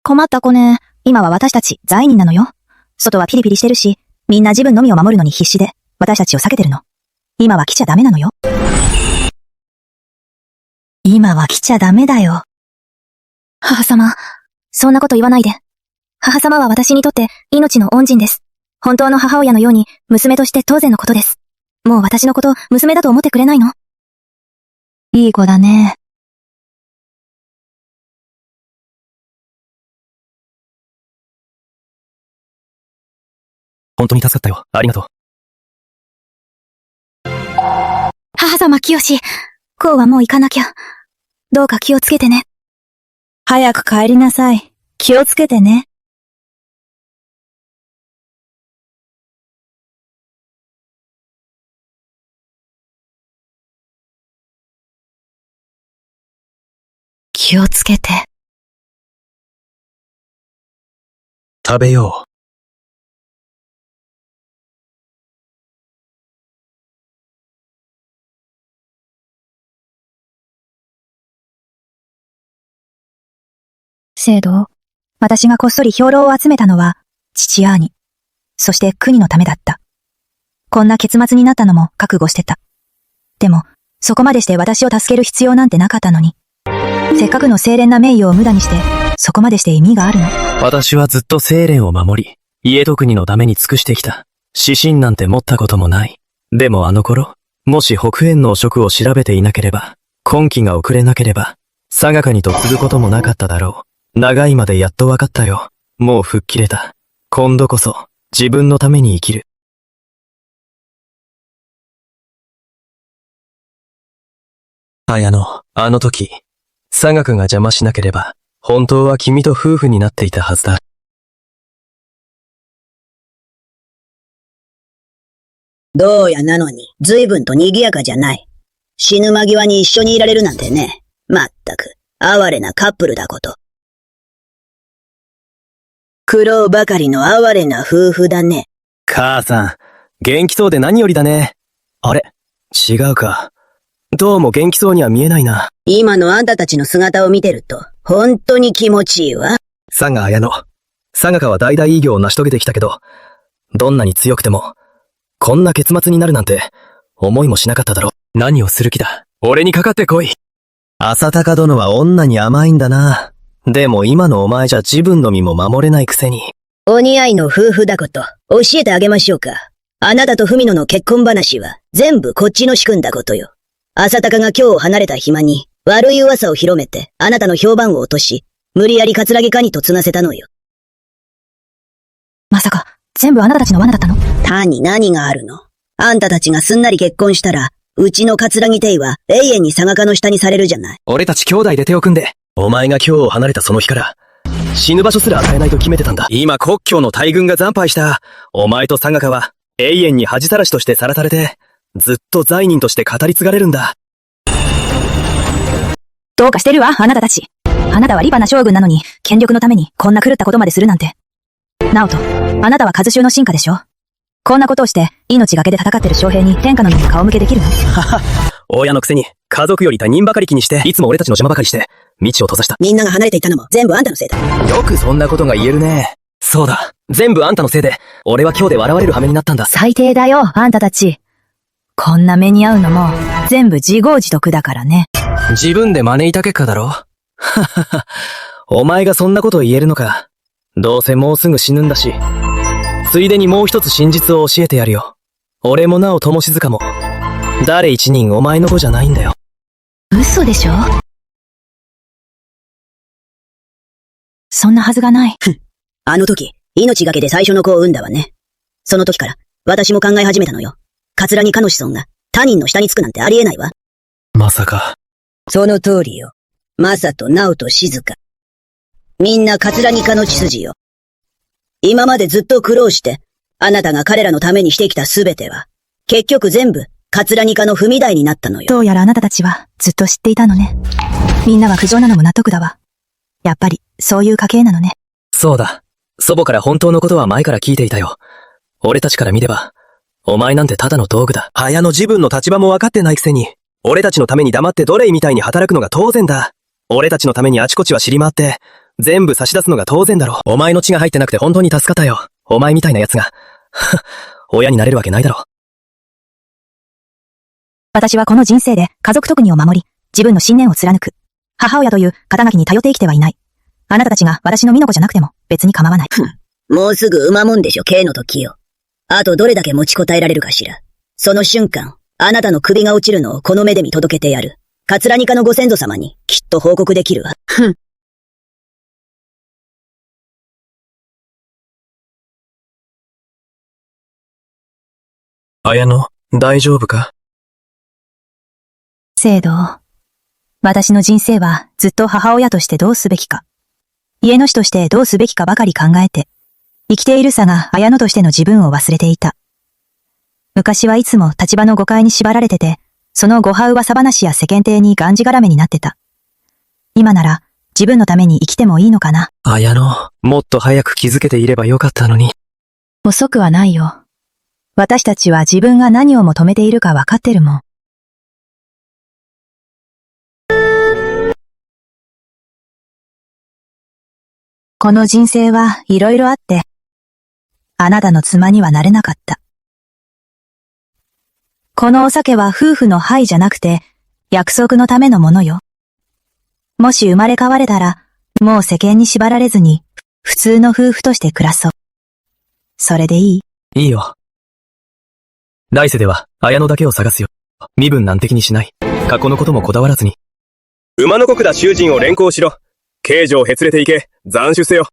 困った子ね。今は私たち罪人なのよ。外はピリピリしてるし、みんな自分のみを守るのに必死で、私たちを避けてるの。今は来ちゃダメなのよ。今は来ちゃダメだよ。母様、そんなこと言わないで。母様は私にとって命の恩人です。本当の母親のように娘として当然のことです。もう私のこと娘だと思ってくれないの？いい子だね。本当に助かったよ。ありがとう。母様清、こうはもう行かなきゃ。どうか気をつけてね。早く帰りなさい。気をつけてね。気をつけて。食べよう。聖堂、私がこっそり兵糧を集めたのは、父や兄、そして国のためだった。こんな結末になったのも覚悟してた。でも、そこまでして私を助ける必要なんてなかったのに。せっかくの清廉な名誉を無駄にして、そこまでして意味があるの？私はずっと清廉を守り、家と国のために尽くしてきた。指針なんて持ったこともない。でもあの頃、もし北辺の汚職を調べていなければ、今期が遅れなければ、佐賀国と継ぐこともなかっただろう。長いまでやっとわかったよ。もう吹っ切れた。今度こそ、自分のために生きる。綾乃、あの時、佐賀君が邪魔しなければ、本当は君と夫婦になっていたはずだ。どうやなのに、随分と賑やかじゃない。死ぬ間際に一緒にいられるなんてね。まったく、哀れなカップルだこと。苦労ばかりの哀れな夫婦だね。母さん、元気そうで何よりだね。あれ？違うか。どうも元気そうには見えないな。今のあんたたちの姿を見てると、本当に気持ちいいわ。佐賀綾乃。佐賀家は代々偉業を成し遂げてきたけど、どんなに強くても、こんな結末になるなんて、思いもしなかっただろ。何をする気だ。俺にかかってこい。浅高殿は女に甘いんだな。でも今のお前じゃ自分の身も守れないくせに。お似合いの夫婦だこと、教えてあげましょうか。あなたと文野の結婚話は、全部こっちの仕組んだことよ。浅高が今日離れた暇に、悪い噂を広めて、あなたの評判を落とし、無理やり桂木カニと繋せたのよ。まさか、全部あなたたちの罠だったの？他に何があるの？あんたたちがすんなり結婚したら、うちの桂木邸は永遠に佐賀家の下にされるじゃない。俺たち兄弟で手を組んで、お前が今日を離れたその日から、死ぬ場所すら与えないと決めてたんだ。今国境の大軍が惨敗した、お前と佐賀家は、永遠に恥さらしとしてさらされて、ずっと罪人として語り継がれるんだ。どうかしてるわ、あなたたち。あなたは立派な将軍なのに、権力のためにこんな狂ったことまでするなんて。ナオト、あなたは和衆の進化でしょ？こんなことをして、命がけで戦ってる将兵に天下の目に顔向けできるの？はは、親のくせに、家族より他人ばかり気にして、いつも俺たちの邪魔ばかりして、道を閉ざした。みんなが離れていったのも全部あんたのせいだ。よくそんなことが言えるね。そうだ、全部あんたのせいで、俺は今日で笑われる羽目になったんだ。最低だよ、あんたたち。こんな目に遭うのも、全部自業自得だからね。自分で招いた結果だろ。ははは、お前がそんなことを言えるのか。どうせもうすぐ死ぬんだし。ついでにもう一つ真実を教えてやるよ。俺もなお友静かも。誰一人お前の子じゃないんだよ。嘘でしょ？そんなはずがない。あの時、命がけで最初の子を産んだわね。その時から、私も考え始めたのよ。桂木かの子孫が他人の下につくなんてありえないわ。まさか。その通りよ。まさと直と静か。みんな桂木かの血筋よ。今までずっと苦労して、あなたが彼らのためにしてきたすべては、結局全部、桂木かの踏み台になったのよ。どうやらあなたたちはずっと知っていたのね。みんなが苦情なのも納得だわ。やっぱり、そういう家系なのね。そうだ。祖母から本当のことは前から聞いていたよ。俺たちから見れば、お前なんてただの道具だ。綾の自分の立場も分かってないくせに、俺たちのために黙って奴隷みたいに働くのが当然だ。俺たちのためにあちこちは知り回って、全部差し出すのが当然だろ。お前の血が入ってなくて本当に助かったよ。お前みたいな奴が。親になれるわけないだろ。私はこの人生で家族特技を守り、自分の信念を貫く。母親という肩書きに頼って生きてはいない。あなたたちが私の身の子じゃなくても別に構わない。もうすぐ馬もんでしょ、K の時よ。あとどれだけ持ちこたえられるかしら。その瞬間、あなたの首が落ちるのをこの目で見届けてやる。桂木家のご先祖様にきっと報告できるわ。綾乃、大丈夫か？聖堂。私の人生はずっと母親としてどうすべきか、家の主としてどうすべきかばかり考えて、生きているさが綾乃としての自分を忘れていた。昔はいつも立場の誤解に縛られてて、その誤派噂話や世間体にがんじがらめになってた。今なら自分のために生きてもいいのかな。綾乃、もっと早く気づけていればよかったのに。遅くはないよ。私たちは自分が何を求めているかわかってるもん。この人生はいろいろあって、あなたの妻にはなれなかった。このお酒は夫婦の愛じゃなくて、約束のためのものよ。もし生まれ変われたら、もう世間に縛られずに、普通の夫婦として暮らそう。それでいい？いいよ。来世では、綾乃だけを探すよ。身分難敵にしない。過去のこともこだわらずに。馬の国だ囚人を連行しろ。刑事をへつれていけ、斬首せよ。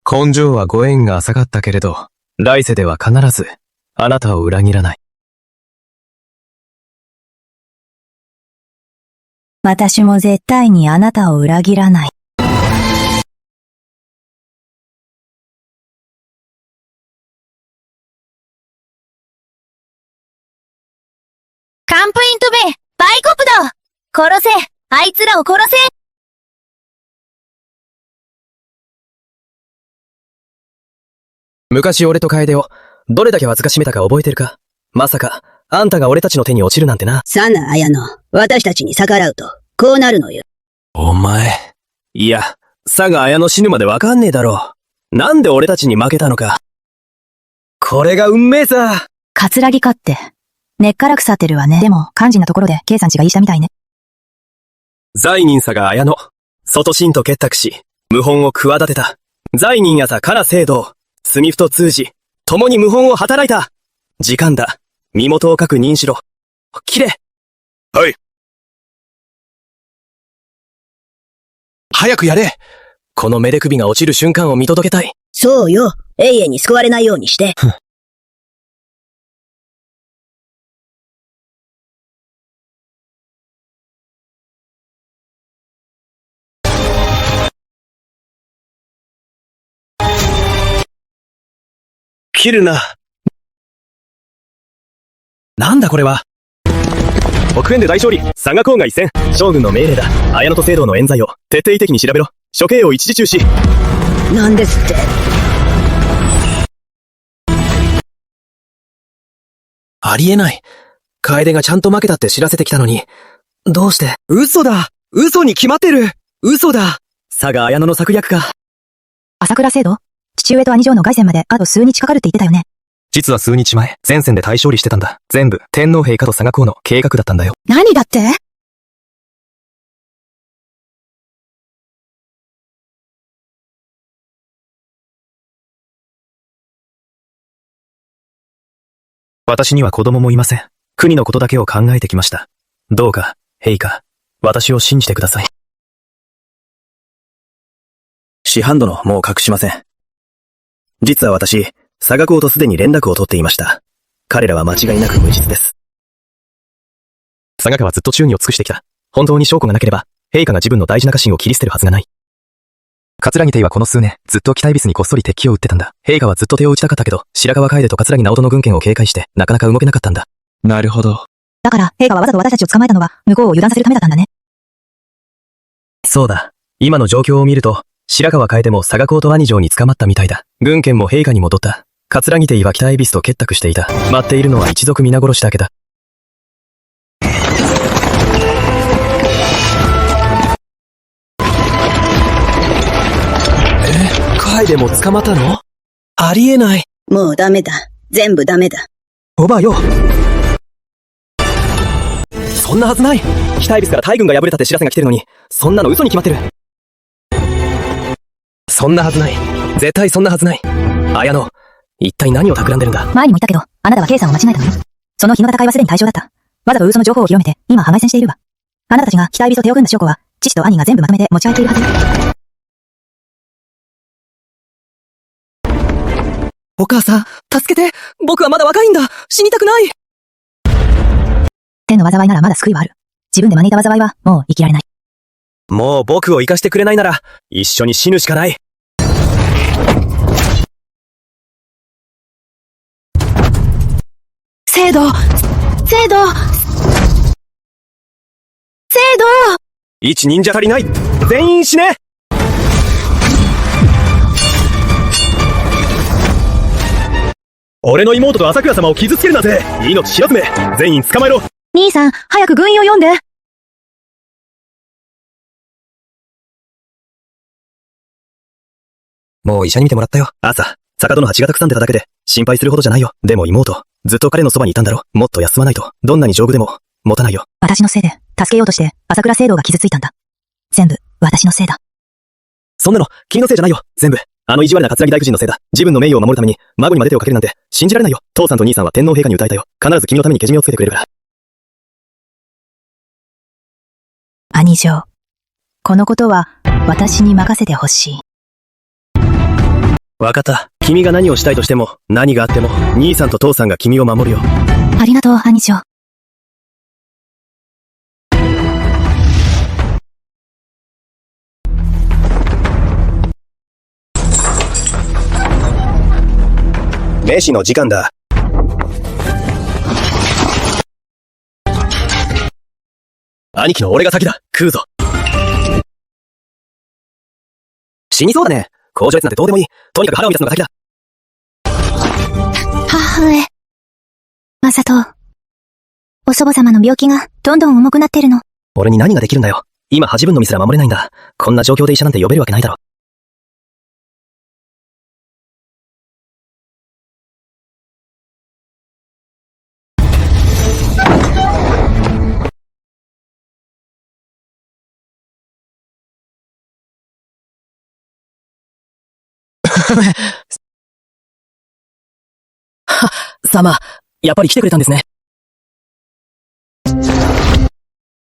根性はご縁が浅かったけれど、来世では必ず、あなたを裏切らない。私も絶対にあなたを裏切らない。カンプイントベイ、バイコプド！殺せ！あいつらを殺せ！昔俺と楓を、どれだけわずかしめたか覚えてるか？まさか、あんたが俺たちの手に落ちるなんてな。さな、綾乃。私たちに逆らうと、こうなるのよ。お前。いや、佐賀綾乃死ぬまでわかんねえだろう。なんで俺たちに負けたのか。これが運命さ。葛城かって。根っから腐ってるわね。でも、肝心なところで、計算値がいいしたみたいね。罪人さが綾乃。外心と結託し、謀反を企てた。罪人やさから聖堂。罪ふと通じ、共に謀反を働いた。時間だ。身元を書く認しろ。切れ。はい。早くやれ。この目で首が落ちる瞬間を見届けたい。そうよ。永遠に救われないようにして。切るな。なんだこれは。北縁で大勝利。佐賀郊外戦。将軍の命令だ。綾乃と聖堂の冤罪を徹底的に調べろ。処刑を一時中止。なんですって。ありえない。楓がちゃんと負けたって知らせてきたのに。どうして？嘘だ！嘘に決まってる！嘘だ！佐賀綾乃の策略か。朝倉聖堂？父上と兄上の凱旋まであと数日かかるって言ってたよね。実は数日前、前線で大勝利してたんだ。全部、天皇陛下と佐賀公の計画だったんだよ。何だって？私には子供もいません。国のことだけを考えてきました。どうか、陛下、私を信じてください。師範殿、もう隠しません。実は私、佐賀公とすでに連絡を取っていました。彼らは間違いなく無実です。佐賀家はずっと忠義を尽くしてきた。本当に証拠がなければ、陛下が自分の大事な家臣を切り捨てるはずがない。桂木帝はこの数年、ずっと北恵比寿にこっそり敵機を撃ってたんだ。陛下はずっと手を打ちたかったけど、白河楓と桂木直人の軍権を警戒して、なかなか動けなかったんだ。なるほど。だから、陛下はわざと私たちを捕まえたのは、向こうを油断させるためだったんだね。そうだ。今の状況を見ると、白河楓も佐賀公と兄城に捕まったみたいだ。軍権も陛下に戻った。桂木帝は北恵比寿と結託していた。待っているのは一族皆殺しだけだ。楓も捕まったの？ありえない。もうダメだ。全部ダメだ。おばよ。そんなはずない。北恵比寿から大軍が敗れたって知らせが来てるのに、そんなの嘘に決まってる。そんなはずない。絶対そんなはずない。綾乃、一体何を企んでるんだ。前にも言ったけど、あなたは計算を間違えたのよ。その日の戦いはすでに対象だった。わざと嘘の情報を広めて、今は敗戦しているわ。あなたたちが北恵比寿と手を組んだ証拠は、父と兄が全部まとめて持ち歩いているはず。お母さん、助けて。僕はまだ若いんだ。死にたくない。天の災いならまだ救いはある。自分で招いた災いは、もう生きられない。もう僕を生かしてくれないなら、一緒に死ぬしかない。聖堂！聖堂！聖堂！一忍者足りない。全員死ね！俺の妹と朝倉様を傷つけるなんて、命知らずめ。全員捕まえろ。兄さん、早く軍医を読んで。もう医者に見てもらったよ。朝、坂戸の蜂がたくさん出ただけで、心配するほどじゃないよ。でも妹、ずっと彼のそばにいたんだろ。もっと休まないと、どんなに丈夫でも、持たないよ。私のせいで、助けようとして、朝倉聖堂が傷ついたんだ。全部、私のせいだ。そんなの、君のせいじゃないよ。全部。あの意地悪な桂木大夫人のせいだ。自分の名誉を守るために、孫にまで手をかけるなんて、信じられないよ。父さんと兄さんは天皇陛下に訴えたよ。必ず君のためにけじめをつけてくれるから。兄上。このことは、私に任せてほしい。わかった。君が何をしたいとしても、何があっても、兄さんと父さんが君を守るよ。ありがとう、兄上。飯の時間だ。兄貴の俺が先だ。食うぞ。死にそうだね。口上越なんてどうでもいい。とにかく腹を満たすのが先だ。母上。まさと、お祖母様の病気がどんどん重くなってるの。俺に何ができるんだよ。今恥分の身すら守れないんだ。こんな状況で医者なんて呼べるわけないだろ。様、やっぱり来てくれたんですね。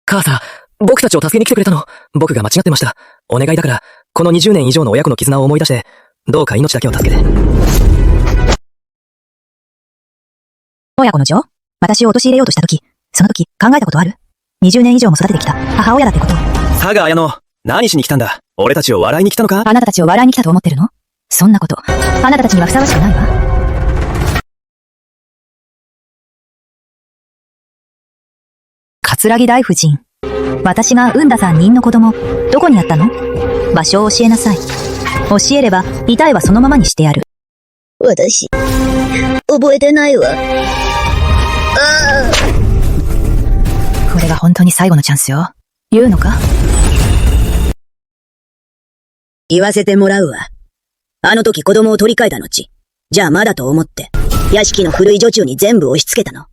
母さん、僕たちを助けに来てくれたの。僕が間違ってました。お願いだから、この20年以上の親子の絆を思い出して、どうか命だけを助けて。親子の情？私を陥れようとした時、その時考えたことある？ 20 年以上も育ててきた母親だってこと。佐賀綾乃、何しに来たんだ？俺たちを笑いに来たのか？あなたたちを笑いに来たと思ってるの？そんなこと、あなたたちにはふさわしくないわ。桂木大夫人。私が産んだ3人の子供、どこにあったの？場所を教えなさい。教えれば、痛いはそのままにしてやる。私、覚えてないわ。これが本当に最後のチャンスよ。言うのか？言わせてもらうわ。あの時子供を取り替えた後、じゃあまだと思って、屋敷の古い女中に全部押し付けたの。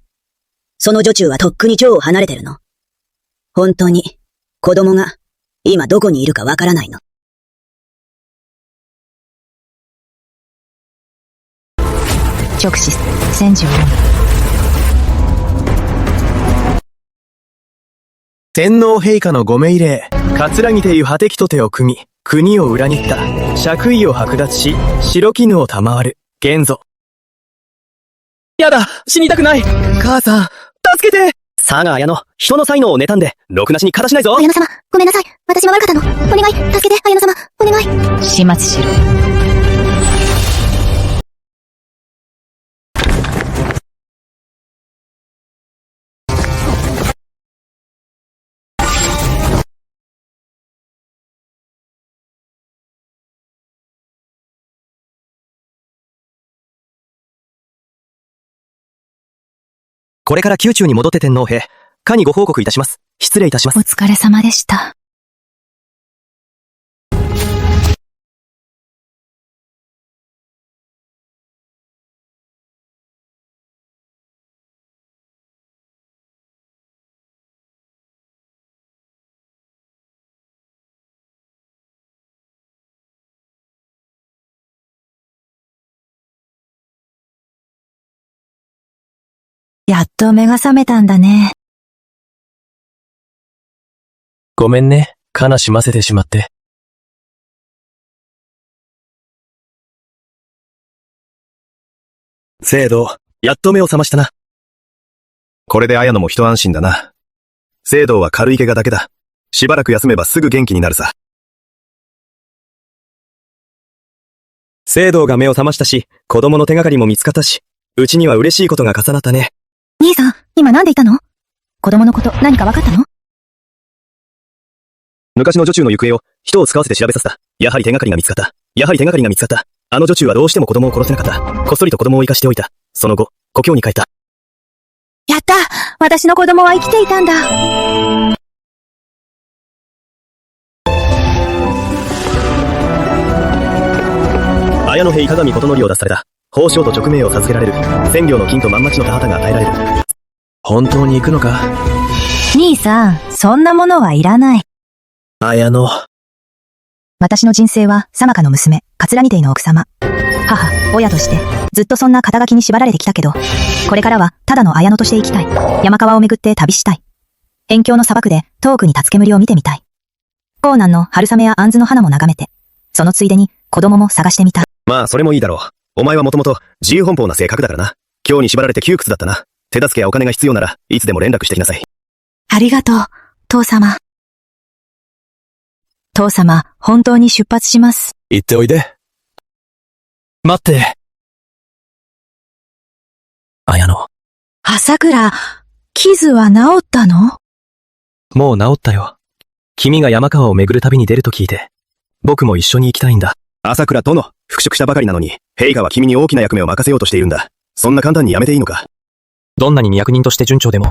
その女中はとっくに蝶を離れてるの。本当に、子供が、今どこにいるかわからないの。直視、戦時を読む。天皇陛下のご命令、桂木ていう破敵と手を組み、国を裏切った。爵位を剥奪し、白絹を賜る。現ぞ。やだ、死にたくない。母さん、助けて。佐賀綾乃、人の才能を妬んで、ろくなしに片しないぞ。綾乃様、ごめんなさい。私が悪かったの。お願い、助けて、綾乃様、お願い。始末しろ。これから宮中に戻って天皇陛下にご報告いたします。失礼いたします。お疲れ様でした。やっと目が覚めたんだね。ごめんね、悲しませてしまって。聖堂、やっと目を覚ましたな。これで綾乃も一安心だな。聖堂は軽い怪我だけだ。しばらく休めばすぐ元気になるさ。聖堂が目を覚ましたし、子供の手がかりも見つかったし、うちには嬉しいことが重なったね。兄さん、今なんでいたの？子供のこと何か分かったの？昔の女中の行方を人を使わせて調べさせた。やはり手がかりが見つかった。あの女中はどうしても子供を殺せなかった。こっそりと子供を生かしておいた。その後、故郷に帰った。やった！私の子供は生きていたんだ。綾の兵鏡琴則を出された。宝生と勅命を授けられる。千両の金と万町の田畑が与えられる。本当に行くのか？兄さん、そんなものはいらない。綾野。私の人生は、サマカの娘、桂木邸の奥様。母、親として、ずっとそんな肩書きに縛られてきたけど、これからは、ただの綾野として生きたい。山川を巡って旅したい。辺境の砂漠で、遠くに立つ煙を見てみたい。江南の春雨や杏の花も眺めて、そのついでに、子供も探してみたい。まあ、それもいいだろう。お前はもともと自由奔放な性格だからな。今日に縛られて窮屈だったな。手助けやお金が必要ならいつでも連絡してきなさい。ありがとう、父様。父様、本当に出発します。行っておいで。待って。綾野。朝倉、傷は治ったの？もう治ったよ。君が山川を巡る旅に出ると聞いて、僕も一緒に行きたいんだ。朝倉殿、復職したばかりなのに、陛下は君に大きな役目を任せようとしているんだ。そんな簡単にやめていいのか？どんなに役人として順調でも、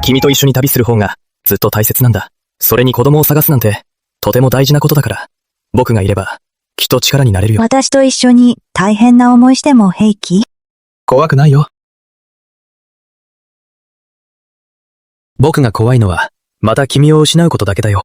君と一緒に旅する方がずっと大切なんだ。それに子供を探すなんて、とても大事なことだから、僕がいれば、きっと力になれるよ。私と一緒に大変な思いしても平気？怖くないよ。僕が怖いのは、また君を失うことだけだよ。